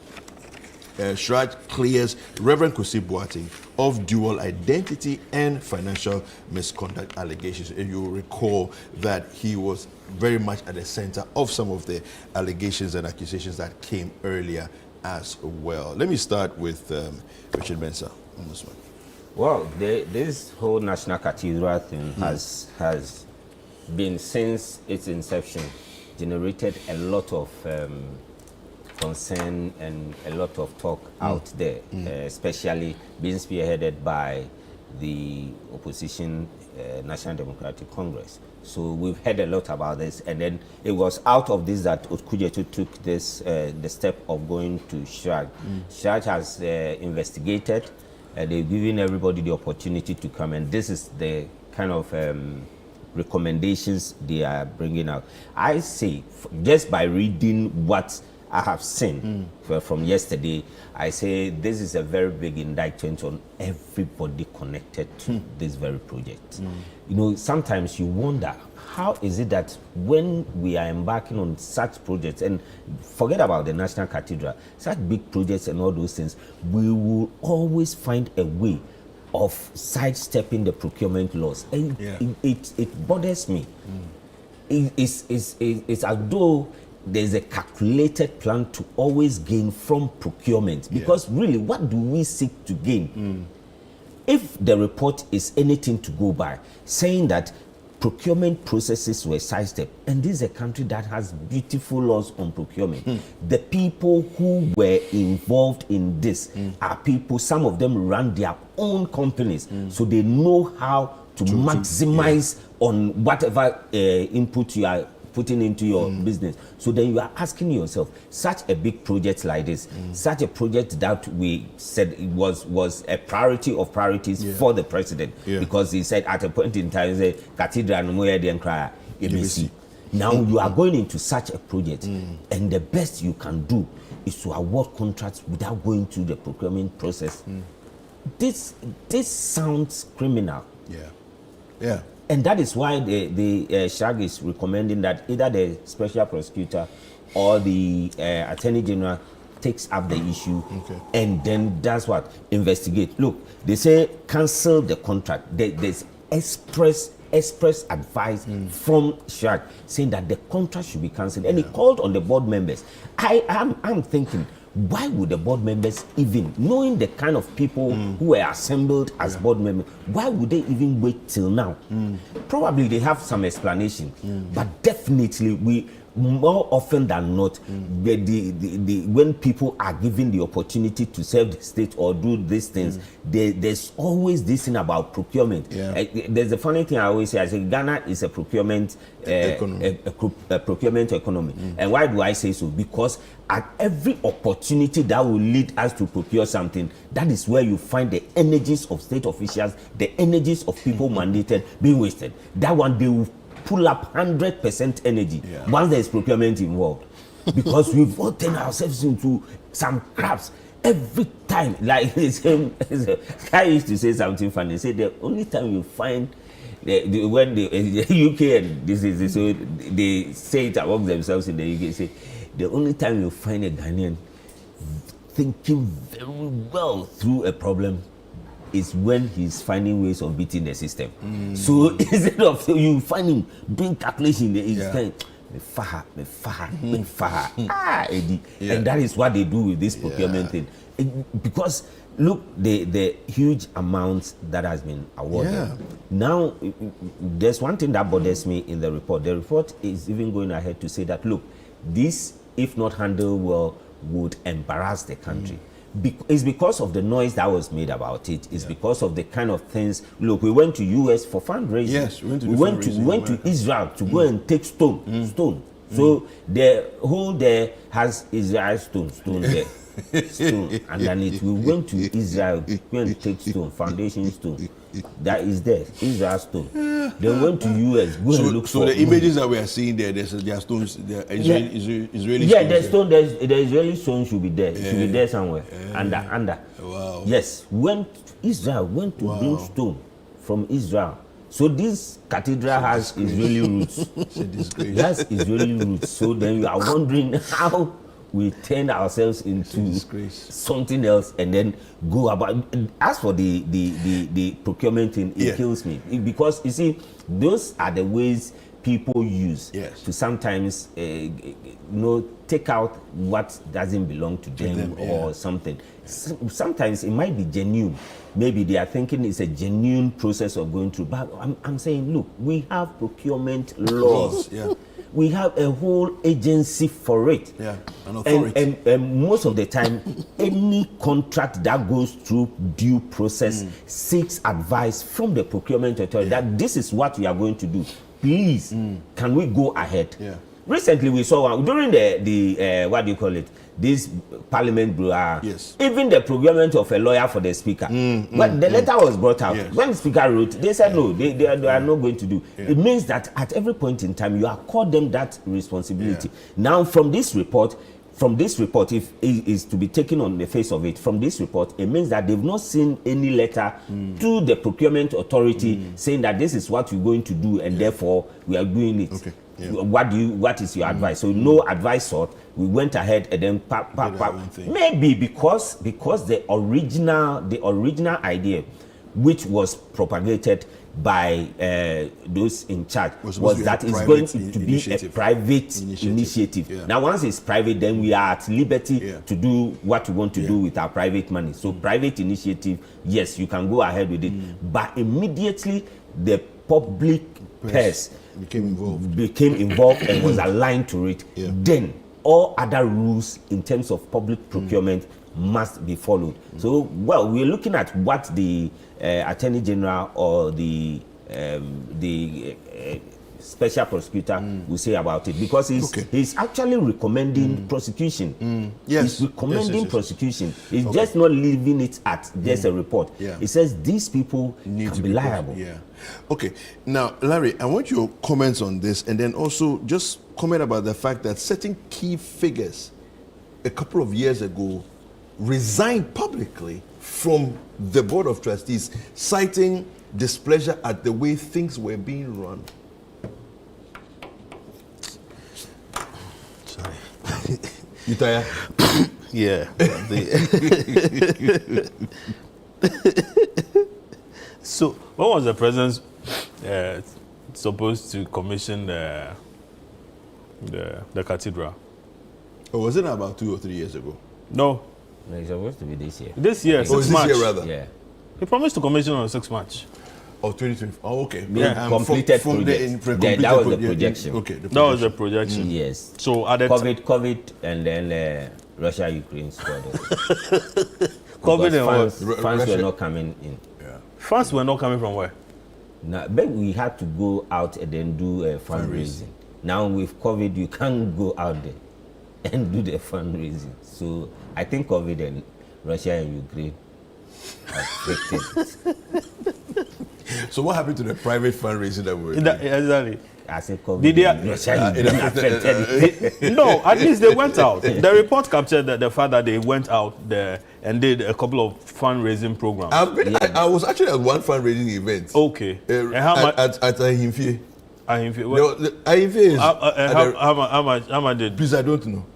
S14: Shraj clears Reverend Kwesi Boateng of dual identity and financial misconduct allegations. And you'll recall that he was very much at the center of some of the allegations and accusations that came earlier as well. Let me start with Richard Mensah on this one.
S3: Well, this whole National Cathedral thing has been, since its inception, generated a lot of concern and a lot of talk out there, especially being spearheaded by the opposition National Democratic Congress. So we've heard a lot about this, and then it was out of this that Okudzeto took this the step of going to Shraj. Shraj has investigated. They've given everybody the opportunity to come, and this is the kind of recommendations they are bringing out. I say, just by reading what I have seen from yesterday, I say this is a very big indictment on everybody connected to this very project. You know, sometimes you wonder, how is it that when we are embarking on such projects, and forget about the National Cathedral, such big projects and all those things, we will always find a way of sidestepping the procurement laws. And it bothers me. It's as though there's a calculated plan to always gain from procurement, because really, what do we seek to gain? If the report is anything to go by, saying that procurement processes were sidestepped, and this is a country that has beautiful laws on procurement, the people who were involved in this are people, some of them run their own companies, so they know how to maximize on whatever input you are putting into your business. So then you are asking yourself, such a big project like this, such a project that we said it was a priority of priorities for the president, because he said at a point in time, he said, Cathedral no more than cry ABC. Now you are going into such a project, and the best you can do is to award contracts without going through the procurement process. This sounds criminal. And that is why the Shraj is recommending that either the special prosecutor or the Attorney General takes up the issue and then does what? Investigate. Look, they say cancel the contract. There's express advice from Chirac saying that the contract should be cancelled, and he called on the board members. I'm thinking, why would the board members, even knowing the kind of people who were assembled as board members, why would they even wait till now? Probably they have some explanation, but definitely more often than not, when people are given the opportunity to serve the state or do these things, there's always this thing about procurement. There's a funny thing I always say. I say Ghana is a procurement economy. A procurement economy. And why do I say so? Because at every opportunity that will lead us to procure something, that is where you find the energies of state officials, the energies of people mandated being wasted. That one, they will pull up 100% energy once there is procurement involved, because we've all turned ourselves into some crabs every time. Like I used to say something funny. Say the only time you find when the UK and this is so they say it among themselves in the UK. Say the only time you find a Ghanaian thinking very well through a problem is when he's finding ways of beating the system. So instead of you finding doing calculation, he's saying, Eddie. And that is what they do with this procurement thing. Because look, the huge amounts that has been awarded. Now, there's one thing that bothers me in the report. The report is even going ahead to say that, look, this, if not handled well, would embarrass the country. It's because of the noise that was made about it. It's because of the kind of things. Look, we went to US for fundraising.
S14: Yes, we
S3: went to Israel to go and take stone. So the whole there has Israel stone there. Stone underneath. We went to Israel to go and take stone, foundation stone. That is there, Israel stone. They went to US, go and look for.
S14: So the images that we are seeing there, there are stones, there are Israeli
S3: stones. The Israeli stone should be there. It should be there somewhere. Under.
S14: Wow.
S3: Yes, went to Israel, went to bring stone from Israel. So this cathedral has Israeli roots. That's Israeli roots. So then you are wondering how we turn ourselves into something else and then go about. As for the procurement thing, it kills me, because you see, those are the ways people use to sometimes take out what doesn't belong to them or something. Sometimes it might be genuine. Maybe they are thinking it's a genuine process of going through. But I'm saying, look, we have procurement laws. We have a whole agency for it.
S14: An authority.
S3: And most of the time, any contract that goes through due process seeks advice from the procurement authority that this is what we are going to do. Please, can we go ahead? Recently, we saw one during the what do you call it? This parliament brew. Even the procurement of a lawyer for the speaker. When the letter was brought out, when the speaker wrote, they said no, they are not going to do. It means that at every point in time, you accord them that responsibility. Now, from this report, if it is to be taken on the face of it, from this report, it means that they've not seen any letter to the procurement authority saying that this is what we're going to do and therefore we are doing it. What is your advice? So no advice sought. We went ahead and then maybe because the original idea, which was propagated by those in charge, was that it's going to be a private initiative. Now, once it's private, then we are at liberty to do what we want to do with our private money. So private initiative, yes, you can go ahead with it. But immediately the public purse became involved and was aligned to it, then all other rules in terms of public procurement must be followed. So, well, we're looking at what the Attorney General or the special prosecutor will say about it, because he's actually recommending prosecution. He's recommending prosecution. He's just not leaving it at just a report. He says these people can be liable.
S14: Okay. Now, Larry, I want your comments on this, and then also just comment about the fact that certain key figures a couple of years ago resigned publicly from the Board of Trustees, citing displeasure at the way things were being run. You tired?
S2: Yeah. So, when was the president supposed to commission the cathedral?
S14: Oh, wasn't it about 2 or 3 years ago?
S2: No.
S3: No, it's supposed to be this year.
S2: This year, 6
S14: this
S2: March.
S14: year rather?
S3: Yeah.
S2: He promised to commission on 6 March.
S14: Oh, 2020. Oh, okay.
S3: Yeah. Completed project. That was the projection.
S14: Okay.
S2: That was the projection.
S3: Yes.
S2: So at the
S3: COVID, and then Russia, Ukraine squad.
S2: COVID and what?
S3: Funds were not coming in.
S14: Yeah.
S2: Funds were not coming from where?
S3: Now, but we had to go out and then do fundraising. Now with COVID, you can't go out there and do the fundraising. So I think COVID and Russia and Ukraine affected it.
S14: So what happened to the private fundraising that we were doing?
S2: Exactly.
S3: I think COVID
S2: Did they,
S3: and Russia and Ukraine affected it.
S2: No, at least they went out. The report captured the fact that they went out there and did a couple of fundraising programs.
S14: I was actually at one fundraising event.
S2: Okay. And how much?
S14: At Ahimfie.
S2: Ahimfie.
S14: Ahimfie is.
S2: How much did?
S14: Please, I don't know.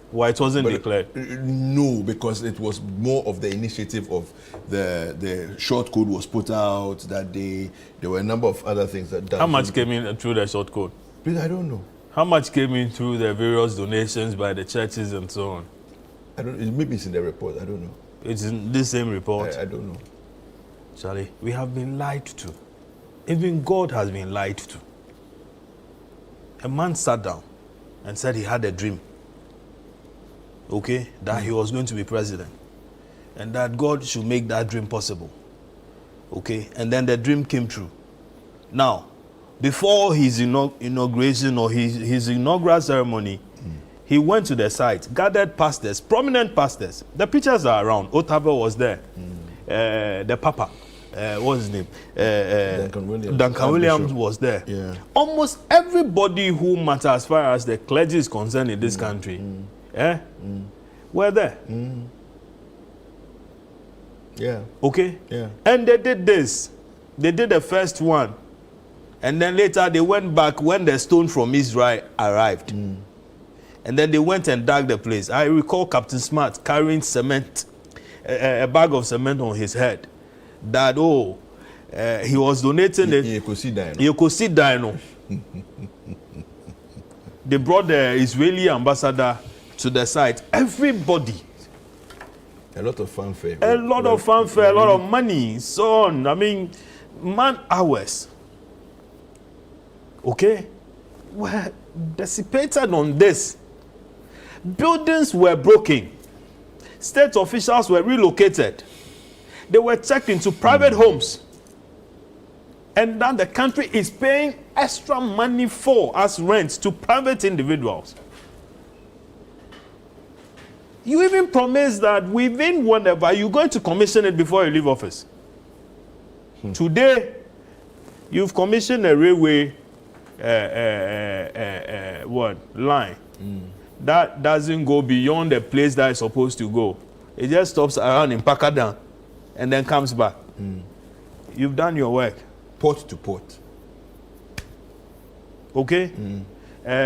S2: Why it wasn't declared?
S14: No, because it was more of the initiative of the short code was put out that day. There were a number of other things that.
S2: How much came in through the short code?
S14: Please, I don't know.
S2: How much came in through the various donations by the churches and so on?
S14: I don't. Maybe it's in the report. I don't know.
S2: It's in this same report.
S14: I don't know.
S2: Charlie, we have been lied to. Even God has been lied to. A man sat down and said he had a dream. Okay, that he was going to be president, and that God should make that dream possible. Okay, and then the dream came true. Now, before his inauguration or his inaugural ceremony, he went to the site, gathered pastors, prominent pastors. The pictures are around. Otabil was there. The Papa, what's his name? Duncan Williams was there.
S14: Yeah.
S2: Almost everybody who matters as far as the clergy is concerned in this country. Were there.
S14: Yeah.
S2: Okay?
S14: Yeah.
S2: And they did this. They did the first one. And then later they went back when the stone from Israel arrived. And then they went and dug the place. I recall Captain Smart carrying cement, a bag of cement on his head. That, he was donating it.
S14: You could see that.
S2: You could see Dino. They brought the Israeli ambassador to the site. Everybody.
S14: A lot of fanfare.
S2: A lot of fanfare, a lot of money, so on. I mean, man hours. Okay? Were dissipated on this. Buildings were broken. State officials were relocated. They were checked into private homes. And then the country is paying extra money for as rent to private individuals. You even promised that within whatever, you're going to commission it before you leave office. Today, you've commissioned a railway line that doesn't go beyond the place that it's supposed to go. It just stops around in Pakadan and then comes back. You've done your work.
S14: Port to port.
S2: Okay?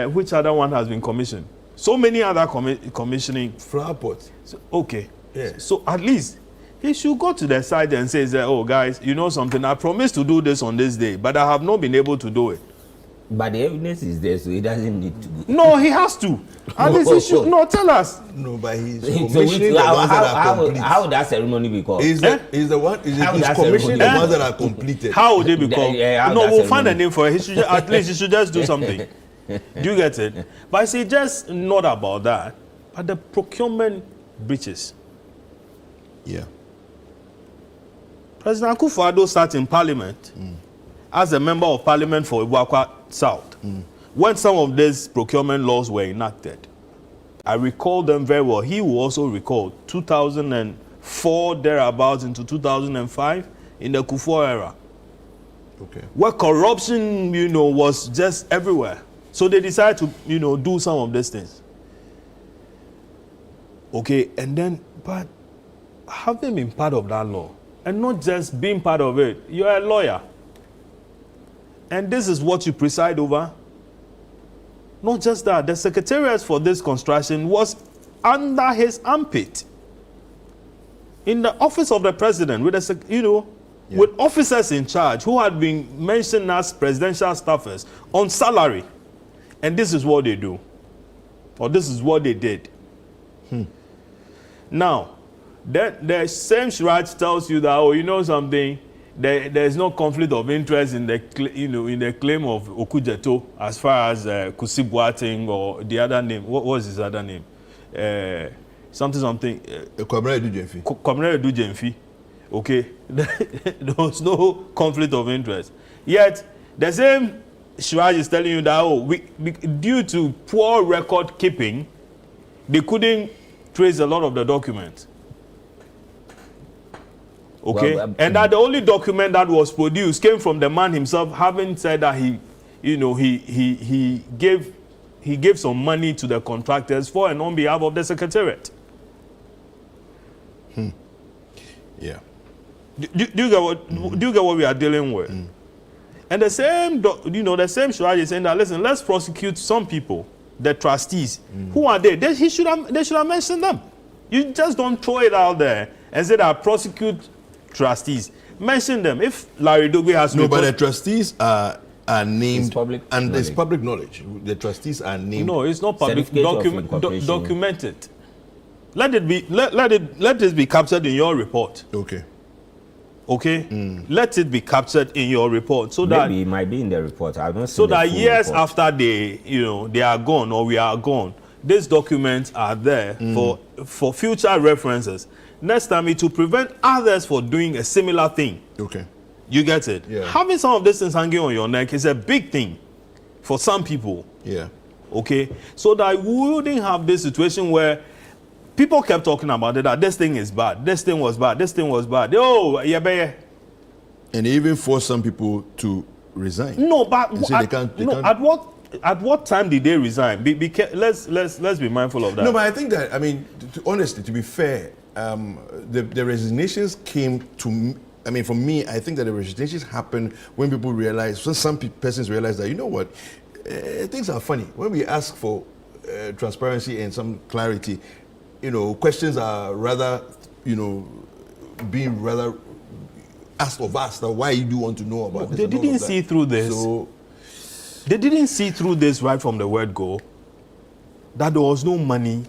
S2: Which other one has been commissioned? So many other commissioning.
S14: Flower port.
S2: So, okay.
S14: Yeah.
S2: So at least he should go to the site and say, oh guys, you know something, I promised to do this on this day, but I have not been able to do it.
S3: But the evidence is there, so he doesn't need to go.
S2: No, he has to. At least he should. No, tell us.
S14: No, but he's
S3: So
S14: commissioning the ones that are complete.
S3: how would that ceremony be called?
S14: He's the one. He's commissioning the ones that are completed.
S2: How would they be called? No, we'll find a name for it. He should at least he should just do something. Do you get it? But I say just not about that, but the procurement breaches.
S14: Yeah.
S2: President Akufo-Addo sat in Parliament as a member of Parliament for Ibuakwa South when some of these procurement laws were enacted. I recall them very well. He will also recall 2004 thereabouts into 2005 in the Kufuor era.
S14: Okay.
S2: Where corruption, was just everywhere. So they decided to, do some of these things. Okay, and then, but having been part of that law, and not just being part of it, you're a lawyer. And this is what you preside over. Not just that, the secretariat for this construction was under his armpit. In the office of the president, with with officers in charge who had been mentioned as presidential staffers on salary. And this is what they do. Or this is what they did. Now, the same Shiraj tells you that, oh, you know something, there's no conflict of interest in the in the claim of Okujeto as far as Kusi Boateng or the other name. What was his other name? Something.
S14: Kwabena Edu-Jemfi.
S2: Kwabena Edu-Jemfi. Okay, there was no conflict of interest. Yet the same Shiraj is telling you that due to poor record keeping, they couldn't trace a lot of the documents. Okay, and that the only document that was produced came from the man himself, having said that he gave some money to the contractors for and on behalf of the secretariat.
S14: Yeah.
S2: Do you get what we are dealing with? And the same, the same Shiraj is saying that, listen, let's prosecute some people, the trustees. Who are they? They should have mentioned them. You just don't throw it out there and say that prosecute trustees. Mention them. If Larry Dogbe has
S14: but the trustees are named,
S3: it's
S14: public knowledge. The trustees are named.
S2: No, it's not public. Documented. Let this be captured in your report. Okay. Let it be captured in your report so that
S3: maybe it might be in the report. I don't.
S2: So that years after they are gone or we are gone, these documents are there for future references. Next time, it will prevent others from doing a similar thing.
S14: Okay.
S2: You get it?
S14: Yeah.
S2: Having some of these things hanging on your neck is a big thing for some people.
S14: Yeah.
S2: Okay. So that we wouldn't have this situation where people kept talking about it, that this thing is bad, this thing was bad, this thing was bad. Oh, yeah.
S14: And they even forced some people to resign.
S2: No, but
S14: at
S2: what time did they resign? Let's be mindful of that.
S14: No, but I think that, honestly, to be fair, the resignations came to, for me, I think that the resignations happened when people realize, when some persons realize that, you know what, things are funny. When we ask for transparency and some clarity, questions are rather, being rather asked of us. Why do you want to know about this?
S2: They didn't see through this. They didn't see through this right from the word go, that there was no money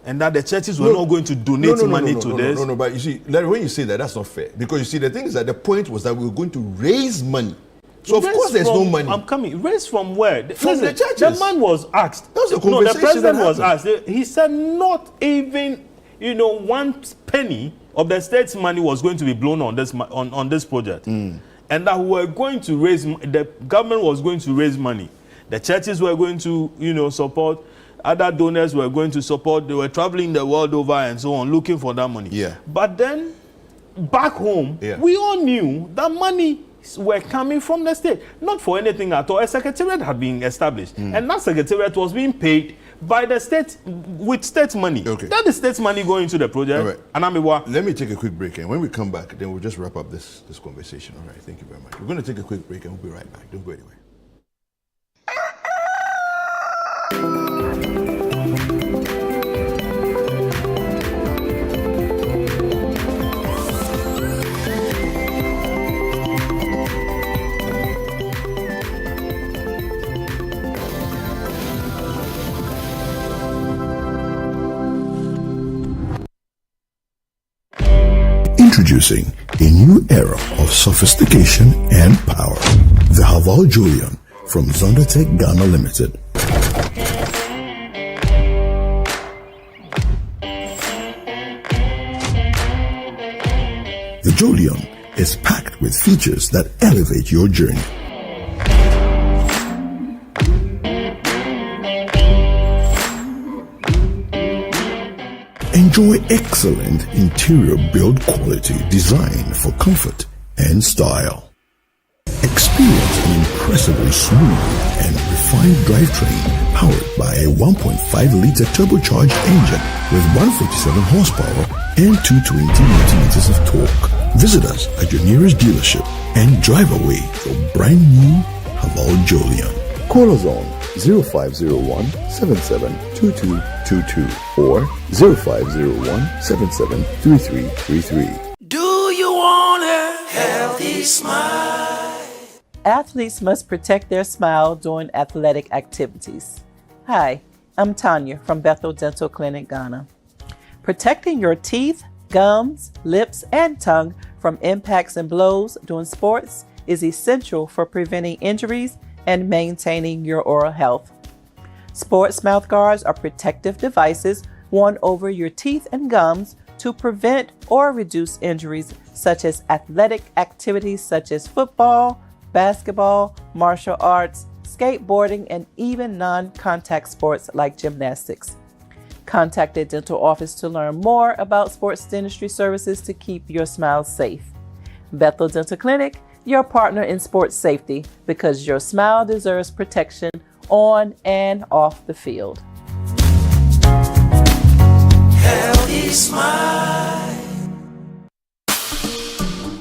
S2: and that the churches were not going to donate money to this.
S14: No, but you see, Larry, when you say that, that's not fair. Because you see, the thing is that the point was that we were going to raise money. So of course there's no money.
S2: I'm coming. Raised from where?
S14: From the churches.
S2: The man was asked.
S14: That was a conversation.
S2: No, the president was asked. He said not even, 1 penny of the state's money was going to be blown on this project. And that we were going to raise, the government was going to raise money. The churches were going to, support. Other donors were going to support. They were traveling the world over and so on, looking for that money.
S14: Yeah.
S2: But then, back home, we all knew that money were coming from the state, not for anything at all. A secretariat had been established, and that secretariat was being paid by the state with state money.
S14: Okay.
S2: That is state money going into the project.
S14: All right. Let me take a quick break, and when we come back, then we'll just wrap up this conversation. All right, thank you very much. We're going to take a quick break, and we'll be right back. Don't go anywhere.
S19: Introducing a new era of sophistication and power. The Haval Julian from Zondertech Ghana Limited. The Julian is packed with features that elevate your journey. Enjoy excellent interior build quality designed for comfort and style. Experience an impressively smooth and refined drivetrain powered by a 1.5-liter turbocharged engine with 147 horsepower and 220 Nm of torque. Visit us at your nearest dealership and drive away your brand new Haval Julian. Call us on 0501 772222 or 0501 773333.
S4: Do you want a healthy smile?
S5: Athletes must protect their smile during athletic activities. Hi, I'm Tanya from Bethel Dental Clinic, Ghana. Protecting your teeth, gums, lips, and tongue from impacts and blows during sports is essential for preventing injuries and maintaining your oral health. Sports mouth guards are protective devices worn over your teeth and gums to prevent or reduce injuries such as athletic activities such as football, basketball, martial arts, skateboarding, and even non-contact sports like gymnastics. Contact a dental office to learn more about sports dentistry services to keep your smile safe. Bethel Dental Clinic, your partner in sports safety, because your smile deserves protection on and off the field.
S4: Healthy smile.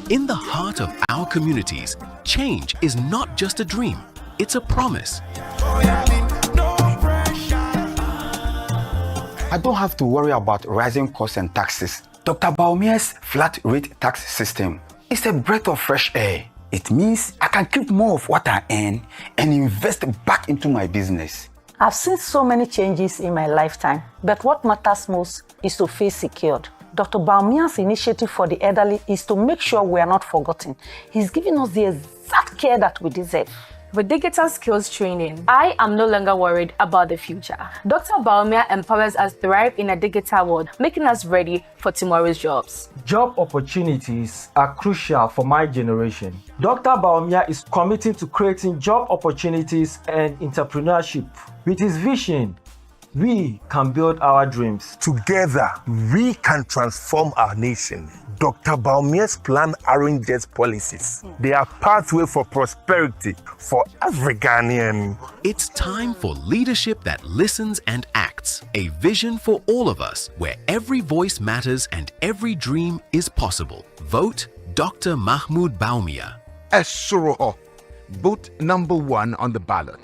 S6: In the heart of our communities, change is not just a dream, it's a promise.
S8: I don't have to worry about rising costs and taxes. Dr. Baumia's flat rate tax system is a breath of fresh air. It means I can keep more of what I earn and invest back into my business.
S16: I've seen so many changes in my lifetime, but what matters most is to feel secured. Dr. Baumia's initiative for the elderly is to make sure we are not forgotten. He's giving us the exact care that we deserve.
S18: With digital skills training, I am no longer worried about the future. Dr. Baumia empowers us to thrive in a digital world, making us ready for tomorrow's jobs.
S20: Job opportunities are crucial for my generation. Dr. Baumia is committing to creating job opportunities and entrepreneurship. With his vision, we can build our dreams.
S21: Together, we can transform our nation. Dr. Baumia's plan aren't just policies. They are pathway for prosperity for every Ghanaian.
S6: It's time for leadership that listens and acts. A vision for all of us, where every voice matters and every dream is possible. Vote Dr. Mahmoud Baumia.
S22: Esoroho. Vote number 1 on the ballot.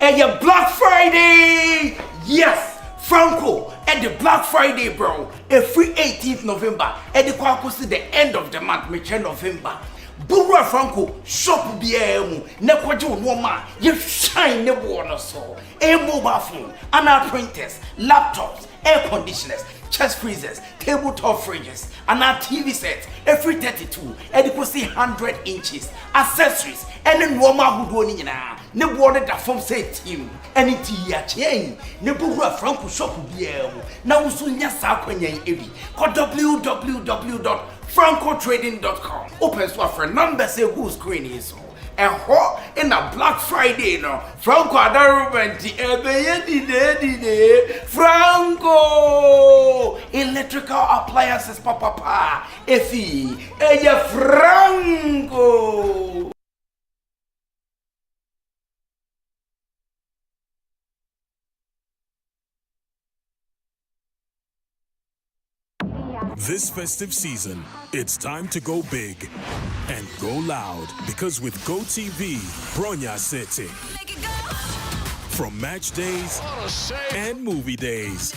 S23: And your Black Friday! Yes! Franco, at the Black Friday, bro, every 18th November, at the Kwaku the end of the month, which November. Burra Franco, shop BM, Nekwajo Woma, you shine the water so. A mobile phone, and printers, laptops, air conditioners, chest freezers, tabletop fridges, and our TV sets, every 32, and it was 100 inches, accessories, and then Woma who do na. Ne water that from say team, and it ya chain, ne Burra Franco shop BM. Now soon ya sakwenya ebi. Call www.francotrading.com. Open to a friend number say who screen is so. And ho in a Black Friday no Franco Adarubenti Franco electrical appliances papa Efi Franco.
S31: This festive season, it's time to go big and go loud, because with GoTV, Bronya City. From match days and movie days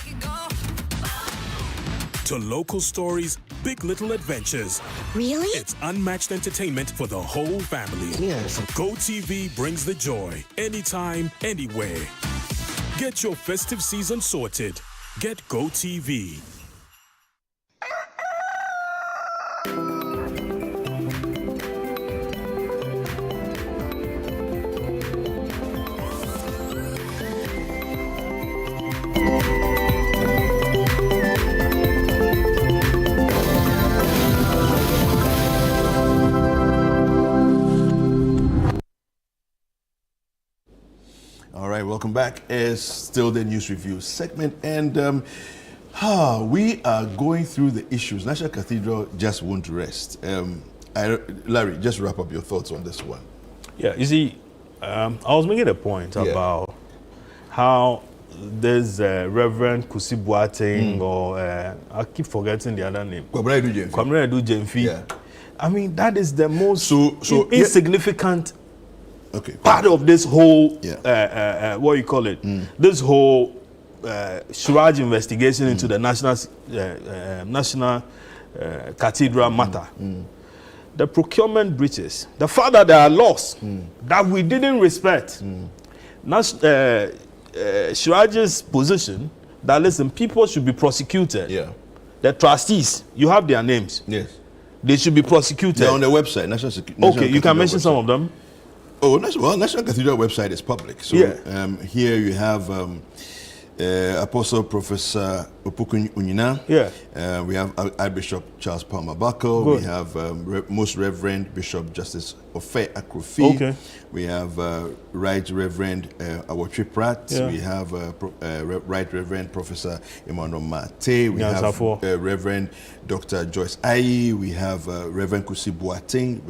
S31: to local stories, big little adventures.
S32: Really?
S31: It's unmatched entertainment for the whole family.
S32: Yes.
S31: GoTV brings the joy anytime, anywhere. Get your festive season sorted. Get GoTV.
S14: All right, welcome back. It's still the news review segment, and we are going through the issues. National Cathedral just won't rest. Larry, just wrap up your thoughts on this one.
S2: Yeah, you see, I was making a point about how there's Reverend Kusi Boateng, or I keep forgetting the other name. Kwamina Edu Jemfi. I mean, that is the most insignificant part of this whole, what you call it, this whole Suraj investigation into the National Cathedral matter. The procurement breaches, the fact that there are laws that we didn't respect. Suraj's position that, listen, people should be prosecuted. The trustees, you have their names.
S14: Yes.
S2: They should be prosecuted.
S14: They're on the website, National
S2: Okay, you can mention some of them.
S14: Oh, National Cathedral website is public. So here you have Apostle Professor Opoku Unyina. We have Archbishop Charles Palmer Buckle. We have Most Reverend Bishop Justice Ofe Akrofi. We have Right Reverend Awotri Pratt. We have Right Reverend Professor Emmanuel Mate. We have Reverend Dr. Joyce Ayi. We have Reverend Kusi Boateng,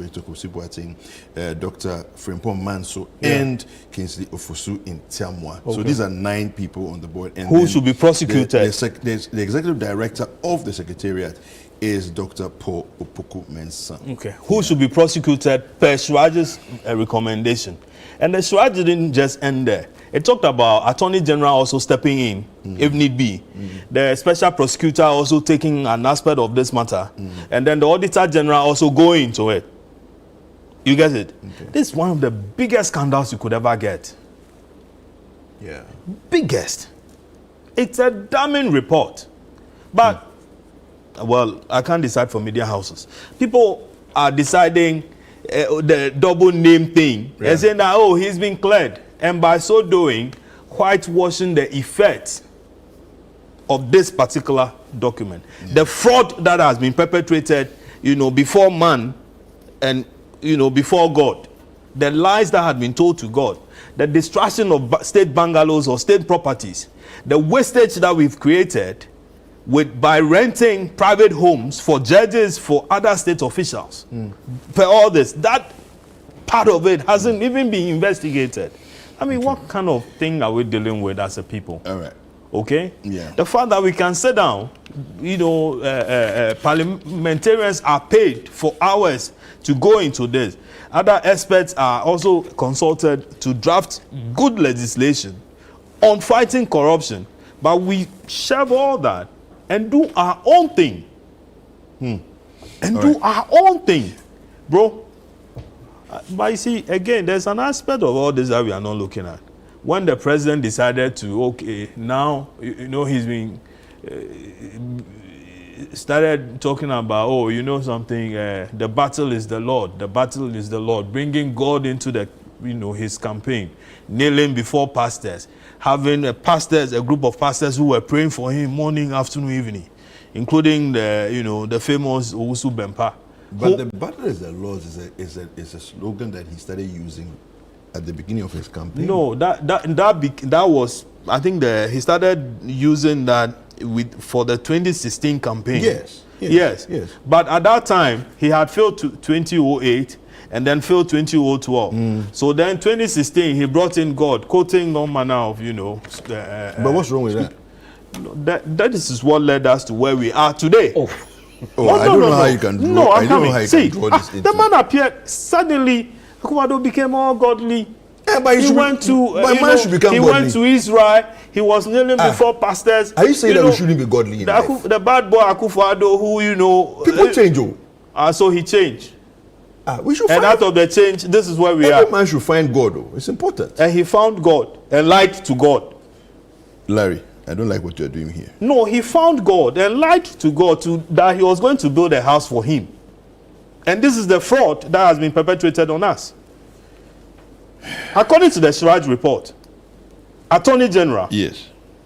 S14: Dr. Frimpong Manso, and Kingsley Ofosu in Tiamwa. So these are 9 people on the board. And
S2: who should be prosecuted?
S14: The executive director of the secretariat is Dr. Paul Opoku Mensah.
S2: Okay. Who should be prosecuted per Suraj's recommendation? And the Suraj didn't just end there. It talked about Attorney General also stepping in, if need be. The special prosecutor also taking an aspect of this matter. And then the Auditor General also going into it. You get it? This is one of the biggest scandals you could ever get. Biggest. It's a damning report. But, well, I can't decide for media houses. People are deciding the double name thing. They're saying that, oh, he's been cleared. And by so doing, whitewashing the effect of this particular document. The fraud that has been perpetrated, before man and, before God. The lies that had been told to God. The destruction of state bungalows or state properties. The wastage that we've created by renting private homes for judges, for other state officials. For all this, that part of it hasn't even been investigated. I mean, what kind of thing are we dealing with as a people?
S14: All right.
S2: Okay? The fact that we can sit down, parliamentarians are paid for hours to go into this. Other experts are also consulted to draft good legislation on fighting corruption. But we shelve all that and do our own thing. Our own thing. Bro. But you see, again, there's an aspect of all this that we are not looking at. When the president decided to, now, he's been, started talking about, something, the battle is the Lord. The battle is the Lord. Bringing God into his campaign. Kneeling before pastors. Having a group of pastors who were praying for him morning, afternoon, evening. Including the famous Owusu Bempa.
S14: But the battle is the Lord is a slogan that he started using at the beginning of his campaign.
S2: No, that was, I think he started using that for the 2016 campaign. Yes. But at that time, he had failed 2008 and then failed 2012. So then 2016, he brought in God, quoting no manner of,
S14: but what's wrong with that?
S2: That is what led us to where we are today.
S14: I don't know how you can draw. I don't know how you can draw this into.
S2: The man appeared suddenly. Akufo-Addo became all godly. He went to Israel. He was kneeling before pastors.
S14: Are you saying that we shouldn't be godly?
S2: The bad boy Akufo-Addo, who
S14: people change.
S2: So he changed.
S14: We should
S2: and out of the change, this is where we are.
S14: Every man should find God. It's important.
S2: And he found God and lied to God.
S14: Larry, I don't like what you're doing here.
S2: No, he found God and lied to God that he was going to build a house for him. And this is the fraud that has been perpetrated on us. According to the Suraj report, Attorney General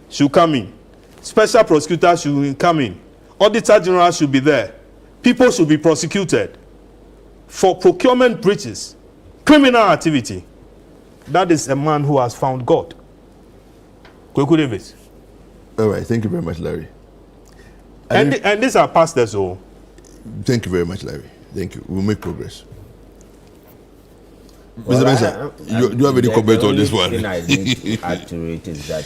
S2: should come in. Special prosecutor should come in. Auditor General should be there. People should be prosecuted for procurement breaches, criminal activity. That is a man who has found God. Kweku Davis.
S14: All right, thank you very much, Larry.
S2: And these are pastors.
S14: Thank you very much, Larry. Thank you. We'll make progress. Mr. Mensah, do you have any comment on this one?
S3: The thing I need to add to it is that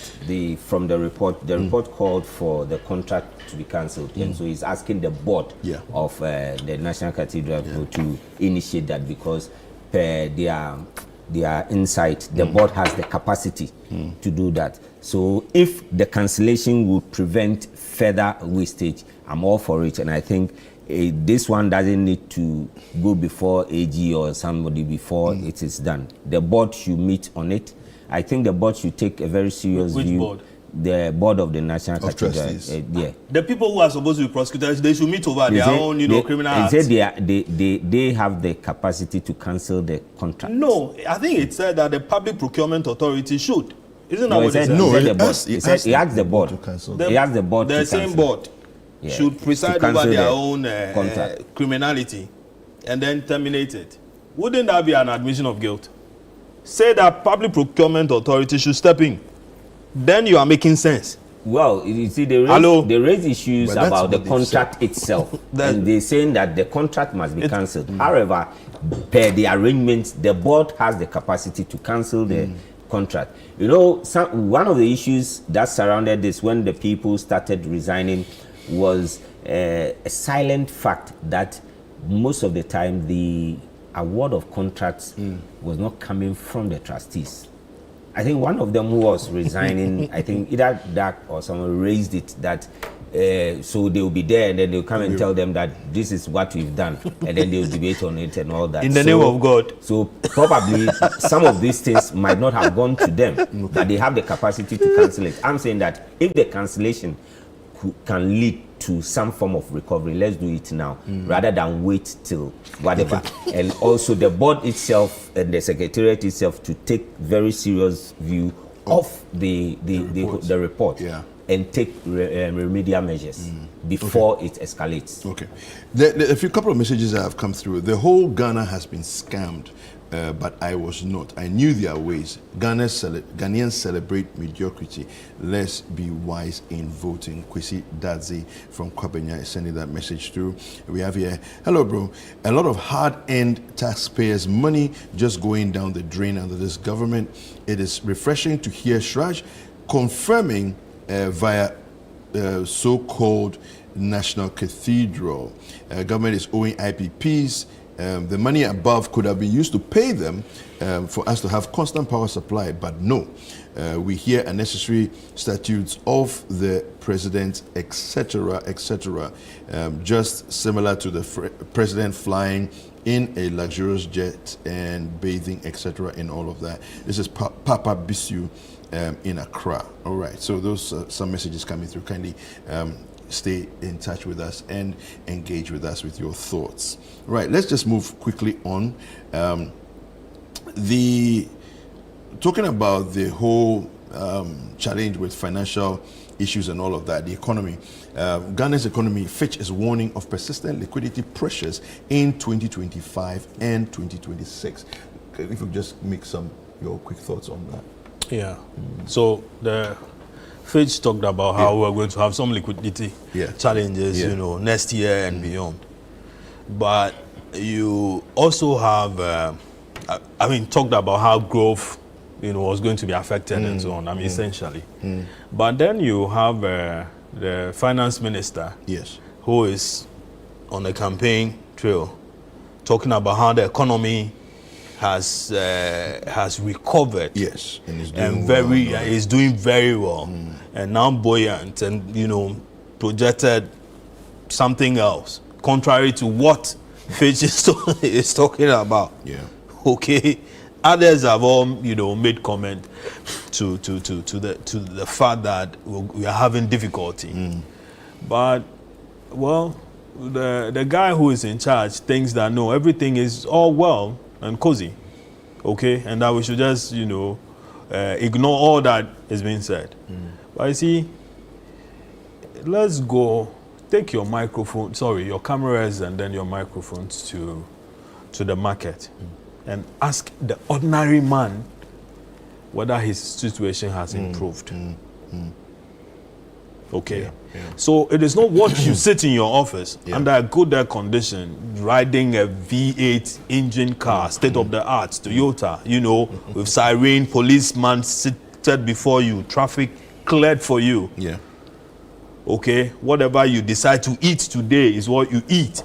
S3: from the report called for the contract to be cancelled, and so he's asking the board of the National Cathedral to initiate that because per their their insight, the board has the capacity to do that. So if the cancellation would prevent further wastage, I'm all for it. And I think this one doesn't need to go before AG or somebody before it is done. The board should meet on it. I think the board should take a very serious
S2: Which
S3: view.
S2: board?
S3: The board of the National
S2: Trustees.
S3: Yeah.
S2: The people who are supposed to be prosecutors, they should meet over their own, criminal acts.
S3: They said they have the capacity to cancel the contract.
S2: No, I think it said that the Public Procurement Authority should. Isn't that
S3: No,
S2: what it said?
S3: he asked the board. He asked the board
S2: The
S3: to
S2: same
S3: cancel.
S2: board should preside over their own
S3: contract.
S2: criminality and then terminate it. Wouldn't that be an admission of guilt? Say that Public Procurement Authority should step in. Then you are making sense.
S3: Well, you see, they raise issues about the contract itself. And they're saying that the contract must be cancelled. However, per the arrangement, the board has the capacity to cancel the contract. You know, one of the issues that surrounded this when the people started resigning was a silent fact that most of the time the award of contracts was not coming from the trustees. I think one of them who was resigning, I think either Dak or someone raised it that so they will be there and then they'll come and tell them that this is what we've done and then they'll debate on it and all that.
S2: In the name of God.
S3: So probably some of these things might not have gone to them, but they have the capacity to cancel it. I'm saying that if the cancellation can lead to some form of recovery, let's do it now rather than wait till whatever. And also the board itself and the secretariat itself to take very serious view of the report and take remedial measures before it escalates.
S14: Okay. A few couple of messages that have come through. The whole Ghana has been scammed, but I was not. I knew their ways. Ghanaians celebrate mediocrity. Let's be wise in voting. Kwesi Dadzi from Kwabenya is sending that message through. We have here, hello bro, a lot of hard-earned taxpayers' money just going down the drain under this government. It is refreshing to hear Shraj confirming via so-called National Cathedral. Government is owing IPPs. The money above could have been used to pay them for us to have constant power supply, but no. We hear unnecessary statutes of the president, etc., etc., just similar to the president flying in a luxurious jet and bathing, etc., in all of that. This is Papa Bisu in Accra. All right, so those are some messages coming through. Kindly stay in touch with us and engage with us with your thoughts. Right, let's just move quickly on. Talking about the whole challenge with financial issues and all of that, the economy. Ghana's economy, Fitch is warning of persistent liquidity pressures in 2025 and 2026. If you just make your quick thoughts on that.
S2: Yeah. So the Fitch talked about how we're going to have some liquidity challenges, next year and beyond. But you also have, talked about how growth, was going to be affected and so on. Essentially. But then you have the finance minister, who is on the campaign trail, talking about how the economy has recovered, and is doing very well, and now buoyant, and projected something else, contrary to what Fitch is talking about. Okay, others have all made comment to the fact that we are having difficulty, but well, the guy who is in charge thinks that no, everything is all well and cozy, okay, and that we should just ignore all that is being said. But you see, let's go take your cameras and then your microphones to the market and ask the ordinary man whether his situation has improved. Okay. So it is not what you sit in your office under a good air condition, riding a V8 engine car, state of the art, Toyota, with siren, policeman seated before you, traffic cleared for you. Okay. Whatever you decide to eat today is what you eat.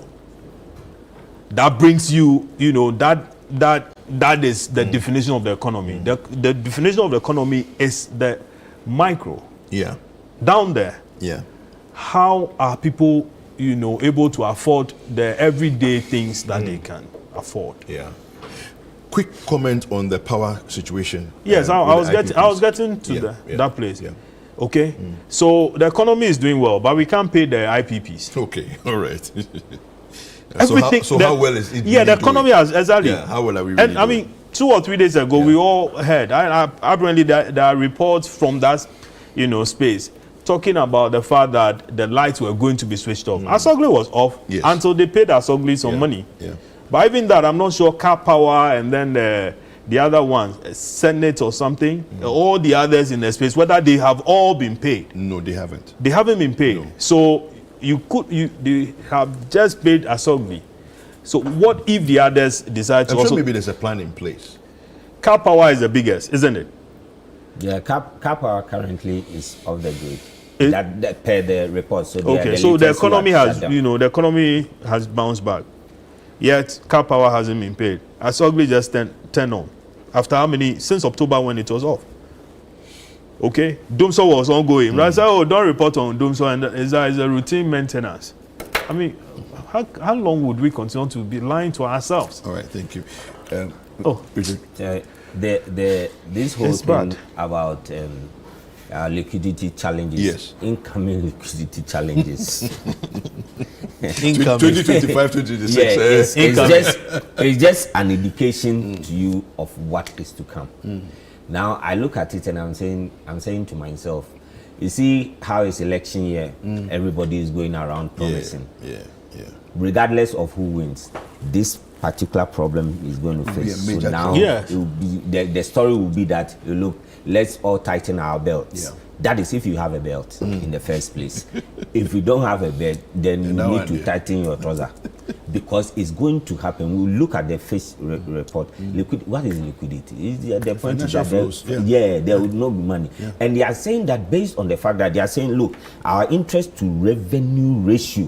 S2: That brings you, that that is the definition of the economy. The definition of the economy is the micro.
S14: Yeah.
S2: Down there.
S14: Yeah.
S2: How are people, able to afford the everyday things that they can afford?
S14: Yeah. Quick comment on the power situation.
S2: Yes, I was getting to that place. Yeah. Okay. So the economy is doing well, but we can't pay the IPPs.
S14: Okay. All right.
S2: Everything.
S14: How well is it?
S2: Yeah, the economy has exactly.
S14: Yeah, how well are we?
S2: Really I mean, 2 or 3 days ago, we all heard. Apparently, there are reports from that, space talking about the fact that the lights were going to be switched off. Asogli was off until they paid Asogli some money.
S14: Yeah.
S2: But even that, I'm not sure. Car Power and then the other ones, Senate or something, all the others in the space, whether they have all been paid.
S14: No, they haven't.
S2: They haven't been paid. No. So they have just paid Asogli. So what if the others decide to
S14: also? Maybe there's a plan in place.
S2: Car Power is the biggest, isn't it?
S3: Yeah, Car Power currently is off the grid. That per the report. So
S2: okay, so the economy has, the economy has bounced back. Yet Car Power hasn't been paid. Asogli just turned on. After how many? Since October when it was off. Okay, Dumso was ongoing. I said, don't report on Dumso, and it's a routine maintenance. I mean, how long would we continue to be lying to ourselves?
S14: All right, thank you.
S3: This whole thing about liquidity challenges, incoming liquidity challenges.
S14: 2025, 2026.
S3: It's just an indication to you of what is to come. Now I look at it and I'm saying to myself, you see how it's election year, everybody is going around promising.
S14: Yeah.
S3: Regardless of who wins, this particular problem is going to face. So now it will be, the story will be that, look, let's all tighten our belts. Yeah. That is if you have a belt in the first place. If you don't have a belt, then you need to tighten your trouser. Because it's going to happen. We'll look at the first report. What is liquidity? The point is that there will not be money. Yeah. And they are saying that based on the fact that they are saying, look, our interest to revenue ratio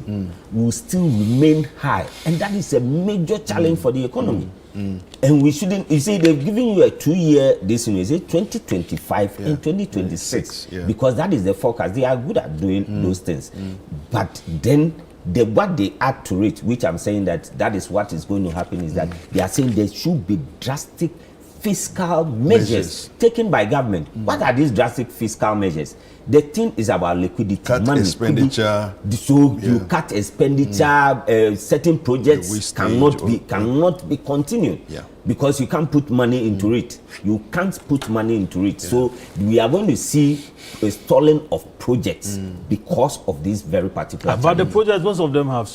S3: will still remain high. And that is a major challenge for the economy. And we shouldn't, you see, they've given you a 2-year, this one is 2025 and 2026, because that is the forecast. They are good at doing those things. But then, what they add to it, which I'm saying that is what is going to happen, is that they are saying there should be drastic fiscal measures taken by government. What are these drastic fiscal measures? The thing is about liquidity.
S14: Cut expenditure.
S3: You cut expenditure. Certain projects cannot be continued because you can't put money into it. You can't put money into it. So we are going to see a stalling of projects because of this very particular.
S2: But the projects, most of them have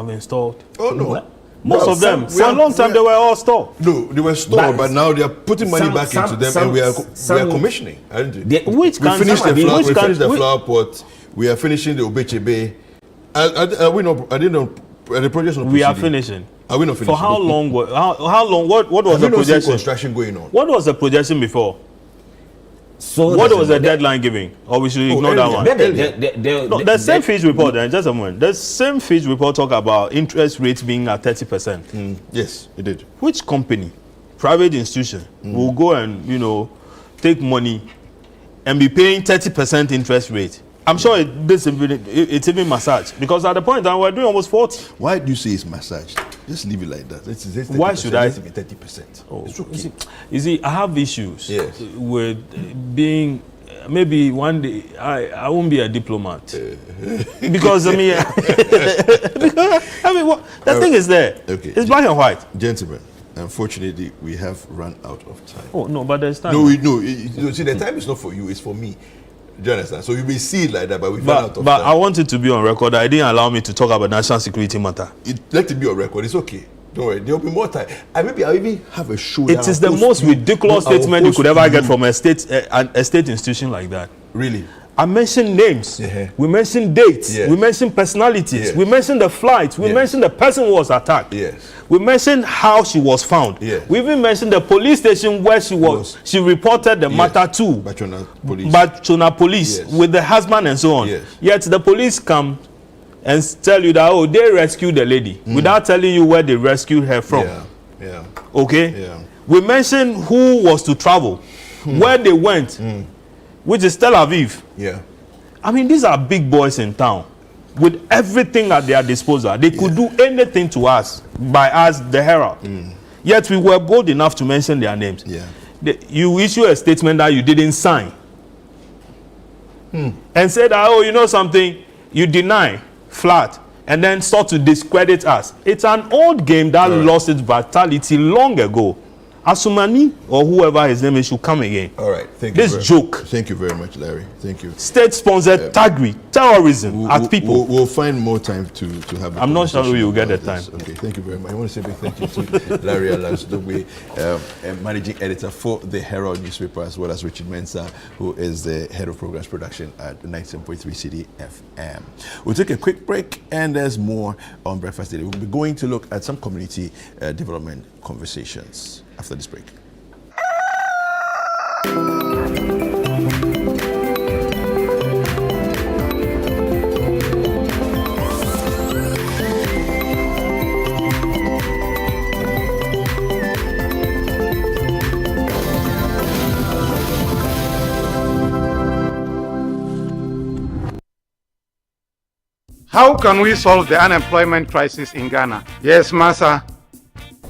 S2: installed.
S14: Oh no.
S2: Most of them, for a long time, they were all stalled.
S14: No, they were stalled, but now they are putting money back into them, and we are commissioning. We finished the flower pot. We are finishing the Obechebe. Are we not? Are the projects not?
S2: We are finishing.
S14: Are we not finishing?
S2: For how long? How long? What was the projection?
S14: Construction going on.
S2: What was the projection before? So what was the deadline giving? Or we should ignore that one? The same Fitch report, just a moment. The same Fitch report talk about interest rates being at 30%.
S14: Yes, it did.
S2: Which company, private institution, will go and, take money and be paying 30% interest rate? I'm sure it's even massaged, because at the point that we're doing almost 40.
S14: Why do you say it's massaged? Just leave it like that.
S2: Why should I?
S14: It's 30%.
S2: Oh, it's okay. You see, I have issues with being. Maybe one day I won't be a diplomat because the thing is there. Okay. It's black and white.
S14: Gentlemen, unfortunately, we have run out of time.
S2: Oh no, but there's time.
S14: No, see, the time is not for you; it's for me. Do you understand? So you may see it like that, but we run out of time.
S2: But I want it to be on record. I didn't allow me to talk about national security matter.
S14: Let it be on record. It's okay. Don't worry. There will be more time. I'll even have a show.
S2: It is the most ridiculous statement you could ever get from a state institution like that.
S14: Really?
S2: I mentioned names. We mentioned dates. We mentioned personalities. We mentioned the flights. We mentioned the person who was attacked. We mentioned how she was found. We even mentioned the police station where she was. She reported the matter to Bachona Police with the husband and so on. Yet the police come and tell you that they rescued the lady without telling you where they rescued her from. Okay? Yeah. We mentioned who was to travel, where they went, which is Tel Aviv.
S14: Yeah.
S2: I mean, these are big boys in town with everything at their disposal. They could do anything to us by us, the Herald. Yet we were bold enough to mention their names.
S14: Yeah.
S2: You issue a statement that you didn't sign and said, oh, you know something, you deny flat and then start to discredit us. It's an old game that lost its vitality long ago. Asumani or whoever his name is should come again.
S14: All right, thank you.
S2: This joke.
S14: Thank you very much, Larry. Thank you.
S2: State-sponsored thuggery, terrorism at people.
S14: We'll find more time to have.
S2: I'm not sure we will get the time.
S14: Okay, thank you very much. I want to say a big thank you to Larry Alasdogbe, managing editor for the Herald newspaper, as well as Richard Mensah, who is the head of programs production at 97.3 City FM. We'll take a quick break, and there's more on Breakfast Daily. We'll be going to look at some community development conversations after this break.
S1: How can we solve the unemployment crisis in Ghana? Yes, Masa.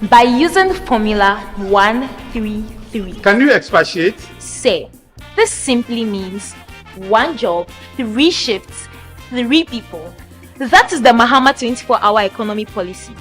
S18: By using formula 133.
S1: Can you expatiate?
S18: Say, this simply means 1 job, 3 shifts, 3 people. That is the Mahama 24-hour economy policy.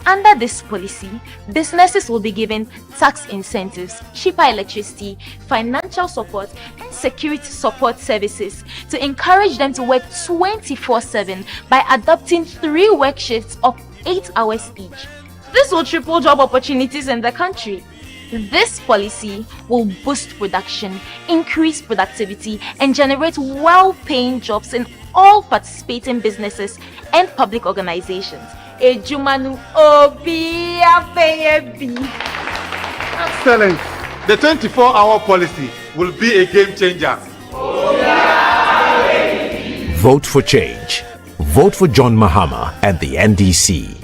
S18: Under this policy, businesses will be given tax incentives, cheaper electricity, financial support, and security support services to encourage them to work 24/7 by adopting 3 work shifts of 8 hours each. This will triple job opportunities in the country. This policy will boost production, increase productivity, and generate well-paying jobs in all participating businesses and public organizations.
S1: Excellent. The 24-hour policy will be a game changer.
S7: Vote for change. Vote for John Mahama and the NDC.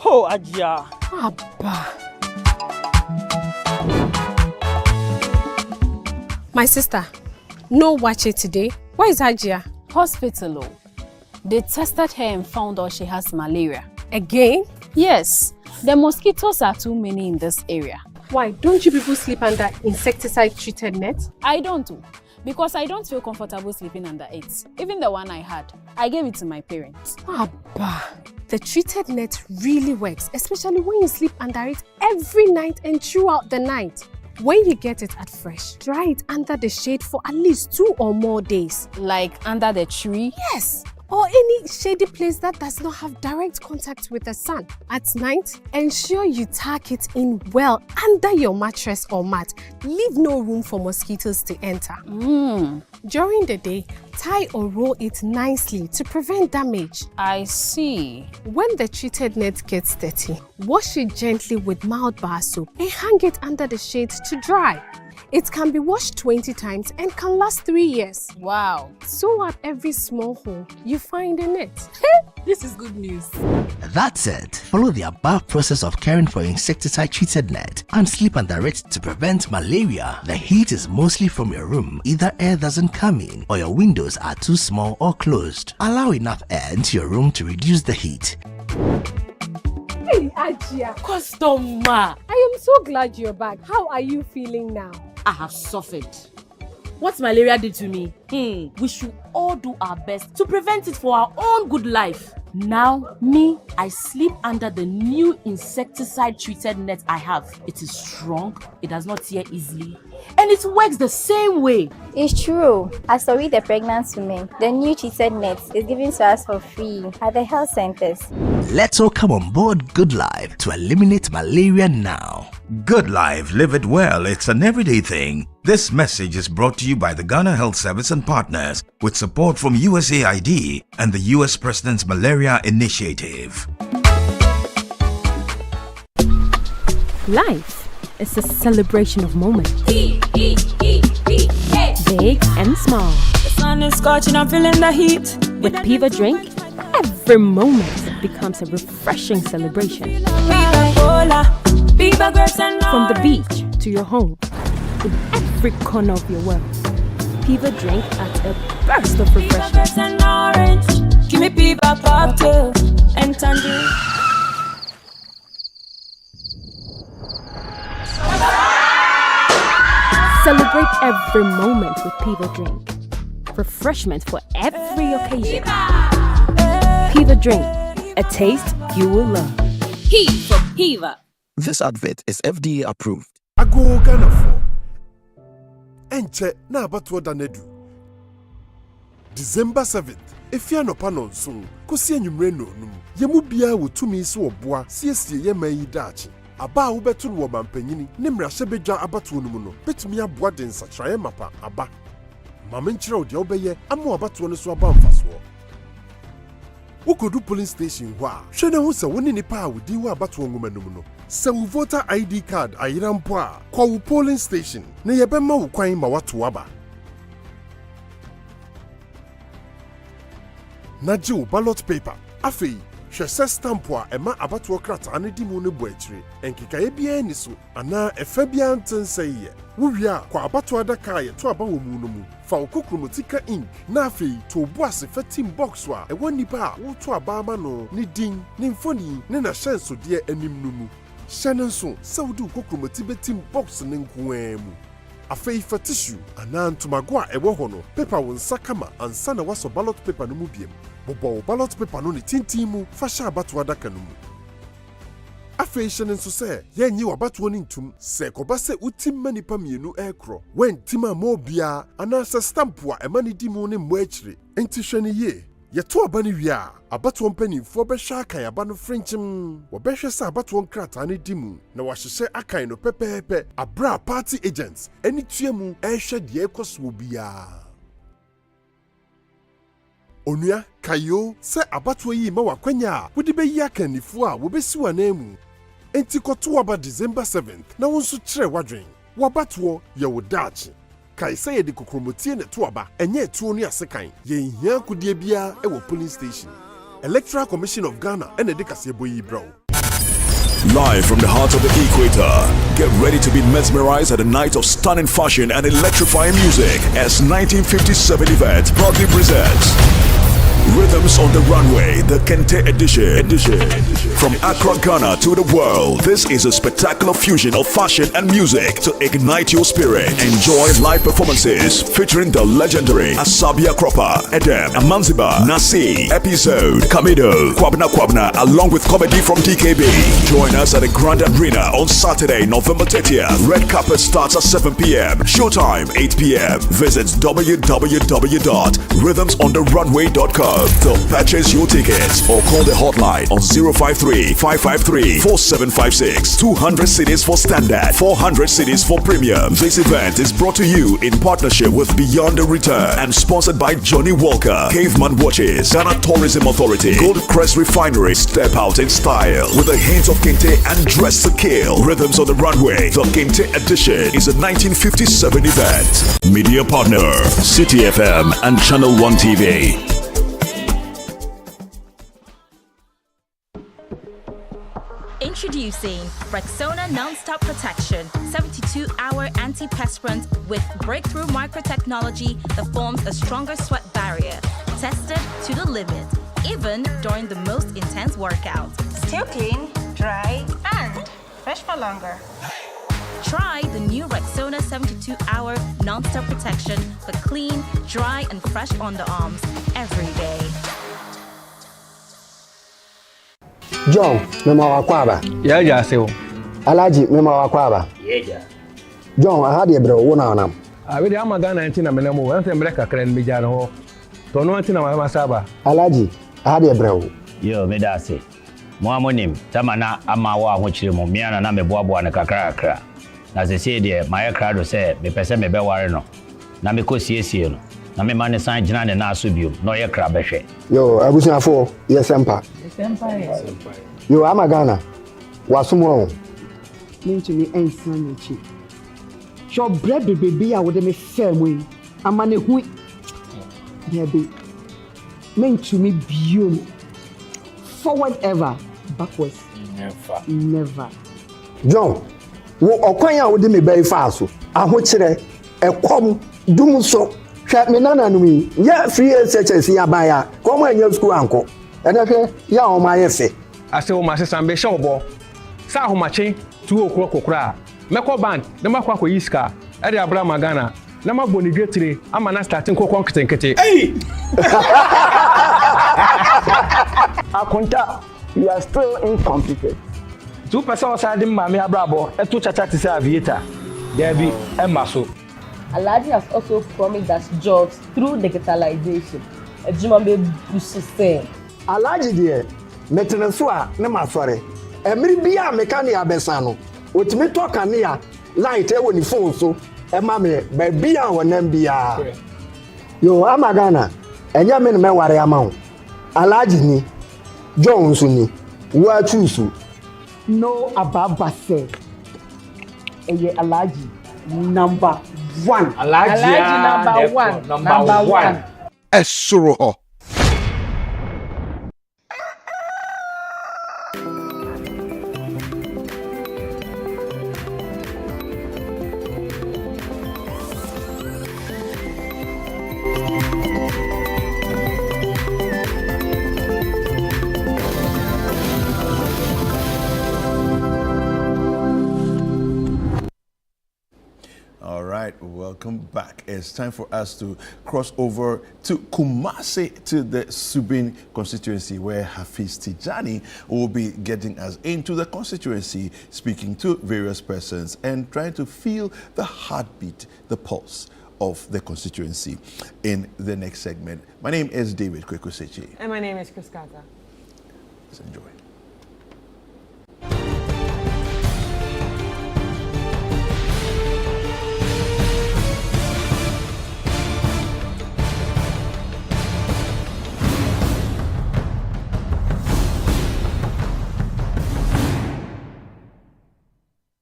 S29: Oh, Ajia.
S9: Abba. My sister, no watch it today. Where is Ajia?
S10: Hospital. They tested her and found out she has malaria.
S9: Again?
S10: Yes. The mosquitoes are too many in this area.
S9: Why? Don't you people sleep under insecticide-treated net?
S10: I don't. Because I don't feel comfortable sleeping under it. Even the one I had, I gave it to my parents.
S9: Abba. The treated net really works, especially when you sleep under it every night and throughout the night. When you get it at fresh, dry it under the shade for at least 2 or more days.
S10: Like under the tree?
S9: Yes. Or any shady place that does not have direct contact with the sun. At night, ensure you tuck it in well under your mattress or mat. Leave no room for mosquitoes to enter. During the day, tie or roll it nicely to prevent damage.
S10: I see.
S9: When the treated net gets dirty, wash it gently with mild bar soap and hang it under the shade to dry. It can be washed 20 times and can last 3 years.
S10: Wow.
S9: Sew up every small hole you find in it. This is good news.
S11: That said, follow the above process of caring for insecticide-treated net and sleep under it to prevent malaria. The heat is mostly from your room. Either air doesn't come in or your windows are too small or closed. Allow enough air into your room to reduce the heat.
S9: Hey, Ajia. Customer. I am so glad you're back. How are you feeling now?
S10: I have suffered. What malaria did to me, we should all do our best to prevent it for our own good life. Now, I sleep under the new insecticide-treated net I have. It is strong, it does not tear easily, and it works the same way.
S12: It's true. As we the pregnant women, the new treated net is given to us for free at the health centers.
S11: Let's all come on board Good Life to eliminate malaria now.
S13: Good Life, live it well. It's an everyday thing. This message is brought to you by the Ghana Health Service and partners with support from USAID and the US President's Malaria Initiative.
S15: Life is a celebration of moments. Big and small.
S17: The sun is scorching, I'm feeling the heat.
S15: With Piva Drink, every moment becomes a refreshing celebration. From the beach to your home, in every corner of your world, Piva drink at a burst of refreshment.
S4: Give me Piva cocktail and tangerine.
S15: Celebrate every moment with Piva drink. Refreshment for every occasion. Piva drink, a taste you will love.
S4: P for Piva.
S5: This advert is FDA approved.
S21: Ago Ghana for Enche na abatuo danedu. December 7th, efia no panon so, kosi anwumre no num. Yemu bia wo tumi so oboa, siesie ye mayi dachi. Aba wo betu wo mampanyini, ne mrahye bedwa abatuo no mu no. Betumi aboa den satraye mapa aba. Mama nkyere wo de obeye ama abatuo no so aba mfaso. Wokodu polling station hwa, hwe na hu se woni nipa a wodi wo abatuo ngoma no mu no. Se wo voter ID card ayirampo a, kwa wo polling station, na yebema wo kwan ma wato aba. Naji wo ballot paper, afei, hwe se stamp a ema abatuo krata ane di mu ne bo akire. Enkikaye bia ni so, ana efa bia ntenseye. Wo wia kwa abatuo adaka ye to aba wo mu no mu. Fa okokromotika ink na afei to boase fatim box wa ewo nipa a wo to aba ama no ne din ne mfoni ne na hyenso de anim no mu. Shanenso saudi ukokromoti betim box ne nkuemu. Afei fa tissue ana ntomago a ewo ho no paper won sakama ansa na waso ballot paper no mu biem. Bobo ballot paper no ne tintin mu fa sha abatuo adaka no mu. Afei shanenso se yenyi wabatuo ne ntum se koba se utim manipa mienu ekro wen tima mo bia ana se stamp a emani di mu ne mo akire enti hwene ye yeto abani wia abatuo mpanimfo behwa akan aba no frenchim wo behwe se abatuo nkrata ne di mu na wahyehye akan no pepepe abra party agents eni tuemu ehwe de ekoso bia onua kayo se abatuo yi ma wakwanya wodi beyi akanifo a wo besi wanemu enti koto aba December 7th na wonso kire wadwen wabatuo ye wo dachi kai say ye de kokromotie ne to aba enye tuo no asekan ye nhia kudie bia e wo polling station Electoral Commission of Ghana ene de kase boyi bro.
S8: Live from the heart of the equator, get ready to be mesmerized at a night of stunning fashion and electrifying music as 1957 event proudly presents Rhythms on the Runway, the Kente edition. From Accra, Ghana to the world, this is a spectacular fusion of fashion and music to ignite your spirit. Enjoy live performances featuring the legendary Asabia Cropper, Edem, Amanziba, Nasi, Episode, Kamido, Kwabna, along with comedy from DKB. Join us at the Grand Arena on Saturday, November 30th. Red carpet starts at 7 p.m. Showtime, 8 p.m. Visit www.rhythmsontherunway.com to purchase your tickets or call the hotline on 053-553-4756. 200 cedis for standard, 400 cedis for premium. This event is brought to you in partnership with Beyond the Return and sponsored by Johnny Walker, Caveman Watches, Ghana Tourism Authority, Gold Crest Refinery. Step out in style with a hint of Kente and dress to kill. Rhythms on the Runway, the Kente edition is a 1957 event. Media partner, City FM and Channel 1 TV.
S17: Introducing Rexona Non-Stop Protection 72-hour antiperspirant with breakthrough microtechnology that forms a stronger sweat barrier. Tested to the limit, even during the most intense workout.
S19: Still clean, dry, and fresh for longer.
S17: Try the new Rexona 72-hour Non-Stop Protection for clean, dry, and fresh underarms every day.
S24: John, mema wakwaba.
S25: Yeah, sir.
S24: Alaji, mema wakwaba.
S25: Yeah.
S24: John, I had a bro, one on.
S25: I really am a Ghana and Tina Menamo, and then Breca Cran Bijano. Tono Tina Masaba.
S24: Alaji, I had a bro.
S26: Yo, Medasi. Moamonim, Tamana, Amawa, which you Momiana, Name Bobo and Kakra. As I say, dear, my crowd said, me Pesame Bewarino. Namiko Siesino. Name Mani San Jan and Nasubu, no your crabeshe.
S24: Yo, I was not for, yes, Empire. Yo, I'm a Ghana. What's more?
S29: Mean to me, ain't son of cheap. Your bread baby, I would have a fair way. A man who there be meant to me beautiful
S2: forward ever, backwards never.
S24: John, wo okwan a wo de me bai fa so ahokyere ekom dum so hwa me nana no mi ya free SHS ya ban ya kom anya school anko ena hwe ya o ma ye fe
S25: ase wo ma sesan be hye obo sa ahomache 2 o'clock kokura meko band na makwa ko yiska e de abra magana na maboni getire ama na starting kokon ketenkete
S2: Akonta, you are still incompetent. 2% side mami abrabo eto chacha to say aviator. There be emaso.
S10: Alhaji has also promised us jobs through digitalization. Ejimambe busise.
S24: Alhaji de metenso a ne masore. Emiri bia mekani abesa no. Otimi to kanea light e woni phone so e ma me ba bia wonam bia. Yo amagana enya me me ware amawo. Alhaji ni Jones ni wa choose.
S2: No Ababa said. Eye Alhaji number 1.
S10: Alhaji number 1.
S1: Esoro ho.
S14: Welcome back. It's time for us to cross over to Kumasi, to the Subin constituency, where Hafiz Tijani will be getting us into the constituency, speaking to various persons and trying to feel the heartbeat, the pulse of the constituency in the next segment. My name is David Kwekusechi.
S3: And my name is Chris Kata.
S14: Let's enjoy.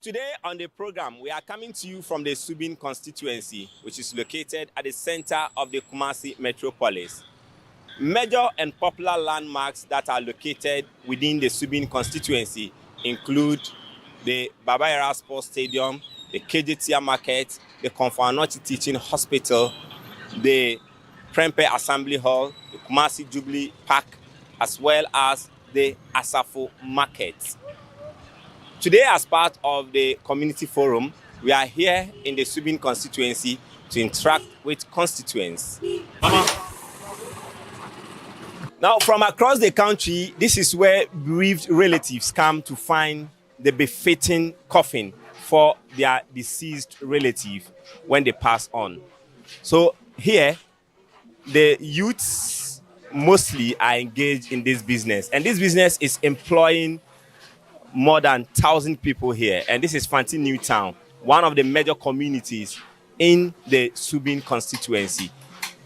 S6: Today on the program, we are coming to you from the Subin constituency, which is located at the center of the Kumasi metropolis. Major and popular landmarks that are located within the Subin constituency include the Baba Yara Sports Stadium, the KJTIA Market, the Konfo-Anokye Teaching Hospital, the Prempeh Assembly Hall, the Kumasi Jubilee Park, as well as the Asafo Market. Today, as part of the community forum, we are here in the Subin constituency to interact with constituents. Now, from across the country, this is where bereaved relatives come to find the befitting coffin for their deceased relative when they pass on. So here, the youths mostly are engaged in this business, and this business is employing more than 1,000 people here. And this is Fanti New Town, one of the major communities in the Subin constituency.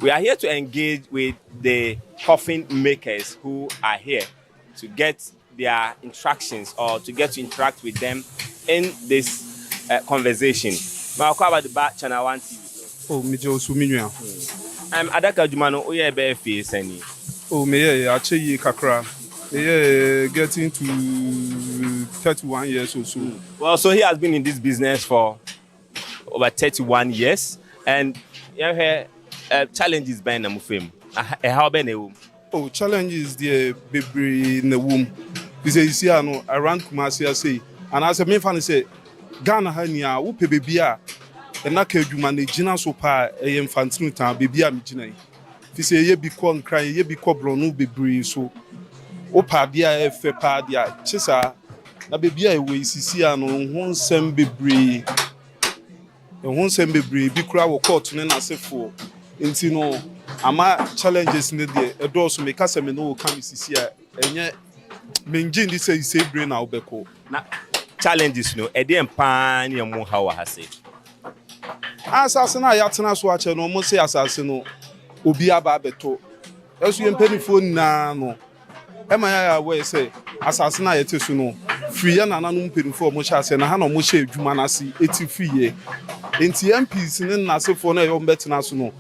S6: We are here to engage with the coffin makers who are here to get their instructions or to get to interact with them in this conversation. About the back channel 1 TV.
S16: Oh, Mijo Suminia.
S6: I'm Adaka Jumano Oye BFA Seni.
S16: Oh, me, actually, Kakra. Yeah, getting to 31 years or so.
S6: Well, so he has been in this business for over 31 years, and challenges being a film. How been?
S16: Oh, challenges the baby in the womb. This is here no around Kumasi I say, and as a main fan say, Ghana hania wo pe baby a na ka adwuma na gina so pa e infantino tan baby a me gina. Fi say ye bi ko nkran ye bi ko bronu baby so. Opa bia efe pa dia chisa na bebia ewe sisi ano ho nsem bebre bi kura wo court ne na sefo enti no ama challenges ne de edoso me kasa me no ka sisi a enye menji ndi say brain na obeko
S6: na challenges no e de empa ne mu hawa hase
S16: asase na ya tena so a che no mo say asase no obi aba beto esu yempanifo na no Emma ya we say asase na yete so no free ya na nanu mpedifo mo sha ase na ha no mo sha adwuma na se eti free ye enti MPs ne na sefo na yo mbetena so no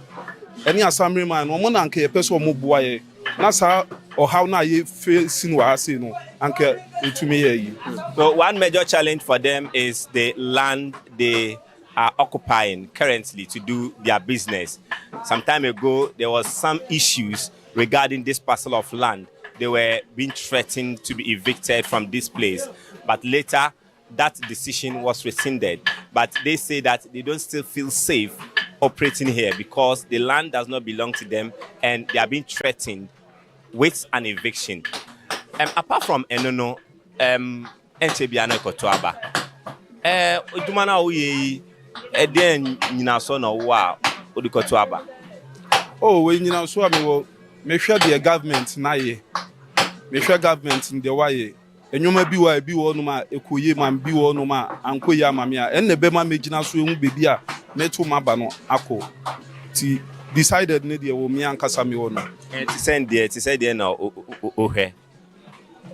S16: eni assembly man no mo na nka ye pese o mo boa ye na sa or how na ye facing wa say no anke etumi ye.
S6: So one major challenge for them is the land they are occupying currently to do their business. Some time ago, there was some issues regarding this parcel of land. They were being threatened to be evicted from this place. But later, that decision was rescinded. But they say that they don't still feel safe operating here because the land does not belong to them and they are being threatened with an eviction. Apart from Enono, Enchebiano Kotoaba, Udumana Uye, Eden Ninason wa Udikotoaba.
S16: Oh, when you know, so I mean, make sure the government na ye, make sure government in the way. And you may be why be one ma ekuye man be one ma anko ya mamia and the bema majina so baby a neto mabano ako ti decided ne de wo me ankasa me wono
S6: and to say there na ohe.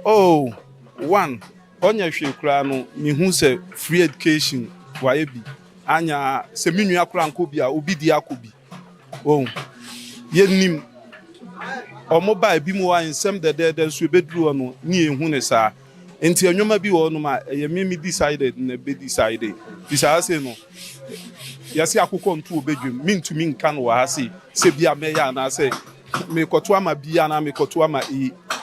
S16: Oh, one onya hwe kura no me hu say free education wa ebi anya se menua kura anko bi a obi di akobi. Oh, yenim omoba bi mu wa nsem de so bedru no ni ehu ne sa enti anwoma bi wo no ma me decided na be decided bisa say no yasi akukọ ntu obedwum mintumi nka no wa se bia me ya na say me koto ama bia na me koto ama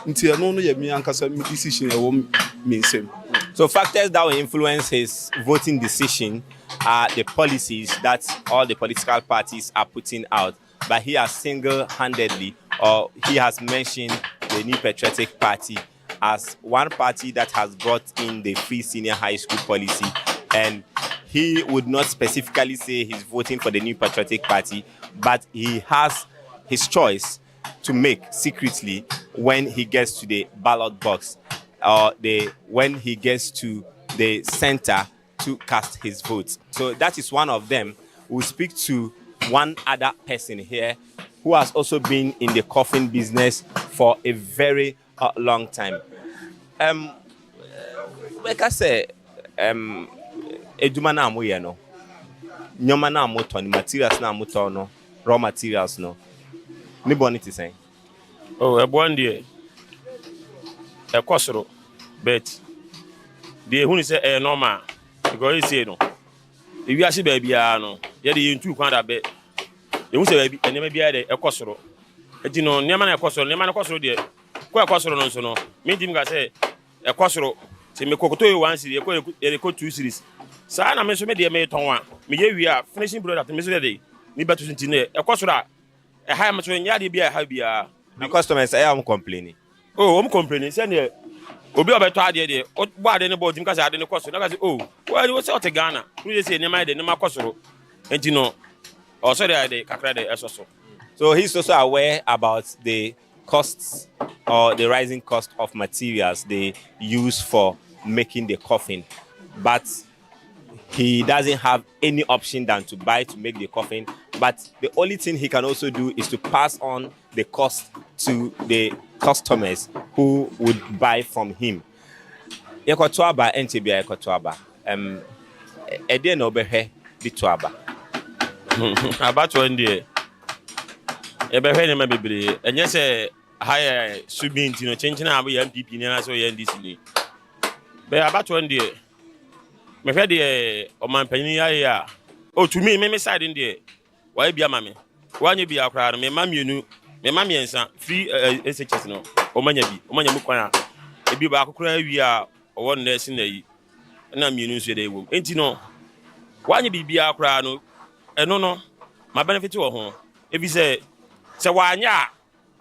S16: nti eno no ye me ankasa me decision e wo me nsem.
S6: So factors that will influence his voting decision are the policies that all the political parties are putting out. But he has single-handedly, or he has mentioned the New Patriotic Party as one party that has brought in the free senior high school policy. And he would not specifically say he's voting for the New Patriotic Party, but he has his choice to make secretly when he gets to the ballot box or when he gets to the center to cast his vote. So that is one of them. We'll speak to one other person here who has also been in the coffin business for a very long time. Like I say, eduma na amu ye no, nyoma na amu to, materials na amu to no, raw materials no. Ni boni ti say.
S3: Oh, e bonde e kwosoro, but the who say e normal because he say no. If you see baby no, ye dey ntu kwan da be. E hu say baby enema bia dey e kwosoro. Eti no nema na e kwosoro dey. Kwa kwasoro no so no me dim ga say e kwasoro se me kokoto e 1 series e ko 2 series sa na me so me de me ton a me ye wi a finishing product me so de ni beto sinti ne e kwasoro a e ha me so nya de bia ha bia
S6: the customers say am complaining.
S3: Oh, I'm complaining say ne obi obeto ade de o gbo ade ne bo dim ka say ade ne kwasoro na ka say oh well we say o te Ghana we say ne ma de ne ma kwasoro enti no o so de kakra de esoso.
S6: So he's also aware about the costs or the rising cost of materials they use for making the coffin, but he doesn't have any option than to buy to make the coffin. But the only thing he can also do is to pass on the cost to the customers who would buy from him. Ekotoaba entebia ekotoaba. Ede no behe bitoaba.
S3: About one day. Ebe hwe ne ma bebre enye se high subint no chenchen na be MPP ni na so ye ndisi ni be about one day me hwe de o man panyin ya o to me side ndi wa bia ma me wa nya bia kra no me ma mienu me ma miensa free SHS no o manya mu kwan a e bi ba akokra wi a o won na sin na yi na mienu so de wo enti no wa nya bia kra no eno no ma benefit wo ho e bi se wanya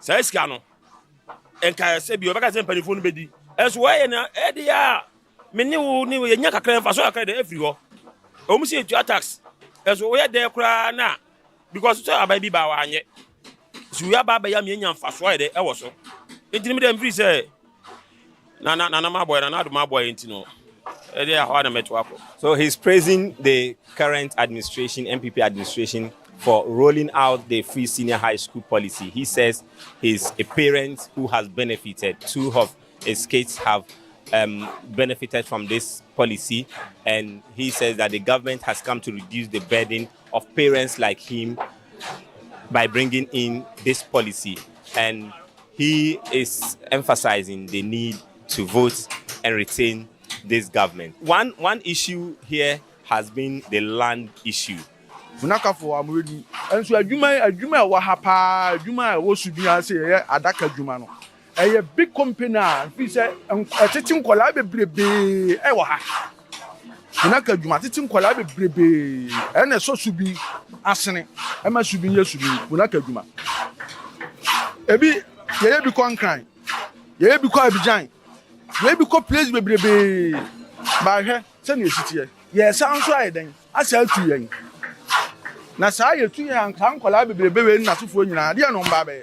S3: sa eska no enka se bi obeka se mpanifo no bedi enso waye na edi ya meni wo ni ye nya kakra mfa so akra de afri ho o mu se etu tax enso wo ye de kra na because so abai bi ba wanye so ya ba ya me nya mfa so ye de e wo so enti mi dem free say na ma boy na do ma boy enti no edi ya ho na meto akọ.
S6: So he's praising the current administration, MPP administration, for rolling out the free senior high school policy. He says he's a parent who has benefited. 2 of his kids have benefited from this policy, and he says that the government has come to reduce the burden of parents like him by bringing in this policy. And he is emphasizing the need to vote and retain this government. One issue here has been the land issue.
S7: Funakafo amredi enso adwuma wa ha pa adwuma wo subia se ye adaka adwuma no eye big company fi se atete nkola bebrebe e wa ha funaka adwuma atete nkola bebrebe e na so subi asene e ma subi ye subi funaka adwuma ebi ye bi konkran ye bi ko Abidjan ye bi ko place bebrebe ba hwe se na esitie ye sanso ayeden asa atu yen na saa yetu ya nka nkola bebrebe we na sofo nyina de no mba be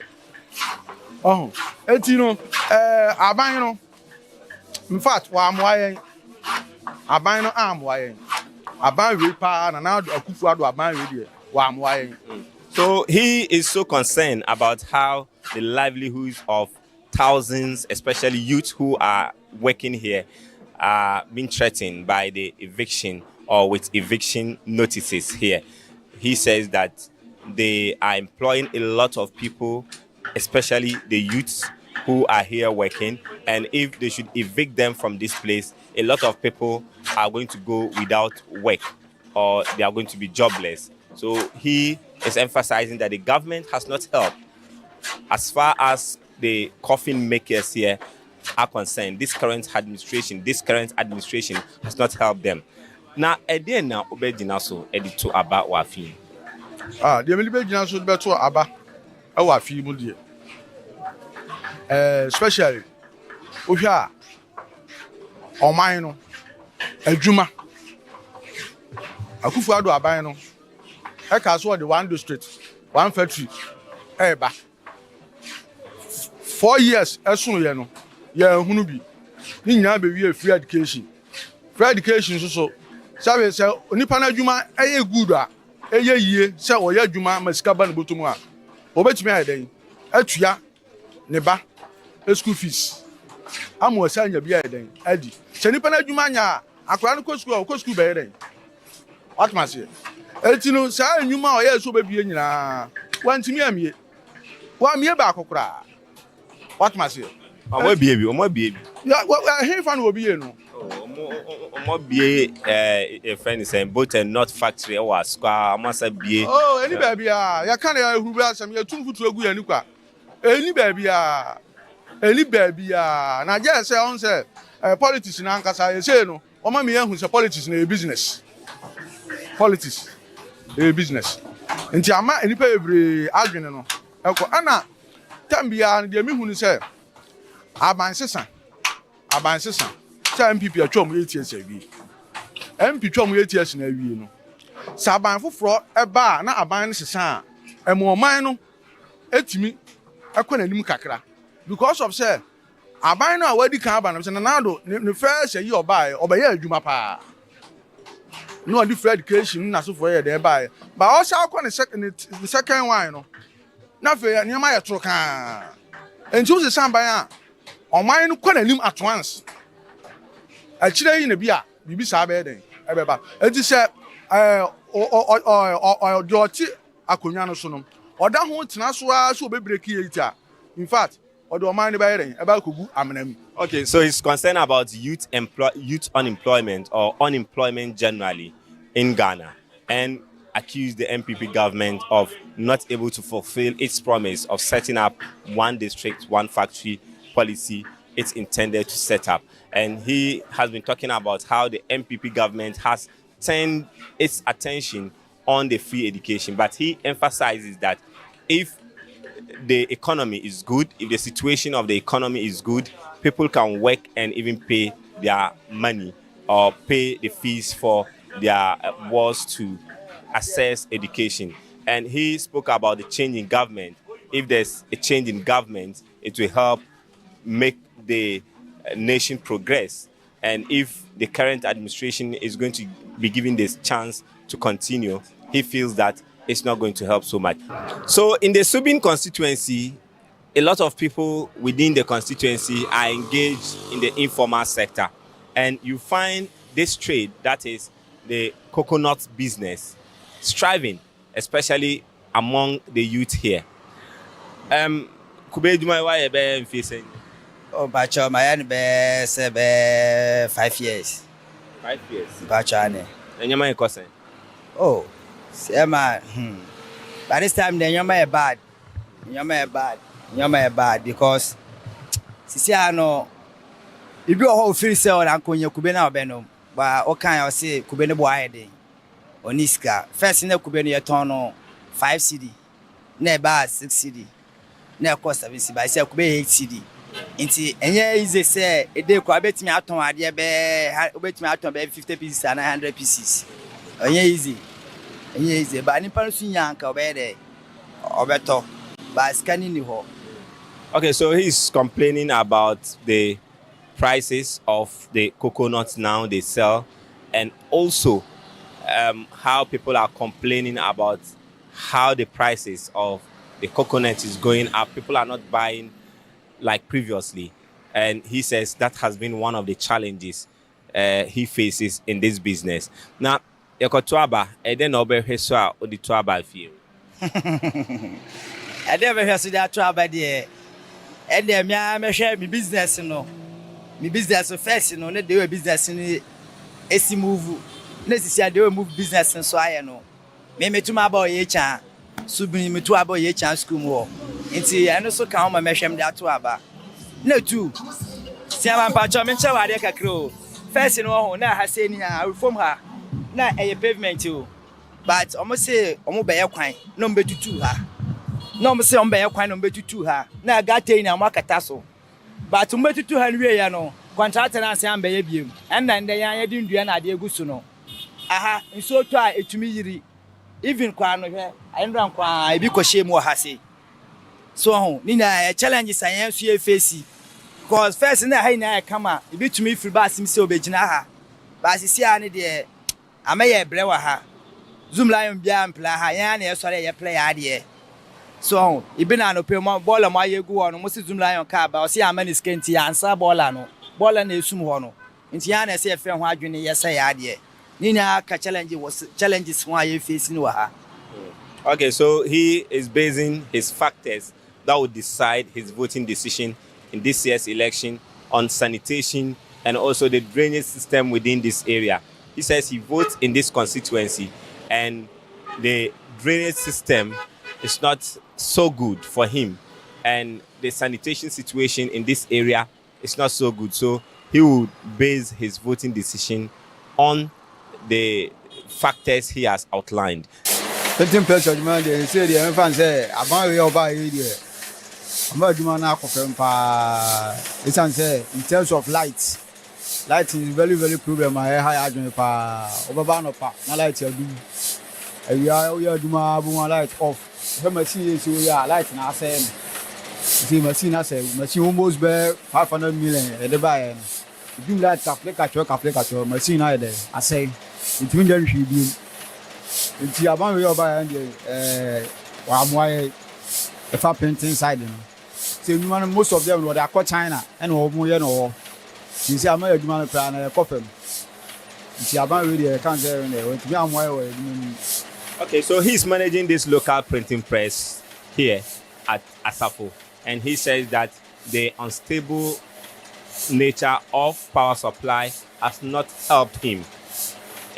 S7: eti no aban no in fact wa amwa yen aban no amwa yen aban we pa na akufu ado aban we de wa amwa yen.
S6: So he is so concerned about how the livelihoods of thousands, especially youth who are working here, are being threatened by the eviction or with eviction notices here. He says that they are employing a lot of people, especially the youths who are here working. And if they should evict them from this place, a lot of people are going to go without work or they are going to be jobless. So he is emphasizing that the government has not helped as far as the coffin makers here are concerned. This current administration has not helped them. Now, again, now obedina so edito aba wafi.
S7: The military begina so beto aba wafi mu die. Especially ohwa oman no adwuma akufu ado aban no e ka so the one district one factory ba 4 years esun ye no ye hunu bi ni nyina be wi free education so sabe se onipa na adwuma eye good a eye yie se oye adwuma masika ba ne botum a obetimi ayeden atua ne ba school fees amo asanya bi ayeden adi se nipa na adwuma nya akora no ko school be ayeden what must say etinu sa anwuma oye so be bie nyina wantimi amie wa mie ba akokora what must say
S6: omo bie
S7: ya he fan wo bie no
S6: omo bie a friend is saying both and not factory or square amasa bie
S7: any baby ya kan ya huru asem ya tumfutu egu ya nikwa any baby na je say on say politics na nkasa ye say no omo me ehun say politics na business nti ama enipa ebre adwene no eko ana tambia de me hunu say abansesa sa MPP atwom ATS awie MP twom ATS na awie no sa aban foforo eba na aban no sesa emoman no etimi ekona nim kakra because of say aban no awadi kan aban no say na do ne first year obaye adwuma pa no di free education na so for year there buy but also akọ the second one no na fe ne ma ye tro kan enti wo se samban a oman no kona nim at once akire yi na bia bibi sa be den ebeba enti se joti akonwa no so no oda ho tena so a so be break yita in fact odo oman ne be den eba kogu amenam.
S6: Okay, so he's concerned about youth unemployment or unemployment generally in Ghana and accused the MPP government of not able to fulfill its promise of setting up one district, one factory policy it's intended to set up. And he has been talking about how the MPP government has turned its attention on the free education. But he emphasizes that if the economy is good, if the situation of the economy is good, people can work and even pay their money or pay the fees for their wards to access education. And he spoke about the change in government. If there's a change in government, it will help make the nation progress. And if the current administration is going to be given this chance to continue, he feels that it's not going to help so much. So in the Subin constituency, a lot of people within the constituency are engaged in the informal sector. And you find this trade, that is the coconut business, striving, especially among the youth here. kube adwuma why e be mfise
S9: oh bacho my yan be say be 5 years
S6: 5 years
S9: bacho ane
S6: enyama e kosen
S9: oh say man by this time the enyama e bad because sisi ano ibi o feel say on ankonya kube na obenom ba o kan o say kube ne bo ayede oniska first na kube ne yeton no 5 cedi na ba 6 cedi na cost 7 cedi ba say kube 8 cedi nti enye easy say e dey ko abetimi aton ade be obetimi aton be 50 pieces and 100 pieces enye easy ba ni pan sunya anka obe dey obeto ba scanning ni ho.
S6: Okay, so he's complaining about the prices of the coconuts now they sell, and also how people are complaining about how the prices of the coconut is going up. People are not buying like previously, and he says that has been one of the challenges he faces in this business. Now, Yokotuaba, then Oberheswa or the Tuaba feel.
S9: I never heard that Tuaba there. And then me share my business, no. My business first, no. They do business in AC move. Necessarily they will move business and so I know. Me to my boy Yechan. Subini me to my boy Yechan school more. Inti I know so come my share that Tuaba. No two. See I'm patch me chawa de kakro. First no na ha say ni I reform her. Na a pavement too. But almost say omo be yakwan. No be tutu ha. No me say on be yakwan no be tutu ha. Na gata na makata so. But on be tutu ha nwe ya no. Contractor na say am be biem. And na nda yan yedi ndua na de egu so no. Aha, nso to a etumi yiri. Even kwa no hwe, ayendran kwa ebi kohye mu ha say. So ho, ni na challenges ayen so ye face. Because first na ha na kama, ebi tumi free bus mi say obegina ha. But sisi a ne de amaye brewa ha. Zoom lion bia ampla ha yan na e sore ye play ade. So ibi na no pe mo ball mo ayegu ho no mo si Zoom lion ka ba o si amani skenti ansa ball no ball na esum ho no nti ya na se fe ho adwene ye say ade ni na ka challenges ho aye face ni wa ha.
S6: Okay, so he is basing his factors that would decide his voting decision in this year's election on sanitation and also the drainage system within this area. He says he votes in this constituency and the drainage system is not so good for him, and the sanitation situation in this area is not so good. So he would base his voting decision on the factors he has outlined.
S11: Say the fan say about your buy here. In terms of light is very, very problem. I high over na light you do. We are do my light off. Machine so yeah light na say see machine na say machine almost be 500 million e dey buy do light calculate machine na dey I say it mean dem should be it about we buy and wa moye e fa painting side no say you most of them they are China and we mo ye no you see am e duma plan na kofem it about we dey can say we am moye we.
S6: Okay, so he's managing this local printing press here at Asafo, and he says that the unstable nature of power supply has not helped him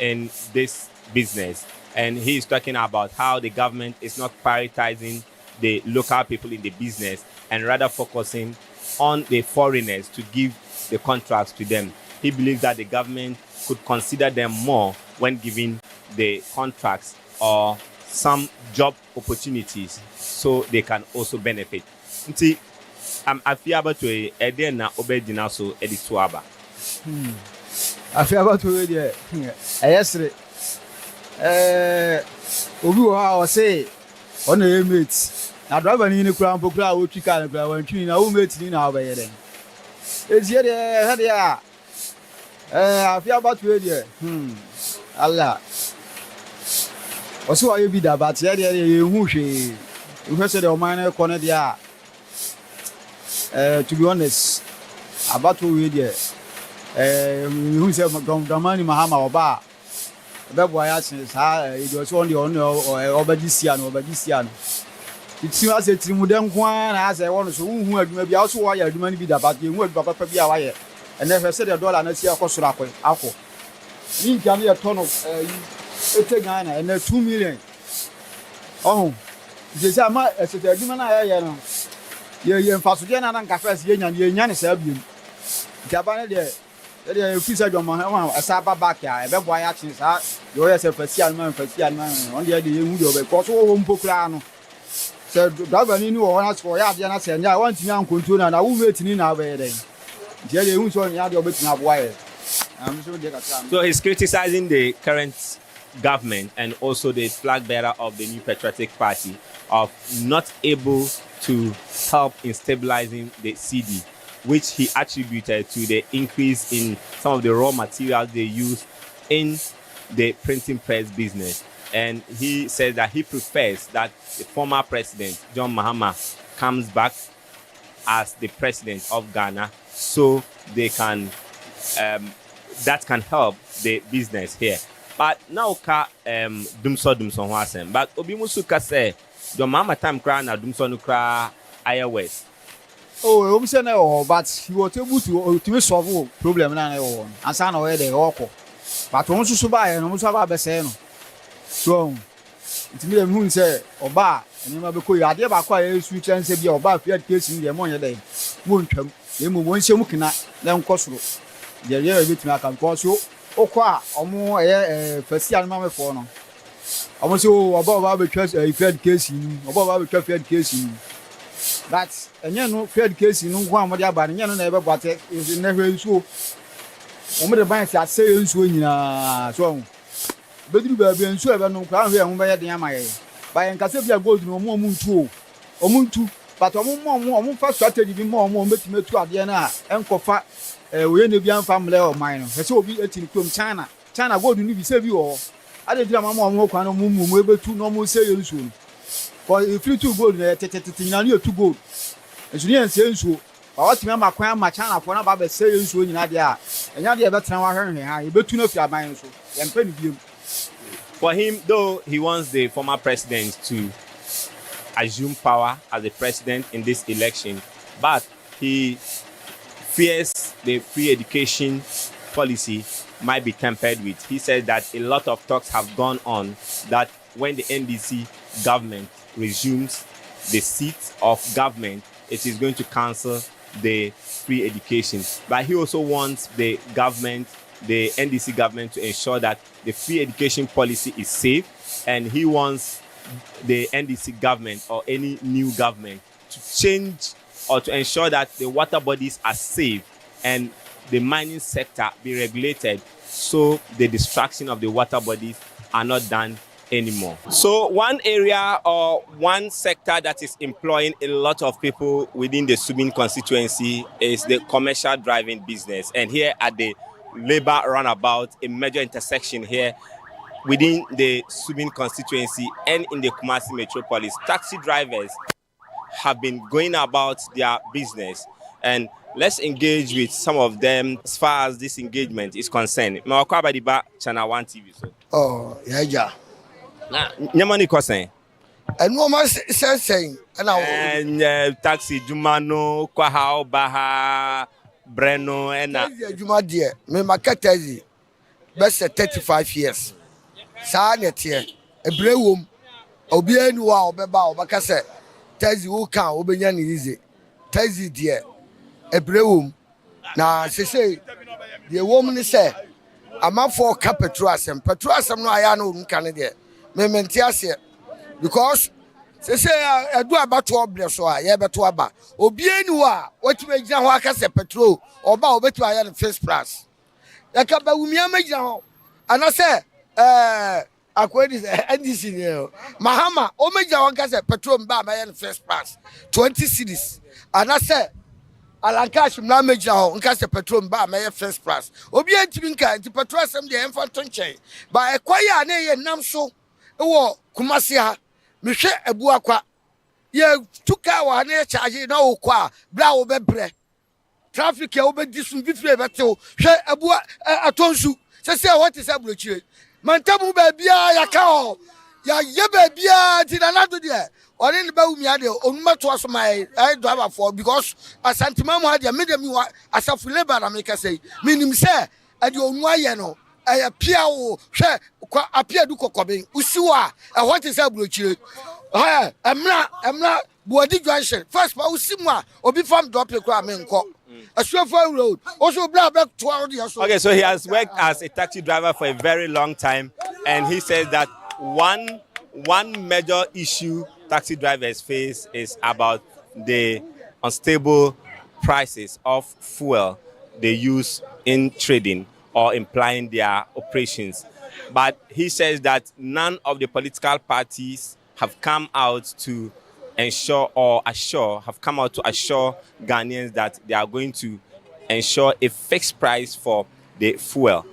S6: in this business. And he's talking about how the government is not prioritizing the local people in the business and rather focusing on the foreigners to give the contracts to them. He believes that the government could consider them more when giving the contracts or some job opportunities so they can also benefit. Nti I feel about to e na obedina so e di tuaba.
S11: I feel about to there. Yesterday obi wo ha o say on a mate. Na driver ni kura mpokura o twika na kura wan twi na o mate ni na obeye den. Ezie de ha de a I feel about to there. Allah also I be that but here who she you said the man corner there to be honest about to we there who said Gamani Mahama Oba that boy asking it was only on over this year It's as a Trimudem one as I want to who maybe also why you money be that, but you would papa be away. And never said $1 and I see a cost of apple. You can be a ton of Ghana and 2 million. Oh, this is my as a human I know. You're fast again and cafes, Yan Serbian. Jabana there. If you said your man, a Saba back, I bet why actions are yourself a Sian man for Sian man on the idea you will because all home Pocrano. So, Governor knew or ask for Yadiana said, I want young contour and I will wait in our wedding. Jelly, who's on your bit of wire.
S6: So he's criticizing the current government and also the flag bearer of the New Patriotic Party of not able to help in stabilizing the CD, which he attributed to the increase in some of the raw materials they use in the printing press business. And he said that he prefers that the former president, John Mahama, comes back as the president of Ghana so they can, that can help the business here. But now, Dumso Wasem. But Obimusuka say, John Mahama time cry na Dumso Nukra iOS.
S11: Oh, I'm saying, but he was able to solve problem now. And son away the oko. But once you buy and almost have a beseno. So, it's me who say, Oba, and you may be called idea about quiet switch and say, Oba, if you had case in the morning day. Won't come. You move once you can then cost. The year bit me I can cost you. Okwa, or more first year mamma for no. I want you above our church a fair case in, above our fair case in. That's and you know, fair case in one more but you never got it is never so. Only the banks are saying so in so. But you will be sure no crown here on by the Yamay. By and Cassavia gold no more moon too. Or moon too, but a more first strategy be more make me to Adiana and Kofa. We ain't a family of mine. So be 18 from China. China go to be save you all. I didn't tell my mom walk on a moon, able to normal say you soon. For if you two gold, you're too good. As you didn't say so. But what remember, Quam, my China for about say you soon in Adia. And now the other time I heard her, you better know if you are mine so. And penny view.
S6: For him, though, he wants the former president to assume power as the president in this election, but he fears the free education policy might be tampered with. He said that a lot of talks have gone on that when the NDC government resumes the seat of government, it is going to cancel the free education. But he also wants the government, the NDC government, to ensure that the free education policy is safe, and he wants the NDC government or any new government to change or to ensure that the water bodies are safe and the mining sector be regulated so the destruction of the water bodies are not done anymore. So one area or one sector that is employing a lot of people within the Subin constituency is the commercial driving business. And here at the Labour Roundabout, a major intersection here within the Subin constituency and in the Kumasi metropolis, taxi drivers have been going about their business, and let's engage with some of them as far as this engagement is concerned. Mawakwa Channel 1 TV. So.
S12: Oh, yeah.
S6: Now, Nyamani Kosen.
S12: And no more saying,
S6: and taxi Jumano, Kwahao, Baha, Breno, and
S12: Juma dear, me Makatazi, best 35 years. Sanet here, a brewum, Obian wow, Beba, Bacase. Tazi who can Obenyan easy. Tazi dear, a brewum. Now, she say, the woman say, I'm up for Capetrasum, Petrasum no Iano Canada. Mementiasia, because they say, I do about 12 blessoa, yeah, but Waba. Obienua, what makes Jawaka petrol, or bow better I am first class. Like a Baumia Major, and I say, I quit this NDC. Mahama, Omega Wankas petrol bar my first class, 20 cities. And I say, Alankash Major, and cast a petrol bar my first class. Obien Timinka, the petrol some the infant chain. By a quiet nay and Namso, oh, Kumasia, Michel Ebuakwa. Ye took our near charge no qua, brow bebre. Traffic over this will be free, but to share a boa a tonsu. Say, what is up with you? Mantamu baby, I call ya ye baby ti na na do de ori ni ba wu mi ade onuma to aso my driver for because asantima mu ade me de mi wa asafu labor na me ka say minim say ade onu aye no aya pia wo hwe kwa apia du kokoben usiwa e what is abrochire emra Buadi junction first pa usimwa obi farm drop ekura me nko Asuafo road also black to
S6: Okay, so he has worked as a taxi driver for a very long time, and he says that one major issue taxi drivers face is about the unstable prices of fuel they use in trading or in plying their operations. But he says that none of the political parties have come out to assure Ghanaians that they are going to ensure a fixed price for the fuel.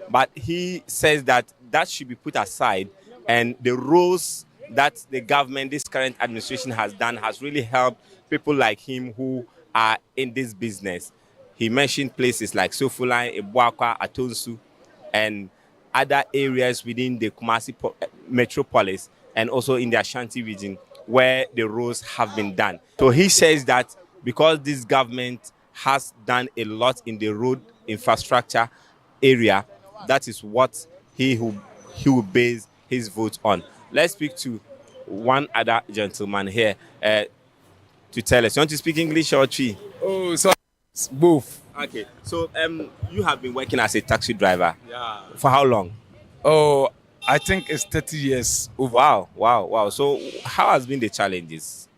S6: But he says that should be put aside, and the rules that the government, this current administration has done has really helped people like him who are in this business. He mentioned places like Sofuline, Ebuakwa, Atonsu, and other areas within the Kumasi metropolis and also in the Ashanti region where the roads have been done. So he says that because this government has done a lot in the road infrastructure area, that is what he will base his vote on. Let's speak to one other gentleman here to tell us. You want to speak English or Twi?
S4: Oh, so both.
S6: Okay. So you have been working as a taxi driver. Yeah. For how long?
S4: Oh, I think it's 30 years over.
S6: Wow. So how has been the challenges?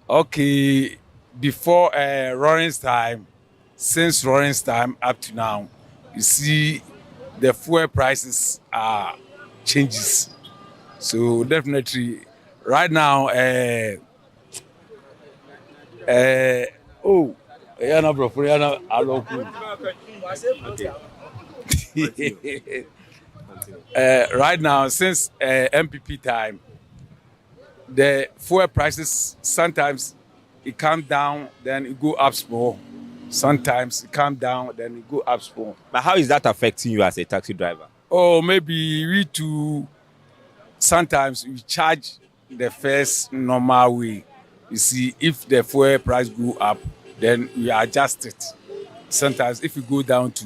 S4: Okay, before Roaring's time, since Roaring's time up to now, you see the fuel prices are changes. So definitely right now, okay. Right now, since MPP time, the fuel prices sometimes it come down, then it go up small. Sometimes it come down, then it go up small.
S6: But how is that affecting you as a taxi driver?
S4: Oh, maybe we too. Sometimes we charge the first normal way. You see, if the fuel price go up, then we adjust it. Sometimes if we go down to,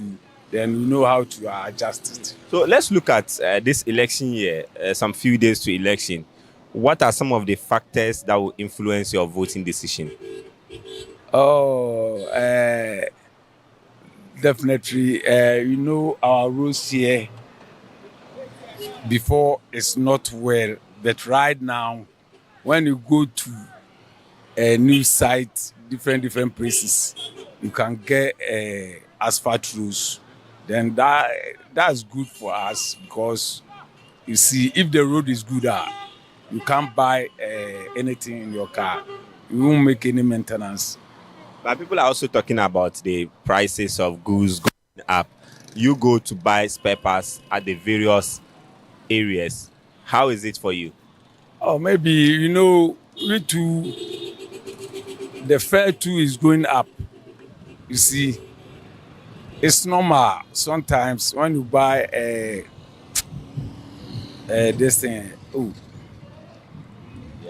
S4: then we know how to adjust it.
S6: So let's look at this election year, some few days to election. What are some of the factors that will influence your voting decision?
S4: Oh, definitely. You know, our rules here before it's not well, but right now, when you go to a new site, different places, you can get asphalt roads. Then that's good for us because you see, if the road is good, you can't buy anything in your car. You won't make any maintenance.
S6: But people are also talking about the prices of goods going up. You go to buy spare parts at the various areas. How is it for you?
S4: Oh, maybe, you know, the fare too is going up. You see, it's normal. Sometimes when you buy this thing,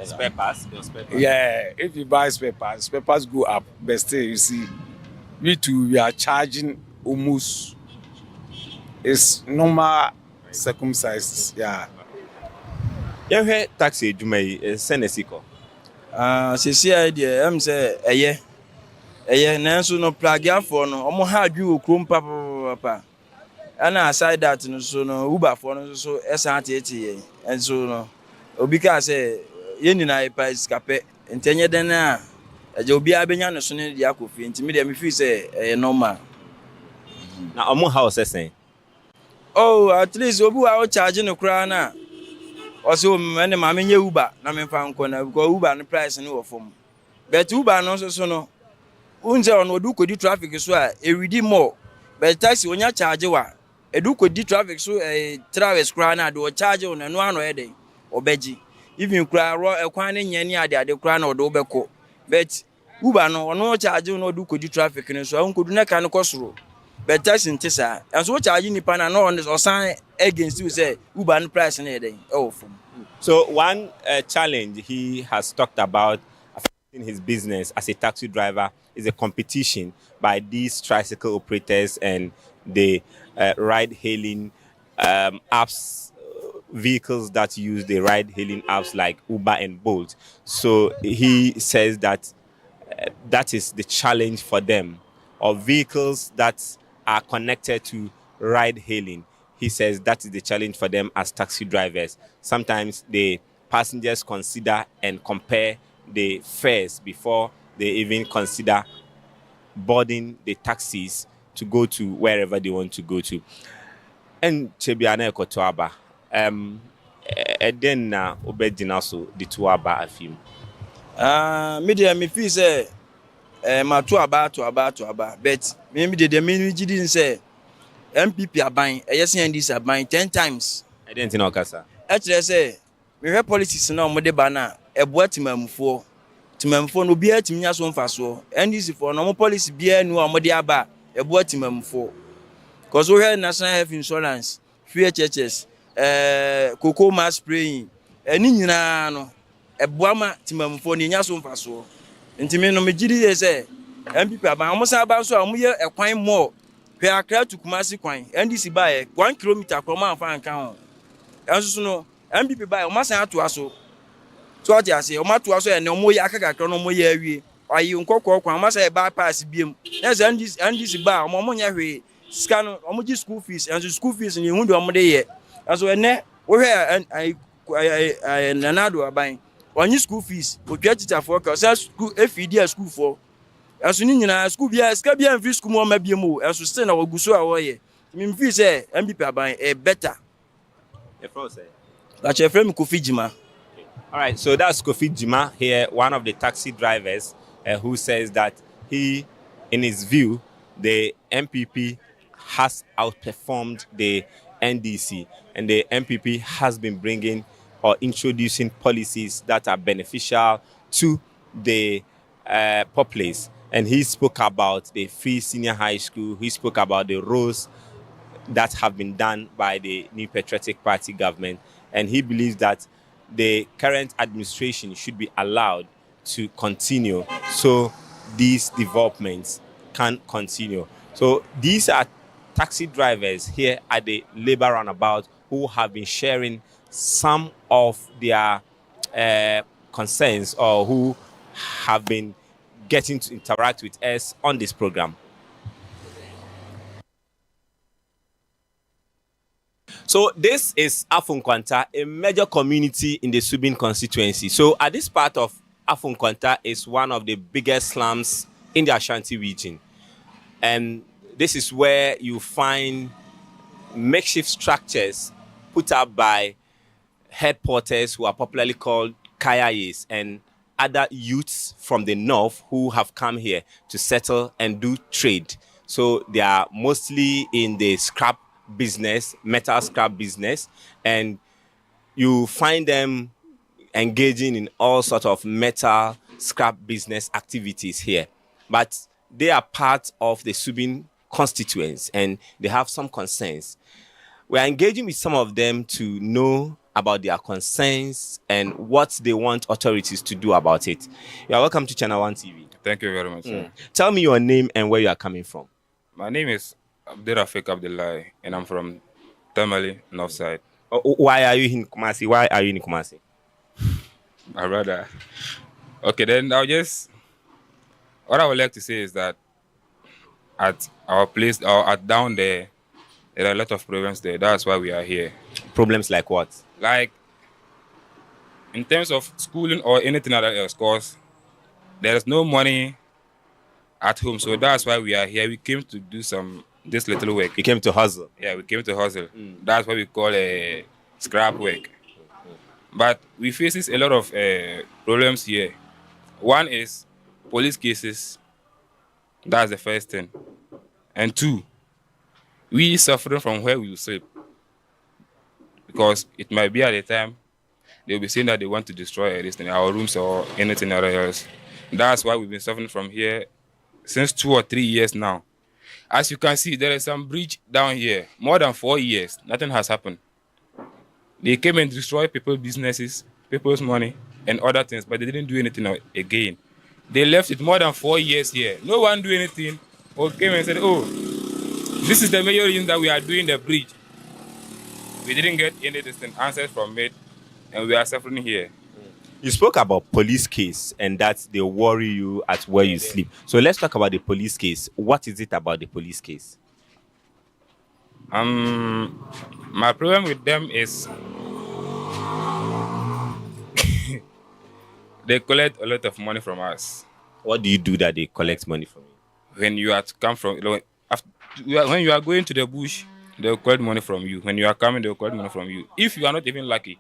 S6: spare parts.
S4: Yeah, if you buy spare parts go up. But still, you see, we are charging almost. It's normal circumstances. Yeah.
S6: You hear taxi Jumai Senesiko?
S13: Sisi idea, say eye nanso no plug for no omo ha adwu okrom papa and aside that no so no Uber for no so esate and so no obi ka say ye nyina price kape ntenye den na eje obi abenya no so ne dia kofi ntimi dem feel say normal
S6: na omo house say
S13: oh at least obi wa o charge no kra na also me ma menye Uber na me fa nko na because Uber no price no wo fom but Uber no so no unze on odu kodi traffic so a ewidi more but taxi onya charge wa edu kodi traffic so travis kra na do charge on no ano e den obeji even kra ro ekwan ne nya ni ade kra na odo beko but Uber no ono charge no odu kodi traffic ne so an kodu na kan kosoro but taxi ntisa and so charge ni pa na no on osan against you say Uber no price na e den e wo fom
S6: So one challenge he has talked about affecting his business as a taxi driver is a competition by these tricycle operators and the ride-hailing apps, vehicles that use the ride-hailing apps like Uber and Bolt. So he says that that is the challenge for them, or vehicles that are connected to ride-hailing. He says that is the challenge for them as taxi drivers. Sometimes the passengers consider and compare the fares before they even consider boarding the taxis to go to wherever they want to go to. And Chebiana Kotoaba, then Obedinaso, the Tuaba afim.
S13: Media me feel say ma to aba, but maybe the meaning didn't say MPP are buying, yes, and this are buying 10 times.
S6: I didn't know, Kasa.
S13: Actually, say we have policies now, Mode Bana, a boat to no beer to me as one fast so, and this for normal policy beer no Modiaba, a boat to for. Because we have national health insurance, free churches, cocoa mass spraying, and in no, a boama to for Nias fast so. And to me, no, me say MPP are buying almost about so, I'm here a quite more. We are clear to Kumasi Quine, and this is by 1 kilometer from our fan count. As you know, MPP by almost to us. So what I say, Oma to us and no more Yaka, no more year. Why you must say bypass beam. Yes, and this bar, Momonia, scan Omoji school fees, and the school fees in Yundu Amode. As well, we and I another buying. On your school fees, we get it for school, FED school for. As you know, school be a scabby and free school more maybe more, as you stand our Guso away. Mean, fee say, MPP are buying a better. That's your friend Kofi Jima.
S6: All right, so that's Kofi Jima here, one of the taxi drivers who says that he, in his view, the MPP has outperformed the NDC, and the MPP has been bringing or introducing policies that are beneficial to the populace. And he spoke about the free senior high school. He spoke about the roads that have been done by the New Patriotic Party government. And he believes that the current administration should be allowed to continue so these developments can continue. So these are taxi drivers here at the Labour Roundabout who have been sharing some of their concerns, or who have been getting to interact with us on this program. So this is Afunkwanta, a major community in the Subin constituency. So at this part of Afunkwanta is one of the biggest slums in the Ashanti region. And this is where you find makeshift structures put up by head porters who are popularly called Kayayes, and other youths from the north who have come here to settle and do trade. So they are mostly in the scrap business, metal scrap business, and you find them engaging in all sorts of metal scrap business activities here. But they are part of the Subin constituents and they have some concerns. We are engaging with some of them to know about their concerns and what they want authorities to do about it. You are welcome to Channel One TV.
S5: Thank you very much.
S6: Tell me your name and where you are coming from.
S5: My name is Abderrafik Abdullahi, and I'm from Tamale, North Side.
S6: Why are you in Kumasi? Why are you in Kumasi?
S5: My brother. Okay, then what I would like to say is that at our place, or at down there are a lot of problems there. That's why we are here.
S6: Problems like what?
S5: Like, in terms of schooling or anything else, because there is no money at home. So that's why we are here. We came to do this little work.
S6: You came to hustle?
S5: Yeah, we came to hustle. That's what we call a scrap work. But we faces a lot of problems here. One is police cases. That's the first thing. And two, we suffering from where we sleep. Because it might be at a time they'll be saying that they want to destroy everything, our rooms or anything else. That's why we've been suffering from here since 2 or 3 years now. As you can see, there is some breach down here. More than 4 years, nothing has happened. They came and destroyed people's businesses, people's money, and other things, but they didn't do anything again. They left it more than 4 years here. No one do anything or came and said, oh, this is the major reason that we are doing the bridge. We didn't get any distant answers from it, and we are suffering here.
S6: You spoke about police case and that they worry you at where you sleep. So let's talk about the police case. What is it about the police case?
S5: My problem with them is they collect a lot of money from us.
S6: What do you do that they collect money from you?
S5: When you are to come from, when you are going to the bush, they'll collect money from you. When you are coming, they'll collect money from you. If you are not even lucky,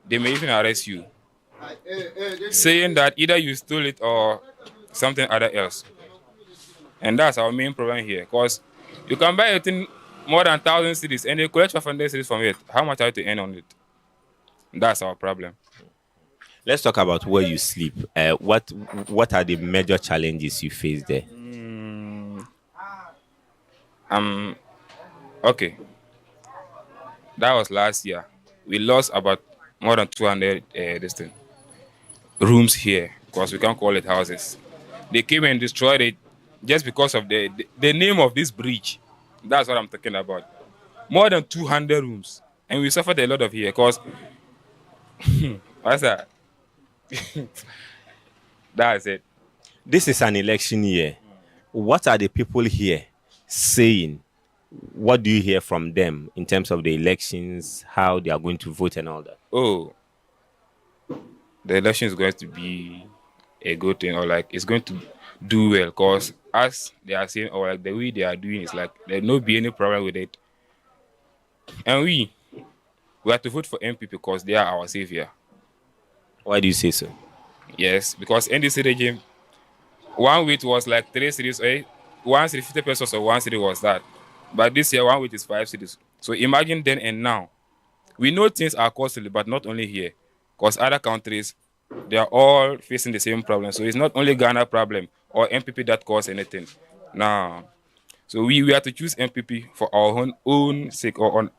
S5: they may even arrest you, saying that either you stole it or something other else. And that's our main problem here, because you can buy a thing more than 1,000 cities and they collect 500 cities from it. How much are you to earn on it? That's our problem.
S6: Let's talk about where you sleep. What are the major challenges you face there?
S5: Okay. That was last year. We lost about more than 200 rooms here, because we can't call it houses. They came and destroyed it just because of the name of this bridge. That's what I'm talking about. More than 200 rooms. And we suffered a lot of here, because what's that? That's it.
S6: This is an election year. What are the people here saying? What do you hear from them in terms of the elections, how they are going to vote and all that?
S5: Oh, the election is going to be a good thing, or like it's going to do well, because as they are saying, or like the way they are doing, is like there no be any problem with it. And we have to vote for MPP because they are our savior.
S6: Why do you say so?
S5: Yes, because NDC regime, one week was like 3 cities, 1 city 50 pesos, or 1 city was that. But this year, 1 week is 5 cities. So imagine then and now. We know things are costly, but not only here, because other countries, they are all facing the same problem. So it's not only Ghana problem or MPP that cause anything. No. So we have to choose MPP for our own sake, or on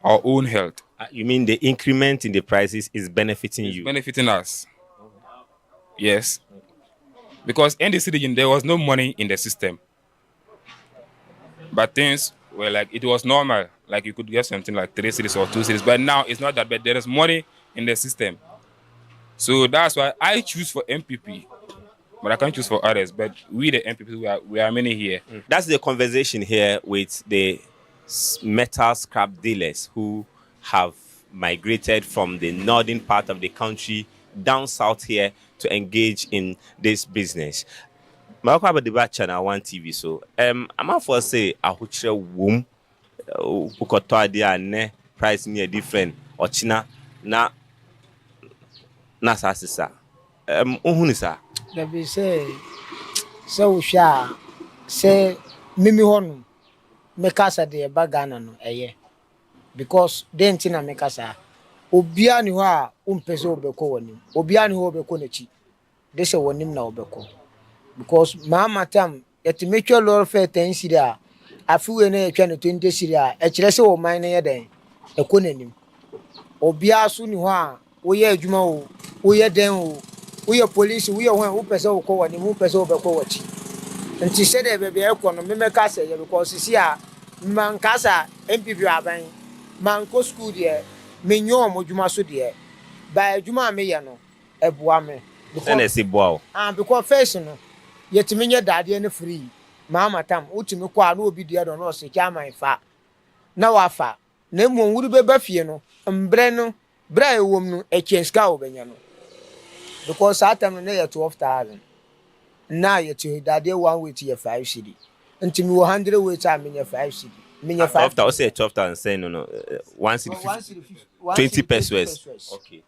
S5: our own health.
S6: You mean the increment in the prices is benefiting you?
S5: Benefiting us. Yes. Because in this region, there was no money in the system. But things were like, it was normal. Like you could get something like 3 cities or 2 cities. But now it's not that bad. There is money in the system. So that's why I choose for MPP. But I can't choose for others. But we, the MPP, we are many here.
S6: That's the conversation here with the metal scrap dealers who have migrated from the northern part of the country down south here to engage in this business. Malcolm Abadiba Channel 1 TV. So I'm not for say a huche womb ukoto ade ne price near different or china na sasisa. Uhuni sa.
S8: There be say so sha say mimi honu mekasa de bagana no eye because den tina mekasa obia ni ho a umpese obeko wonim obia ni ho obeko nachi de se wonim na obeko because mama tam yetimetwa lor fe 10 siria afiwe na yetwa ne 20 siria e kire se wo man na yeden ekonanim obia so ni ho a wo ye adwuma wo wo ye den wo wo ye police wo ye ho wo pese wo ko wonim wo pese obeko wachi nti se de bebe ekọ no memekasa ye because sisi a mankasa MPP aban manko school de menyo modwuma so de ba adwuma me ye no eboa me
S6: because boa
S8: because face no yetimi nye dade ne free mama tam utimi kwa na obi de do no se chairman fa na wafa na mu nwuru beba fie no mbre no bra ewom no echenska obenya no because atam no na 12,000 na yeti dade 1 week ye 5 cedi ntimi 100 week a menya 5 cedi menya 5
S6: after say 12,000 say no 1 cedi 20 pesos. Okay.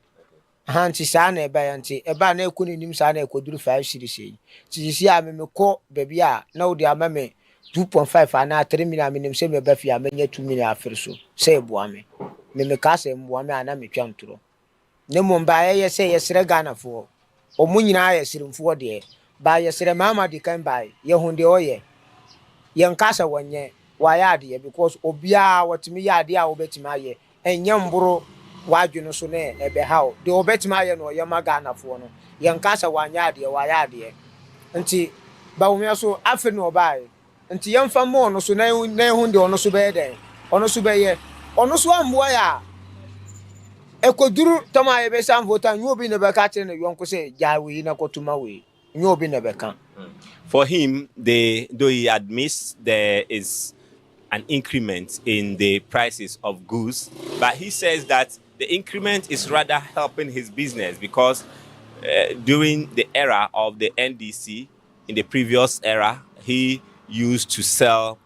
S8: Hanti sana eba yanti eba na ekunu nim sana ekoduru 5 cedi sei tisi a me ko baby a na odi amame 2.5 ana 3 million minim se me ba fi amenya 2 million afirso se eboa me kasa mboa me ana me twantoro ne mo mba ye se ye sere Ghana fo o munyina ye sirimfo de ba ye sere mama di kan ba ye hunde oye ye nkasa wonye wa ya de because obia watimi ya de a obetimi aye enye mboro wadwene so ne ebe how de obetima ye no yema Ghana fo no yenka sha wanya ade waya ade nti ba wo so afi no bae nti yemfa mo no so na hu de ono so be den ono so be ye ono so amboa ya ekoduru tama ye be sam vota nyu obi ne be ka kire ne yonko se jawi na kotuma we nyu obi ne be kan.
S6: For him, though he admits there is an increment in the prices of goods, but he says that the increment is rather helping his business because during the era of the NDC, in the previous era, he used to sell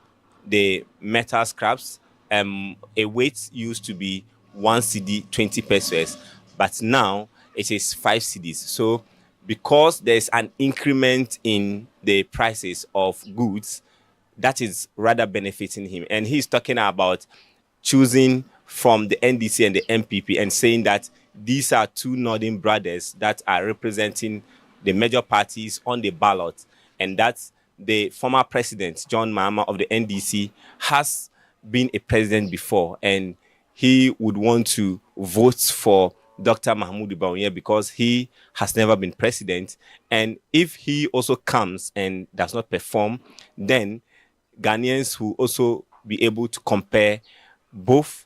S6: the metal scraps. A weight used to be 1 cedi, 20 pesos, but now it is 5 cedis. So because there's an increment in the prices of goods, that is rather benefiting him. And he's talking about choosing from the NDC and the MPP and saying that these are two northern brothers that are representing the major parties on the ballot, and that the former president, John Mahama of the NDC, has been a president before, and he would want to vote for Dr. Mahamudu Bawumia because he has never been president. And if he also comes and does not perform, then Ghanaians will also be able to compare both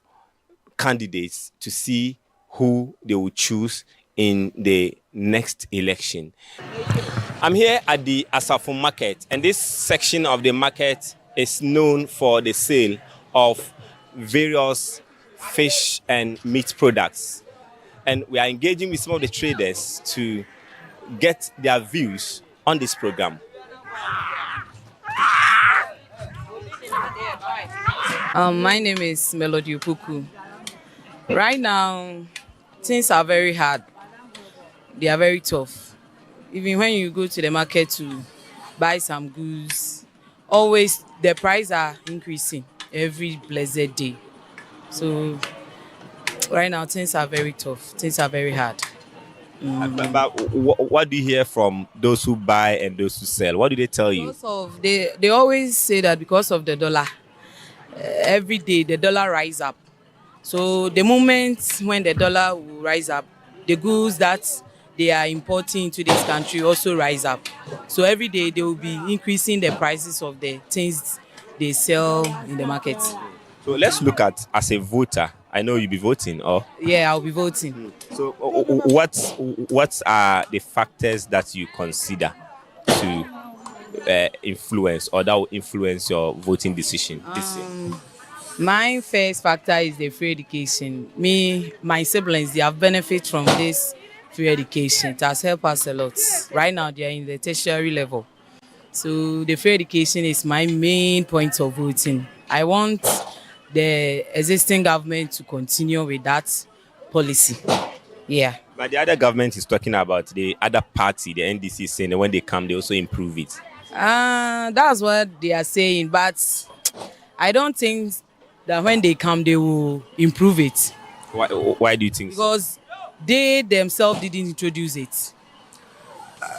S6: candidates to see who they will choose in the next election. I'm here at the Asafo market, and this section of the market is known for the sale of various fish and meat products. And we are engaging with some of the traders to get their views on this program.
S15: My name is Melody Upuku. Right now, things are very hard. They are very tough. Even when you go to the market to buy some goods, always the prices are increasing every blessed day. So right now, things are very tough. Things are very hard.
S6: But what do you hear from those who buy and those who sell? What do they tell you?
S15: They always say that because of the dollar, every day the dollar rise up. So the moment when the dollar will rise up, the goods that they are importing into this country also rise up. So every day they will be increasing the prices of the things they sell in the market.
S6: So let's look at, as a voter, I know you'll be voting, or?
S15: Yeah, I'll be voting.
S6: So what are the factors that you consider to influence, or that will influence your voting decision this year?
S15: My first factor is the free education. My siblings, they have benefit from this free education. It has helped us a lot. Right now, they are in the tertiary level. So the free education is my main point of voting. I want the existing government to continue with that policy. Yeah.
S6: But the other government is talking about the other party, the NDC, saying that when they come, they also improve it.
S15: That's what they are saying. But I don't think that when they come, they will improve it.
S6: Why do you think so?
S15: Because they themselves didn't introduce it.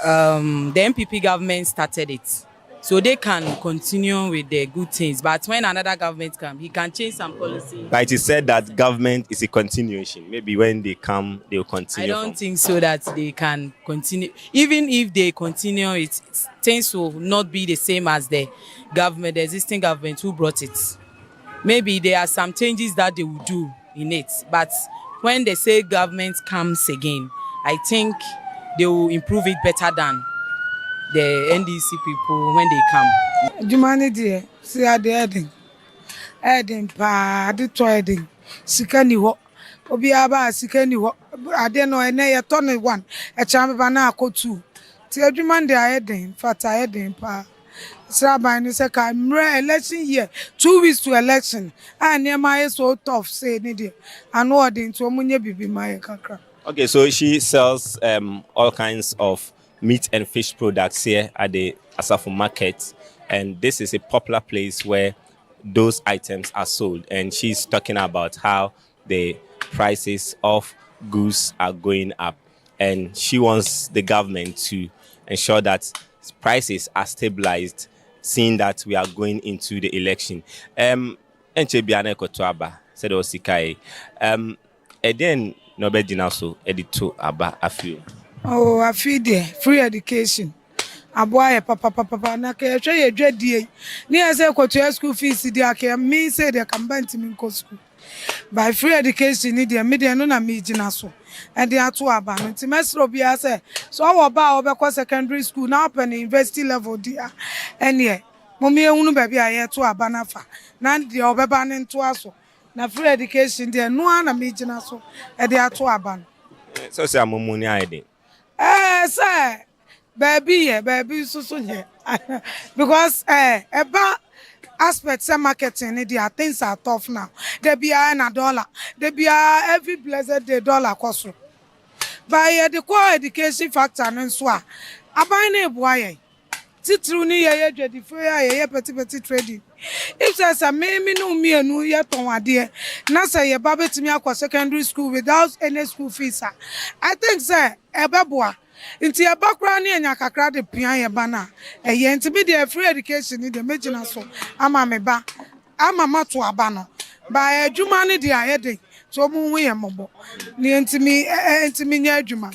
S15: The MPP government started it. So they can continue with the good things. But when another government comes, he can change some policy.
S6: But it is said that government is a continuation. Maybe when they come, they will continue.
S15: I don't think so that they can continue. Even if they continue it, things will not be the same as the government, the existing government who brought it. Maybe there are some changes that they will do in it. But when they say government comes again, I think they will improve it better than the NDC people when they come.
S18: Jumani dear, see how they adding pa, the trading, Sikani ho, Obiaba, Sikani ho, I don't know, and a ton one, a chamber ko two. Till Juman they are adding, fat I adding pa. Sraban is a camera election year, 2 weeks to election, and near my so tough, say Nidia, and ordering to Munya Bibi my kakra.
S6: Okay, so she sells all kinds of meat and fish products here at the Asafo market, and this is a popular place where those items are sold. And she's talking about how the prices of goods are going up, and she wants the government to ensure that prices are stabilized, seeing that we are going into the election. Eden no be gyina so edito aba afio.
S18: Oh, I feel there free education. Aboa papa na ka hwe ye dwadie. Ni ase kwoto school fees di aka me say they can buy me go school. By free education ni dey me dey no na me gyina so. E dey ato aba no nti mesro bia say so wo ba obekọ secondary school na open university level dia. Ene Mommy ehunu baby aye to aba na fa. Na dey obeba ne nto aso. Na free education dey no na me gyina so. E dey ato aba no.
S6: So say amomuni aide.
S18: Sir, baby so here. Because about aspects of marketing, there things are tough now. They be a dollar. They be every blessed day dollar cost. By the core education factor and so on. Abane boy. Titruni ye jadi ye petit trading. If there's a me no me anu ye ton ade na say ye babe timi akwa secondary school without any school fees. I think say ebeboa nti ye bakra na enya kakra de pian ye bana ye nti be the free education ni de megina so ama me ba ama mato aba no ba adwuma ni de ayede so mu hu ye mobo ni ntimi nya adwuma.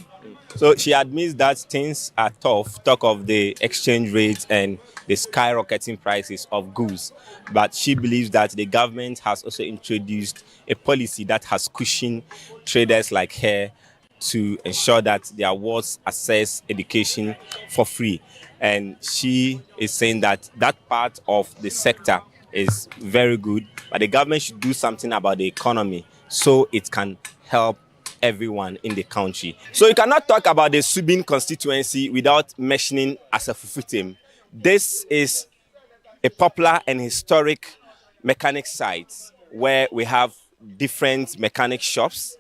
S6: So she admits that things are tough, talk of the exchange rates and the skyrocketing prices of goods. But she believes that the government has also introduced a policy that has cushioned traders like her to ensure that their wards access education for free. And she is saying that that part of the sector is very good, but the government should do something about the economy so it can help everyone in the country. So you cannot talk about the Subin constituency without mentioning Asafufutem. This is a popular and historic mechanic site where we have different mechanic shops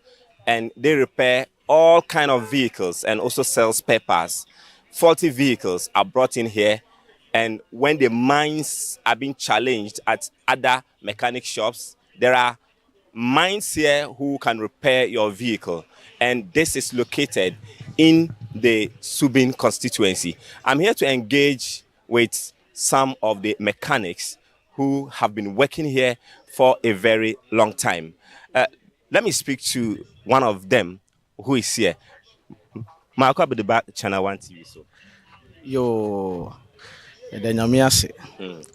S6: and they repair all kind of vehicles and also sell spare parts. Faulty vehicles are brought in here, and when the mines are being challenged at other mechanic shops, there are minds here who can repair your vehicle, and this is located in the Subin constituency. I'm here to engage with some of the mechanics who have been working here for a very long time. Let me speak to one of them who is here. Marco Abedeba, Channel 1 TV. So,
S17: yo, the Namiase,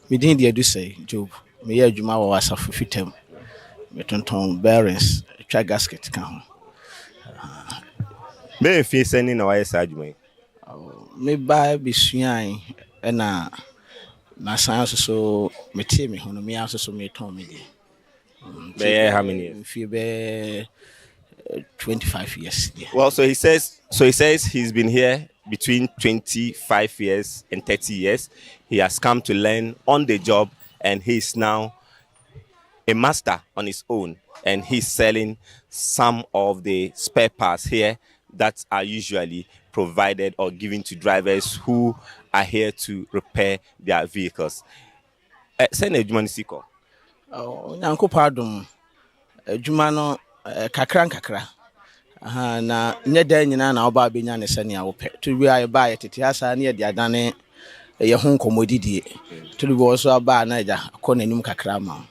S17: we didn't do say, Job, me a Juma was a fitem. Metonton bearings, try gasket can.
S6: May feel sending away side me.
S17: Me buy be swine and na science so me team me hono me also so me ton me.
S6: How many years?
S17: Feel be 25 years. Yeah.
S6: Well, so he says he's been here between 25 years and 30 years. He has come to learn on the job, and he's now a master on his own, and he's selling some of the spare parts here that are usually provided or given to drivers who are here to repair their vehicles. Send a Jumani Siko.
S17: Nyanko pardon. Jumano kakra. Na nyeda nyina na oba be nya ne sane a wo pe. To wi aye ba ye tete asa na ye de adane ye ho nkomodidie. To bi wo so aba na ja akọ nanim kakra ma.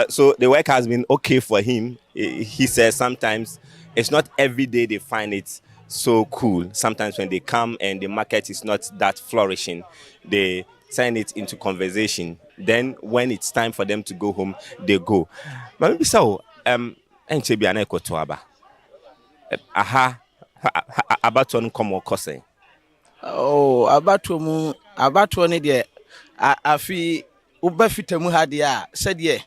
S6: So the work has been okay for him. He says sometimes it's not every day they find it so cool. Sometimes when they come and the market is not that flourishing, they turn it into conversation. Then when it's time for them to go home, they go. But maybe so, enchebi aneko to aba. Aha, abaton komo kose.
S17: Oh, abato ni de afi uba fitamu hade a sede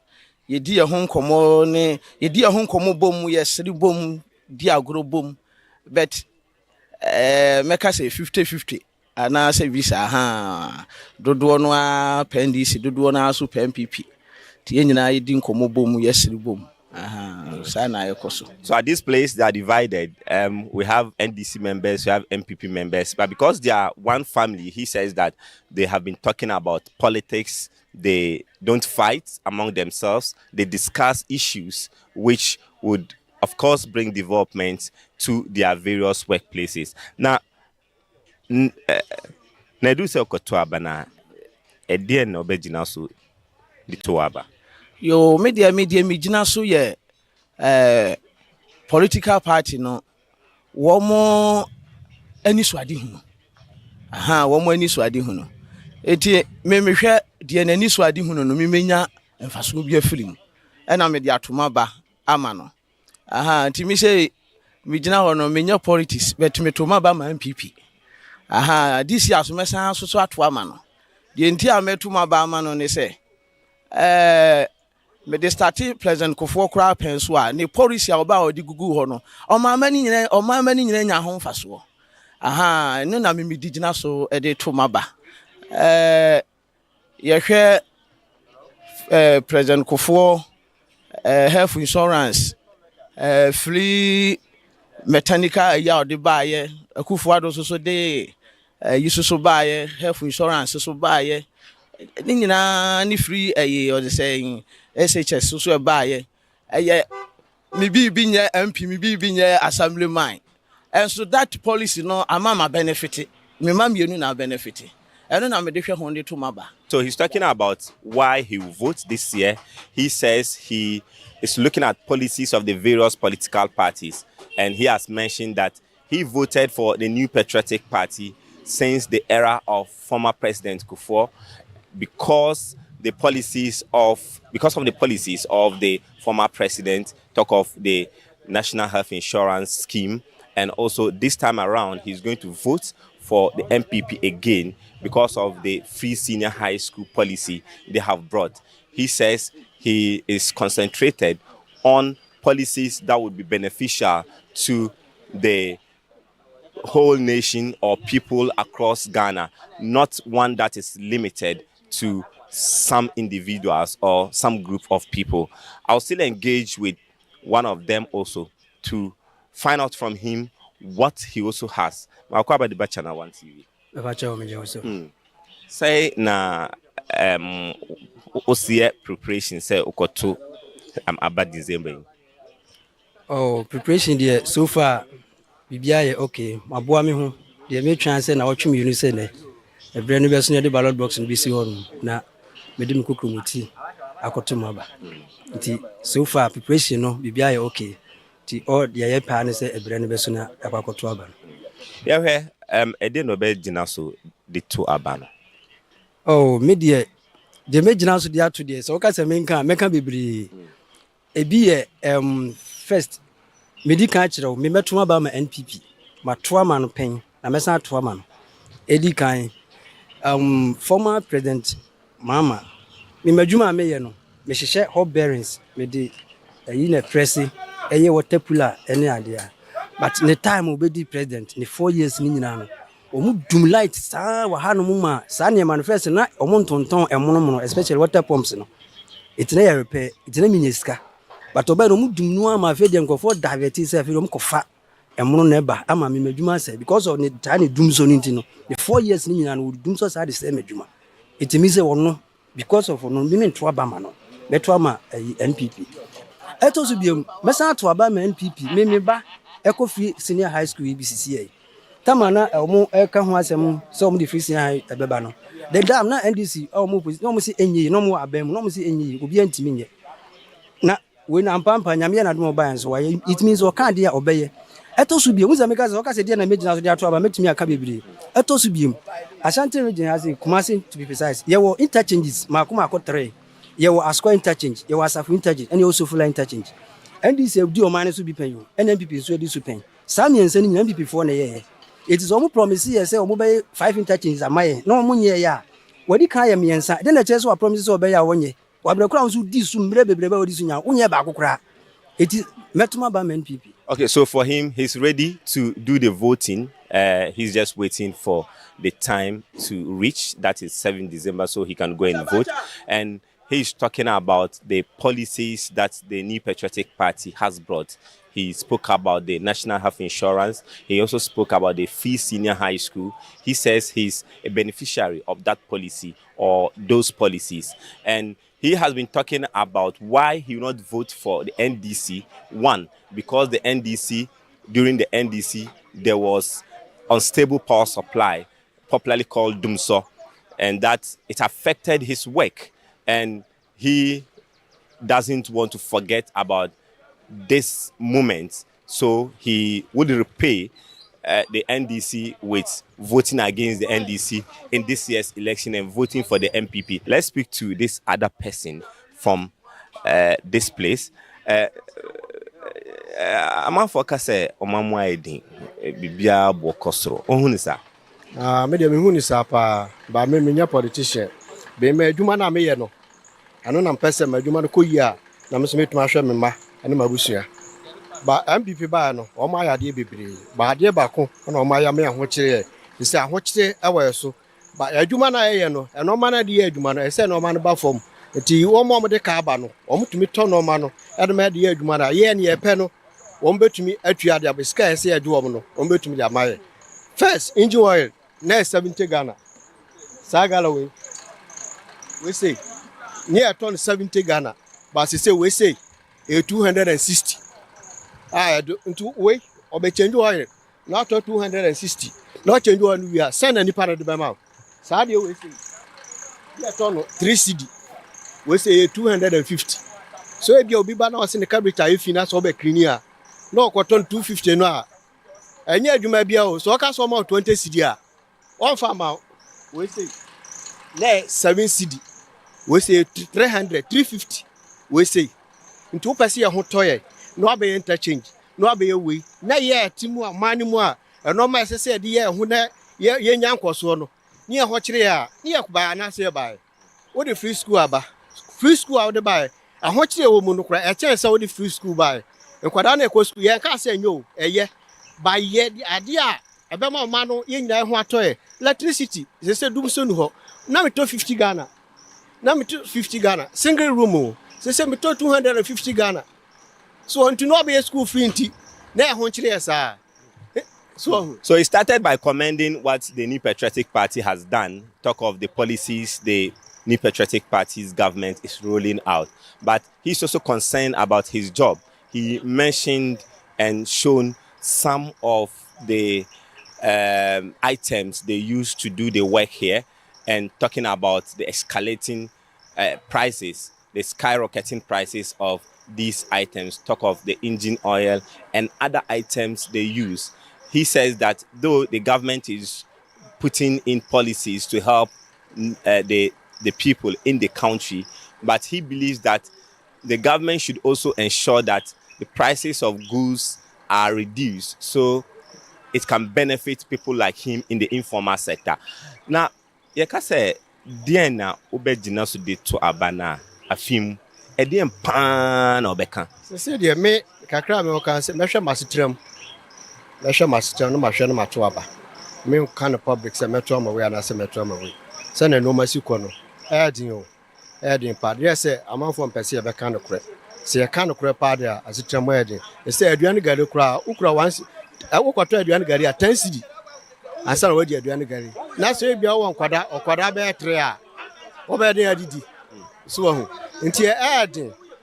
S17: ye di ye ho nkomo ne ye di ye ho nkomo bom ye sri bom di agoro bom but meka say 50-50 ana say visa ha dodo no a pendisi dodo no aso PMPP ti ye nyina ye di nkomo bom ye sri bom
S6: So at this place they are divided. We have NDC members, we have MPP members, but because they are one family, he says that they have been talking about politics. They don't fight among themselves. They discuss issues which would, of course, bring development to their various workplaces. Now, Nedu se okotoaba na edie na obegina so di toaba.
S17: Yo media me gina so ye political party no wɔn ani so ade hu wɔn ani so ade hu no eti mmehwɛ deɛ n'ani so ade hu no mmenya mfaso bi afiri mu ɛna me de atoma ba ama no nti me sɛ me gyina hɔ no menya politics but me toma ba ma MPP this year so mesan so ato ama no deɛ nti a metoma ba ama no ne sɛ me de start President Kufuor kra penso a ne policy a oba odi gugu hɔ no ɔmama ni nyina nya ho mfaso no na me di gyina so de toma ba yɛhwɛ President Kufuor health insurance free mechanical ya odi baaye Akufo-Addo so de so baaye health insurance so baaye ni nyina ni free or the saying SHS so baaye me bi nye MP me bi nye assemblyman and so that policy no amama benefit me ma mienu na benefit and na me de hwe honde to maba.
S6: So he's talking about why he will vote this year. He says he is looking at policies of the various political parties, and he has mentioned that he voted for the New Patriotic Party since the era of former President Kufuor because of the policies of the former president, talk of the National Health Insurance Scheme, and also this time around he's going to vote for the MPP again because of the free senior high school policy they have brought. He says he is concentrated on policies that would be beneficial to the whole nation or people across Ghana, not one that is limited to some individuals or some group of people. I'll still engage with one of them also to find out from him what he also has. Makwaba the Bachana One TV. Say na osie preparation say okoto about December.
S19: Oh, preparation there so far bibia okay. Maboa me ho. Dey me twan say na otwem yunu say ne. Ebre no be so the ballot box no be si hon na me dem kokromoti akoto maba. Nti so far preparation no bibia okay. Ti all the ye pa ne say ebre no be so na akoto aba.
S6: Yeah, ede no be gina so the two aba.
S19: Oh, media the me gina so dia to there. So ka say meka bibiri. Ebi first medical chiro me metuma ba ma NPP ma toa ma no pen na mesa toa ma no edi kan former president mama me madwuma me ye no me hyehyɛ hot bearings me di yi na pressy eye water cooler ene ade a but the time obedi president ni 4 years ni nyina no omu dum light saa wa ha no mu ma saa ne manifest na omu ntonton emono mo especially water pumps no itina ya repair itina minyeska but oba no mu dum no ama fe de nkofo divert say fe do mkofa emono na ba ama me madwuma say because of the time dum so nti no the 4 years ni nyina no dum so saa de say madwuma itimi say wono because of no me nto aba ma no beto ama NPP eto so biem mesa to aba ma NPP me ba ekofi senior high school BCCA tamana omo eka ho asem so omo de free senior high ebeba no the dam na NDC omo position no mo si enyi no mo abem no mo si enyi obi antimi nye na we na mpampa nyame na dum oba enso why it means o kan dia obeye eto so biem uzame ka se o ka se dia na megina so dia to aba metimi aka bebiri eto so biem Ashanti region has Kumasi to be precise ye wo interchanges makuma akọ 3 ye wo Asco interchange ye wo Asafo interchange and ye wo Sofula interchange NDC di o man so bi pen yo NNPP so di so pen sam yense ni NNPP for na ye it is omo promise ye say omo be 5 interchanges amaye na omo nye ya wadi kan ye miensa den na chese wa promise so be ya wonye wa bre kura so di su mbre bebre ba odi su nya wonye ba akokora it is metuma ba NNPP.
S6: Okay, so for him he's ready to do the voting. He's just waiting for the time to reach, that is 7 December, so he can go and vote. And he's talking about the policies that the New Patriotic Party has brought. He spoke about the National Health Insurance. He also spoke about the free senior high school. He says he's a beneficiary of that policy or those policies. And he has been talking about why he will not vote for the NDC. One, because the NDC, during the NDC, there was unstable power supply, popularly called Dumso, and that it affected his work. And he doesn't want to forget about this moment, so he would repay the NDC with voting against the NDC in this year's election and voting for the MPP. Let's speak to this other person from this place. Amanfo ka say omamwa edin bibia bokosoro ohun sa
S20: me de me hunu sa pa ba me nya politician be me adwuma na me ye no ano na mpese me adwuma no koyi a na me so metuma hwe me ma ene mabusua ba MPP ba no o ma yade bebre ba ade ba ko na o ma ya me ho kire e se ho kire ewe so ba adwuma na ye no eno ma na de ye adwuma no e se no ma no ba fom nti wo mo de ka aba no o mutumi to no ma no ede ma de ye adwuma na ye ne ye pe no wo betumi atua de abeska ese adwo no wo betumi de amaye first engine oil na 70 Ghana sagala we say near ton 70 Ghana but say we say 260 into we obe change oil not 260 not change oil we are send any part of the amount sa de we say near ton 3 cedi we say 250 so e bi obi ba na wase ne carburetor ifina so be clean here no cotton 250 no a enya adwuma bia o so ka so ma 20 cedi a on farm we say le 7 cedi we say 300 350 we say into pese ye ho toye no abe interchange no abe we na ye timu a mani mu a eno ma sese de ye ho na ye nya nkoso no ni ye ho kire a ni ye ba na se ba wo de free school aba free school a wo de ba a ho kire wo mu no kra e chen se wo de free school ba nkwada na ekọ school ye ka se nyo eye ba ye ade a ebe ma no ye nyina ho atoye electricity se dum so nu ho na me to 50 Ghana na me to 50 Ghana single room se me to 250 Ghana so unto no be school free nti na ho kire sa
S6: so he started by commending what the New Patriotic Party has done, talk of the policies the New Patriotic Party's government is rolling out, but he's also concerned about his job. He mentioned and shown some of the items they use to do the work here, and talking about the escalating prices, the skyrocketing prices of these items, talk of the engine oil and other items they use. He says that though the government is putting in policies to help the people in the country, but he believes that the government should also ensure that the prices of goods are reduced so it can benefit people like him in the informal sector. Now, yeka say Diana obejina so de to abana afim edien pan obeka.
S20: Se de me kakra me kan se mehwe masetram. Mehwe masetram no mahwe no mato aba. Me kan public se metro ma we na se metro ma we. Se na no masiko no. Edin pa de se amanfo mpese ye beka no kure. Se ye kan no kure pa de asetram edin. Se aduane gari kura ukura once akwato aduane gari a 10 cedi. Ansa we di aduane gari. Na so e bia wo nkwada okwada be 3 a. Wo be den adidi. So ho. Nti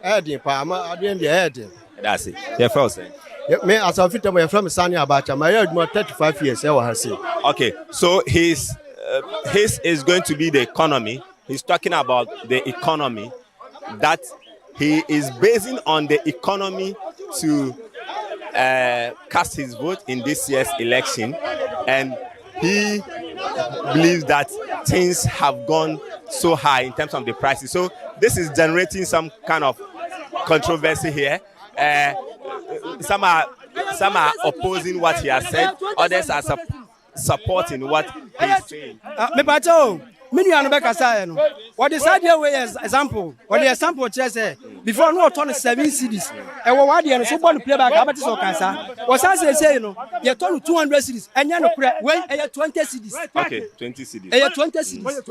S20: edin pa ama adin de edin.
S6: That's it. Yeah, first.
S20: Me as of fit my from Sani Abacha, my age 35 years I was say.
S6: Okay, so his is going to be the economy. He's talking about the economy, that he is basing on the economy to cast his vote in this year's election, and he believes that things have gone so high in terms of the prices. So this is generating some kind of controversy here. Some are opposing what he has said, others are supporting what he's saying.
S19: Me pato, me ni anu be kasa no. What the side here way example. What the example just say before no turn 7 cedis. E wo wa de no so born play back abati so kansa. What say no, you turn 200 cedis. Enya no kure, when e 20 cedis.
S6: Okay, 20 cedis.
S19: E 20 cedis. Wait.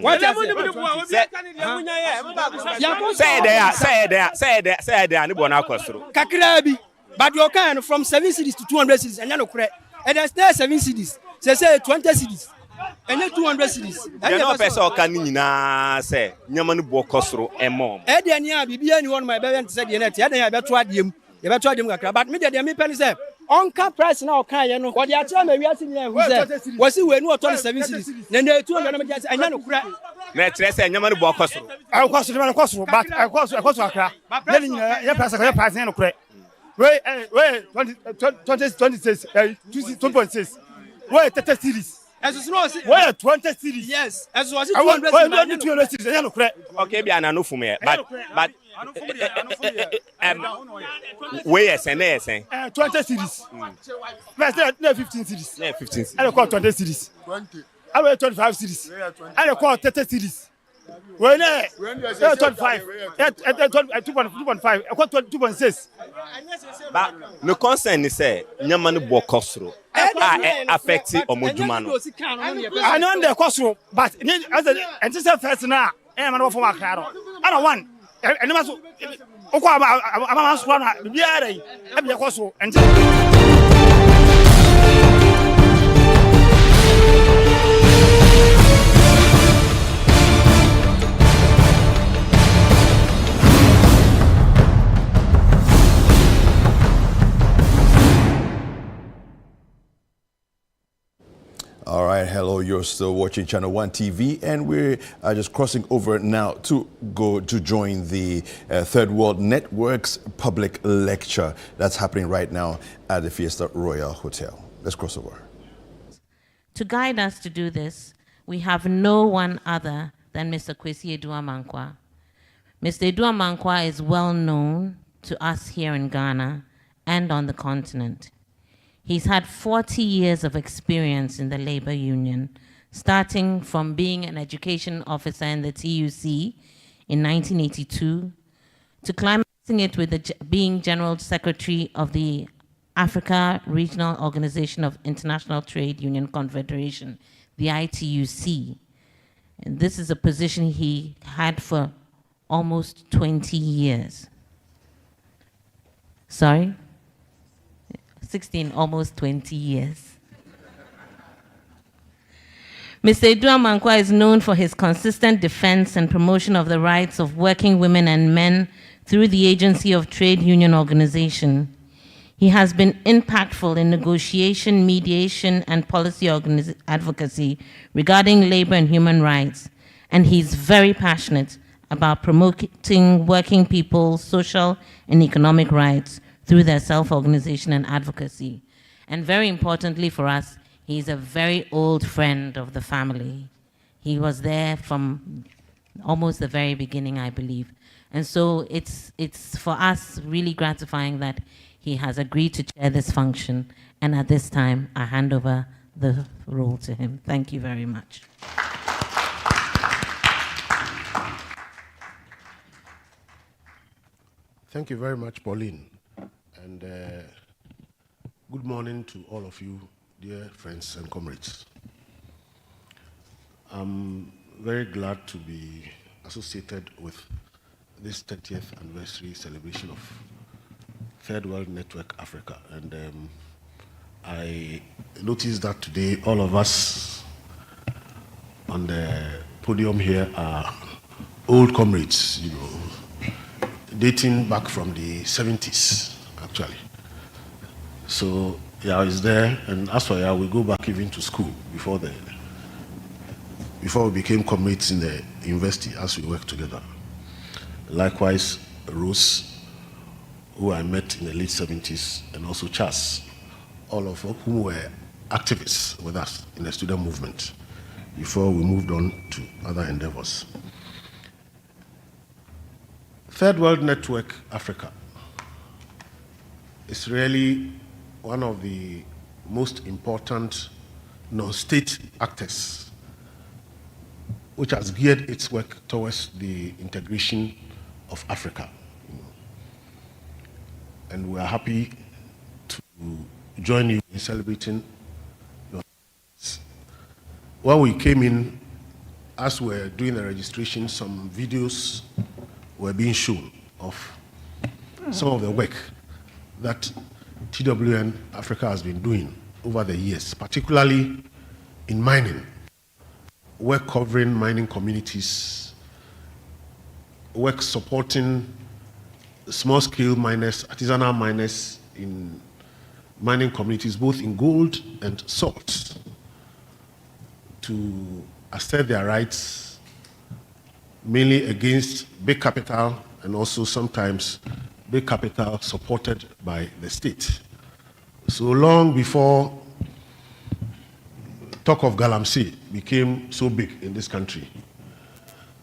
S19: What
S6: say there ni bona kwasoro.
S19: Kakra bi. But you can from 7 cedis to 200 cedis. Enya no kure. And there's still 7 cedis. Say 20 cedis. And 200 cedis.
S6: And no person can nyina say nyama no bo kosoro emom.
S19: E de ania bibia ni won my baby say de net. E de ya beto adiem. You beto adiem kakra. But me de me pen say Onka price na oka ye no. Wodi atia ma wiase nyina hu se. Wasi we nu 27 series. Na na etu ngana me jase anya no kura.
S6: Na tre se nyama no bo akosoro.
S2: Akosoro ma akosoro but akosoro akra. Ye nyina ye price no kura. Wait 26 2.6. Wait 30 series. Wait 20 series.
S19: Yes. As was it 200
S2: series.
S6: Okay, be an for me. But wait, yes,
S2: 20 series. No 15 series.
S6: No 15 series.
S2: I call 20 series. 20. I will 25 series. I call 30 series. When 25, 2.5, I call 2.6.
S6: But the concern is say nyama no bo kosoro. Affect omoduma no.
S2: I know the kosoro, but as a first now, I am not for my car. I don't want. And must okwa ama so na biara yi e be kosoro and
S14: All right, hello, you're still watching Channel 1 TV, and we are just crossing over now to go to join the Third World Network's public lecture that's happening right now at the Fiesta Royal Hotel. Let's cross over.
S21: To guide us to do this, we have no one other than Mr. Kwesi Edua-Mankwa. Mr. Edua-Mankwa is well known to us here in Ghana and on the continent. He's had 40 years of experience in the labor union, starting from being an education officer in the TUC in 1982, to climaxing it with being General Secretary of the Africa Regional Organization of International Trade Union Confederation, the ITUC. And this is a position he had for almost 20 years. Sorry? 16, almost 20 years. Mr. Edua-Mankwa is known for his consistent defense and promotion of the rights of working women and men through the Agency of Trade Union Organization. He has been impactful in negotiation, mediation, and policy advocacy regarding labor and human rights, and he's very passionate about promoting working people's social and economic rights through their self-organization and advocacy. And very importantly for us, he's a very old friend of the family. He was there from almost the very beginning, I believe. And so it's for us really gratifying that he has agreed to chair this function. And at this time, I hand over the role to him. Thank you very much.
S20: Thank you very much, Pauline. And good morning to all of you, dear friends and comrades. I'm very glad to be associated with this 30th anniversary celebration of Third World Network Africa. And I noticed that today all of us on the podium here are old comrades, you know, dating back from the 70s. Actually. So yeah, is there, and as for yeah, we go back even to school before we became comrades in the university as we worked together. Likewise, Rose, who I met in the late 70s, and also Charles, all of whom were activists with us in the student movement before we moved on to other endeavors. Third World Network Africa is really one of the most important non-state actors which has geared its work towards the integration of Africa. And we are happy to join you in celebrating your success. When we came in, as we were doing the registration, some videos were being shown of some of the work that TWN Africa has been doing over the years, particularly in mining, work covering mining communities, work supporting small-scale miners, artisanal miners in
S10: mining communities, both in gold and salt, to assert their rights, mainly against big capital and also sometimes big capital supported by the state. So long before talk of Galamsey became so big in this country,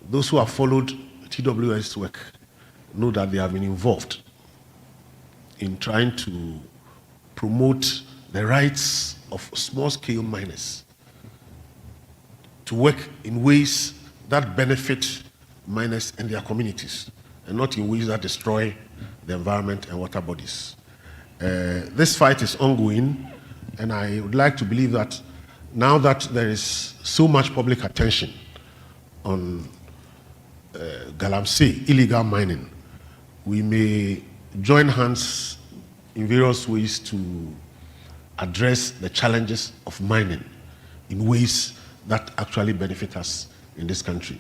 S10: those who have followed TWN's work know that they have been involved in trying to promote the rights of small-scale miners to work in ways that benefit miners and their communities, and not in ways that destroy the environment and water bodies. This fight is ongoing, and I would like to believe that now that there is so much public attention on Galamsey, illegal mining, we may join hands in various ways to address the challenges of mining in ways that actually benefit us in this country.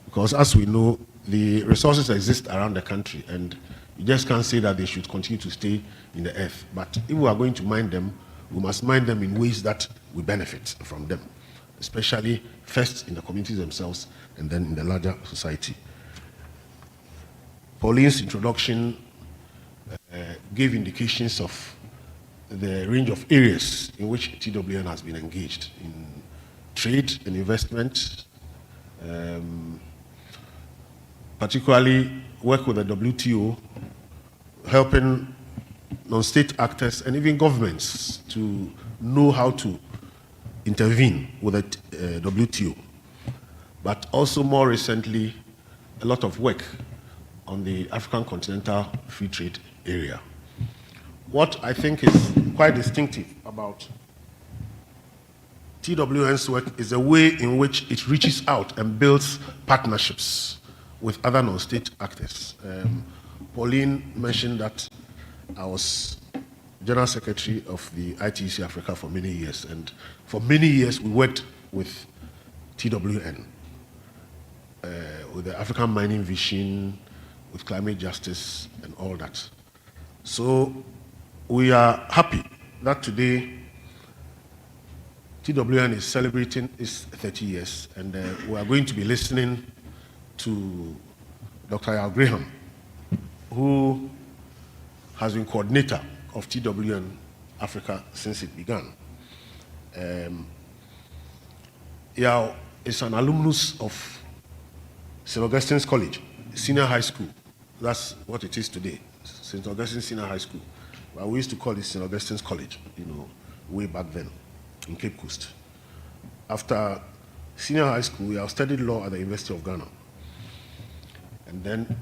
S10: Because as we know, the resources exist around the country, and you just can't say that they should continue to stay in the earth. But if we are going to mine them, we must mine them in ways that we benefit from them, especially first in the communities themselves and then in the larger society. Pauline's introduction gave indications of the range of areas in which TWN has been engaged in trade and investment, particularly work with the WTO, helping non-state actors and even governments to know how to intervene with the WTO. But also more recently, a lot of work on the African Continental Free Trade Area. What I think is quite distinctive about TWN's work is the way in which it reaches out and builds partnerships with other non-state actors. Pauline mentioned that I was General Secretary of the ITC Africa for many years, and for many years we worked with TWN, with the African Mining Vision, with climate justice and all that. So we are happy that today TWN is celebrating its 30 years, and we are going to be listening to Dr. Yao Graham, who has been coordinator of TWN Africa since it began. Yao is an alumnus of St. Augustine's College, Senior High School. That's what it is today, St. Augustine Senior High School. But we used to call it St. Augustine's College, way back then in Cape Coast. After senior high school, I studied law at the University of Ghana, and then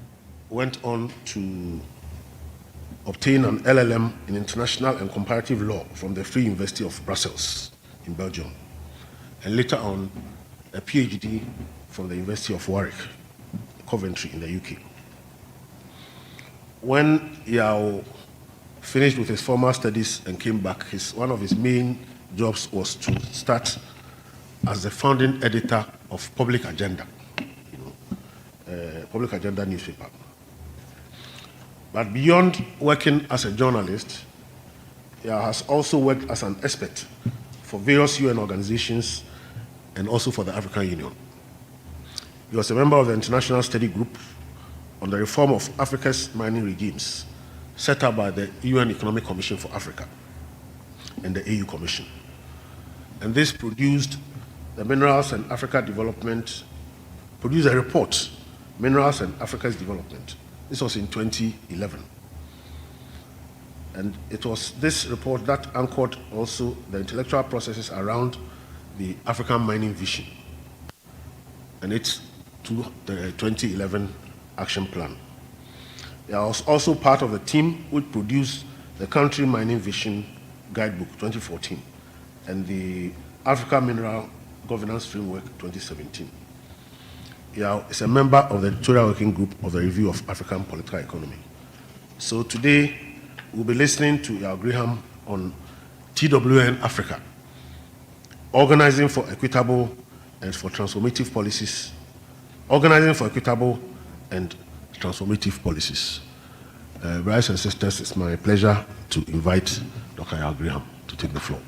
S10: went on to obtain an LLM in international and comparative law from the Free University of Brussels in Belgium, and later on a PhD from the University of Warwick, Coventry in the UK. When Yao finished with his formal studies and came back, one of his main jobs was to start as the founding editor of Public Agenda, Public Agenda newspaper. But beyond working as a journalist, he has also worked as an expert for various UN organizations and also for the African Union. He was a member of the International Study Group on the reform of Africa's mining regimes, set up by the UN Economic Commission for Africa and the AU Commission. And this produced the Minerals and Africa Development, produced a report, Minerals and Africa's Development. This was in 2011. And it was this report that anchored also the intellectual processes around the African Mining Vision and its to the 2011 action plan. It was also part of the team which produced the Country Mining Vision Guidebook 2014 and the Africa Mineral Governance Framework 2017. He is a member of the editorial working group of the Review of African Political Economy. So today, we'll be listening to Yao Graham on TWN Africa, organizing for equitable and for transformative policies, organizing for equitable and transformative policies. Brothers and sisters, it's my pleasure to invite Dr. Al Graham to take the floor.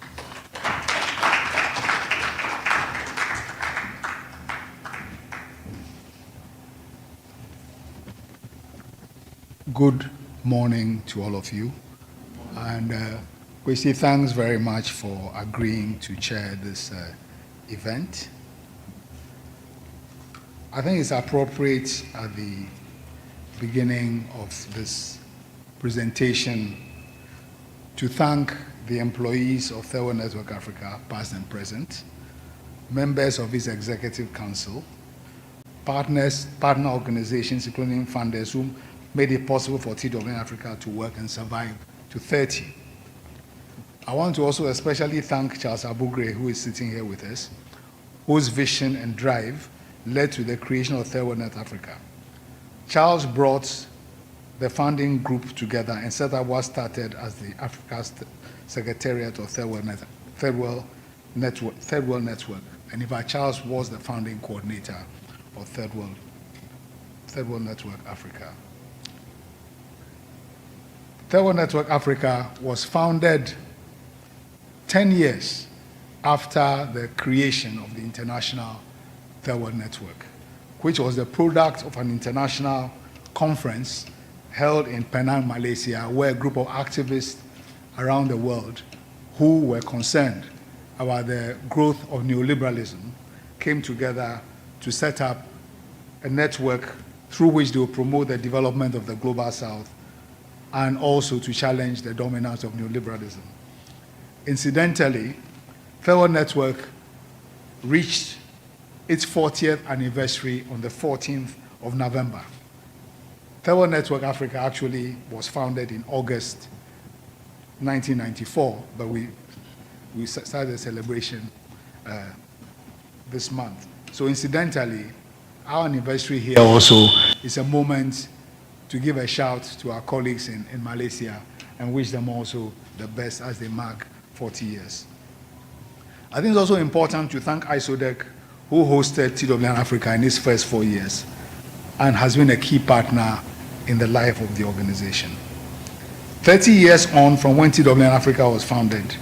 S1: Good morning to all of you, and we say thanks very much for agreeing to chair this event. I think it's appropriate at the beginning of this presentation to thank the employees of Third World Network Africa, past and present, members of its executive council, partner organizations, including funders who made it possible for TWN Africa to work and survive to 30. I want to also especially thank Charles Abugre, who is sitting here with us, whose vision and drive led to the creation of Third World Net Africa. Charles brought the founding group together and set up what started as the Africa Secretariat of Third World Network. And in fact, Charles was the founding coordinator of Third World Network Africa. Third World Network Africa was founded 10 years after the creation of the International Third World Network, which was the product of an international conference held in Penang, Malaysia, where a group of activists around the world who were concerned about the growth of neoliberalism came together to set up a network through which they will promote the development of the global south and also to challenge the dominance of neoliberalism. Incidentally, Third World Network reached its 40th anniversary on the 14th of November. Third World Network Africa actually was founded in August 1994, but we started the celebration this month. So incidentally, our anniversary here also is a moment to give a shout to our colleagues in Malaysia and wish them also the best as they mark 40 years. I think it's also important to thank ISODEC, who hosted TWN Africa in its first 4 years and has been a key partner in the life of the organization. 30 years on from when TWN Africa was founded,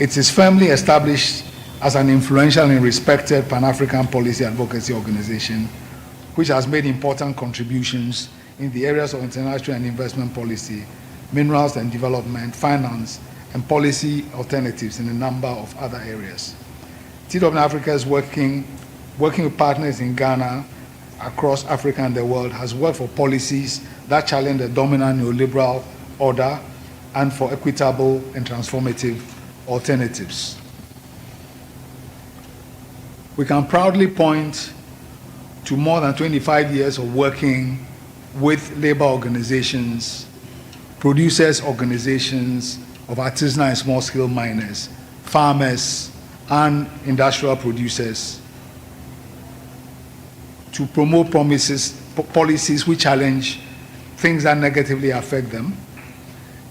S1: it is firmly established as an influential and respected Pan-African policy advocacy organization, which has made important contributions in the areas of international and investment policy, minerals and development, finance, and policy alternatives in a number of other areas. TWN Africa is working with partners in Ghana, across Africa and the world, has worked for policies that challenge the dominant neoliberal order and for equitable and transformative alternatives. We can proudly point to more than 25 years of working with labor organizations, producers organizations of artisanal and small-scale miners, farmers, and industrial producers to promote policies which challenge things that negatively affect them.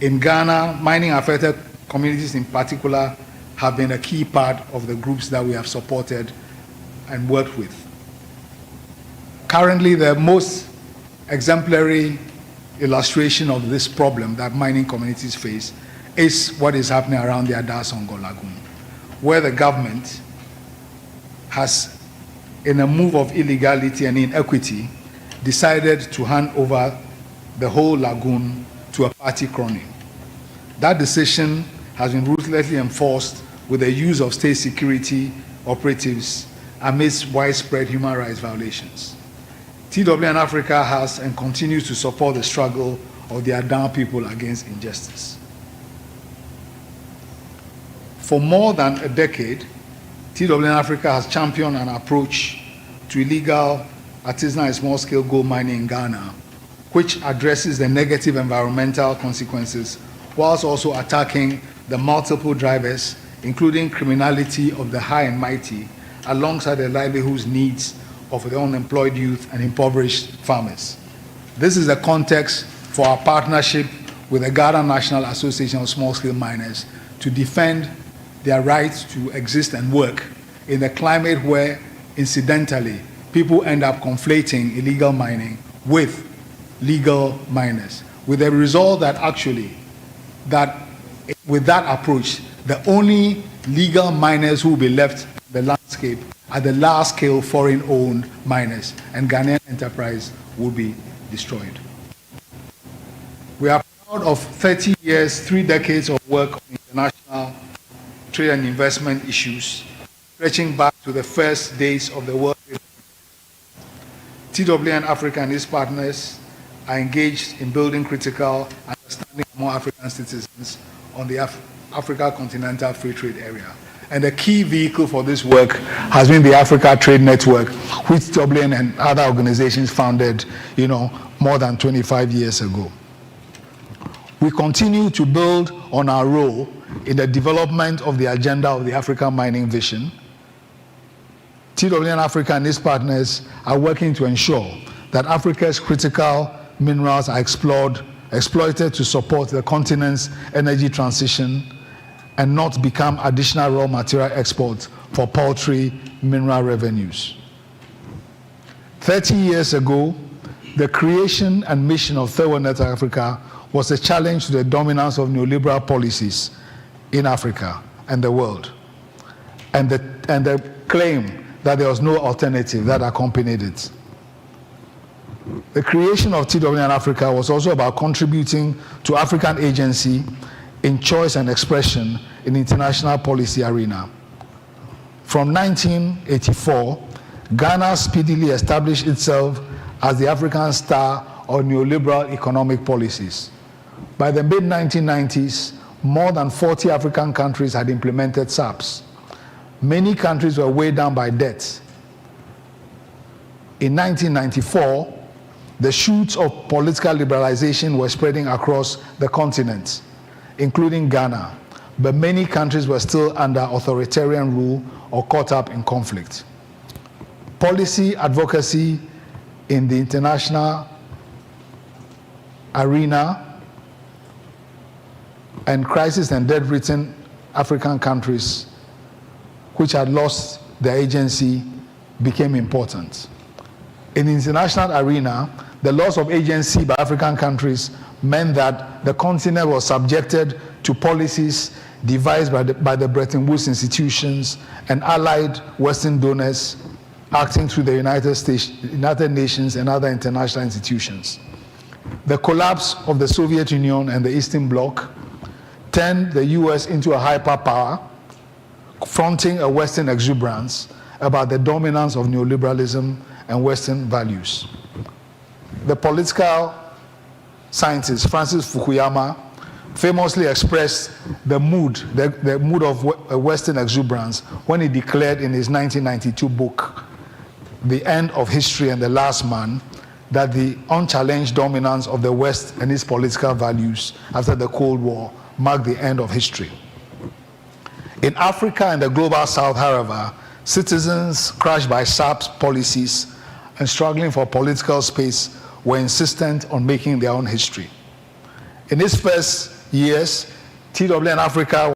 S1: In Ghana, mining-affected communities in particular have been a key part of the groups that we have supported and worked with. Currently, the most exemplary illustration of this problem that mining communities face is what is happening around the Adar-Songo Lagoon, where the government has, in a move of illegality and inequity, decided to hand over the whole lagoon to a party crony. That decision has been ruthlessly enforced with the use of state security operatives amidst widespread human rights violations. TWN Africa has and continues to support the struggle of the Adar people against injustice. For more than a decade, TWN Africa has championed an approach to illegal artisanal and small-scale gold mining in Ghana, which addresses the negative environmental consequences whilst also attacking the multiple drivers, including criminality of the high and mighty, alongside the livelihoods needs of the unemployed youth and impoverished farmers. This is the context for our partnership with the Ghana National Association of Small-Scale Miners to defend their right to exist and work in a climate where, incidentally, people end up conflating illegal mining with legal miners, with the result that actually that with that approach, the only legal miners who will be left in the landscape are the large-scale foreign-owned miners, and Ghanaian enterprise will be destroyed. We are proud of 30 years, 3 decades of work on international trade and investment issues, stretching back to the first days of the World Trade. TWN Africa and its partners are engaged in building critical understanding among African citizens on the Africa Continental Free Trade Area. And the key vehicle for this work has been the Africa Trade Network, which TWN and other organizations founded, more than 25 years ago. We continue to build on our role in the development of the agenda of the African Mining Vision. TWN Africa and its partners are working to ensure that Africa's critical minerals are exploited to support the continent's energy transition and not become additional raw material exports for paltry mineral revenues. 30 years ago, the creation and mission of Third World Network Africa was a challenge to the dominance of neoliberal policies in Africa and the world, and the claim that there was no alternative that accompanied it. The creation of TWN Africa was also about contributing to African agency in choice and expression in the international policy arena. From 1984, Ghana speedily established itself as the African star of neoliberal economic policies. By the mid-1990s, more than 40 African countries had implemented SAPs. Many countries were weighed down by debt. In 1994, the shoots of political liberalization were spreading across the continent, including Ghana, but many countries were still under authoritarian rule or caught up in conflict. Policy advocacy in the international arena and crisis and debt-ridden African countries which had lost their agency became important. In the international arena, the loss of agency by African countries meant that the continent was subjected to policies devised by the Bretton Woods institutions and allied Western donors acting through the United Nations and other international institutions. The collapse of the Soviet Union and the Eastern Bloc turned the US into a hyperpower, fronting a Western exuberance about the dominance of neoliberalism and Western values. The political scientist Francis Fukuyama famously expressed the mood of Western exuberance when he declared in his 1992 book, The End of History and the Last Man, that the unchallenged dominance of the West and its political values after the Cold War marked the end of history. In Africa and the global South, however, citizens crushed by SAP's policies and struggling for political space were insistent on making their own history. In its first years, TWN Africa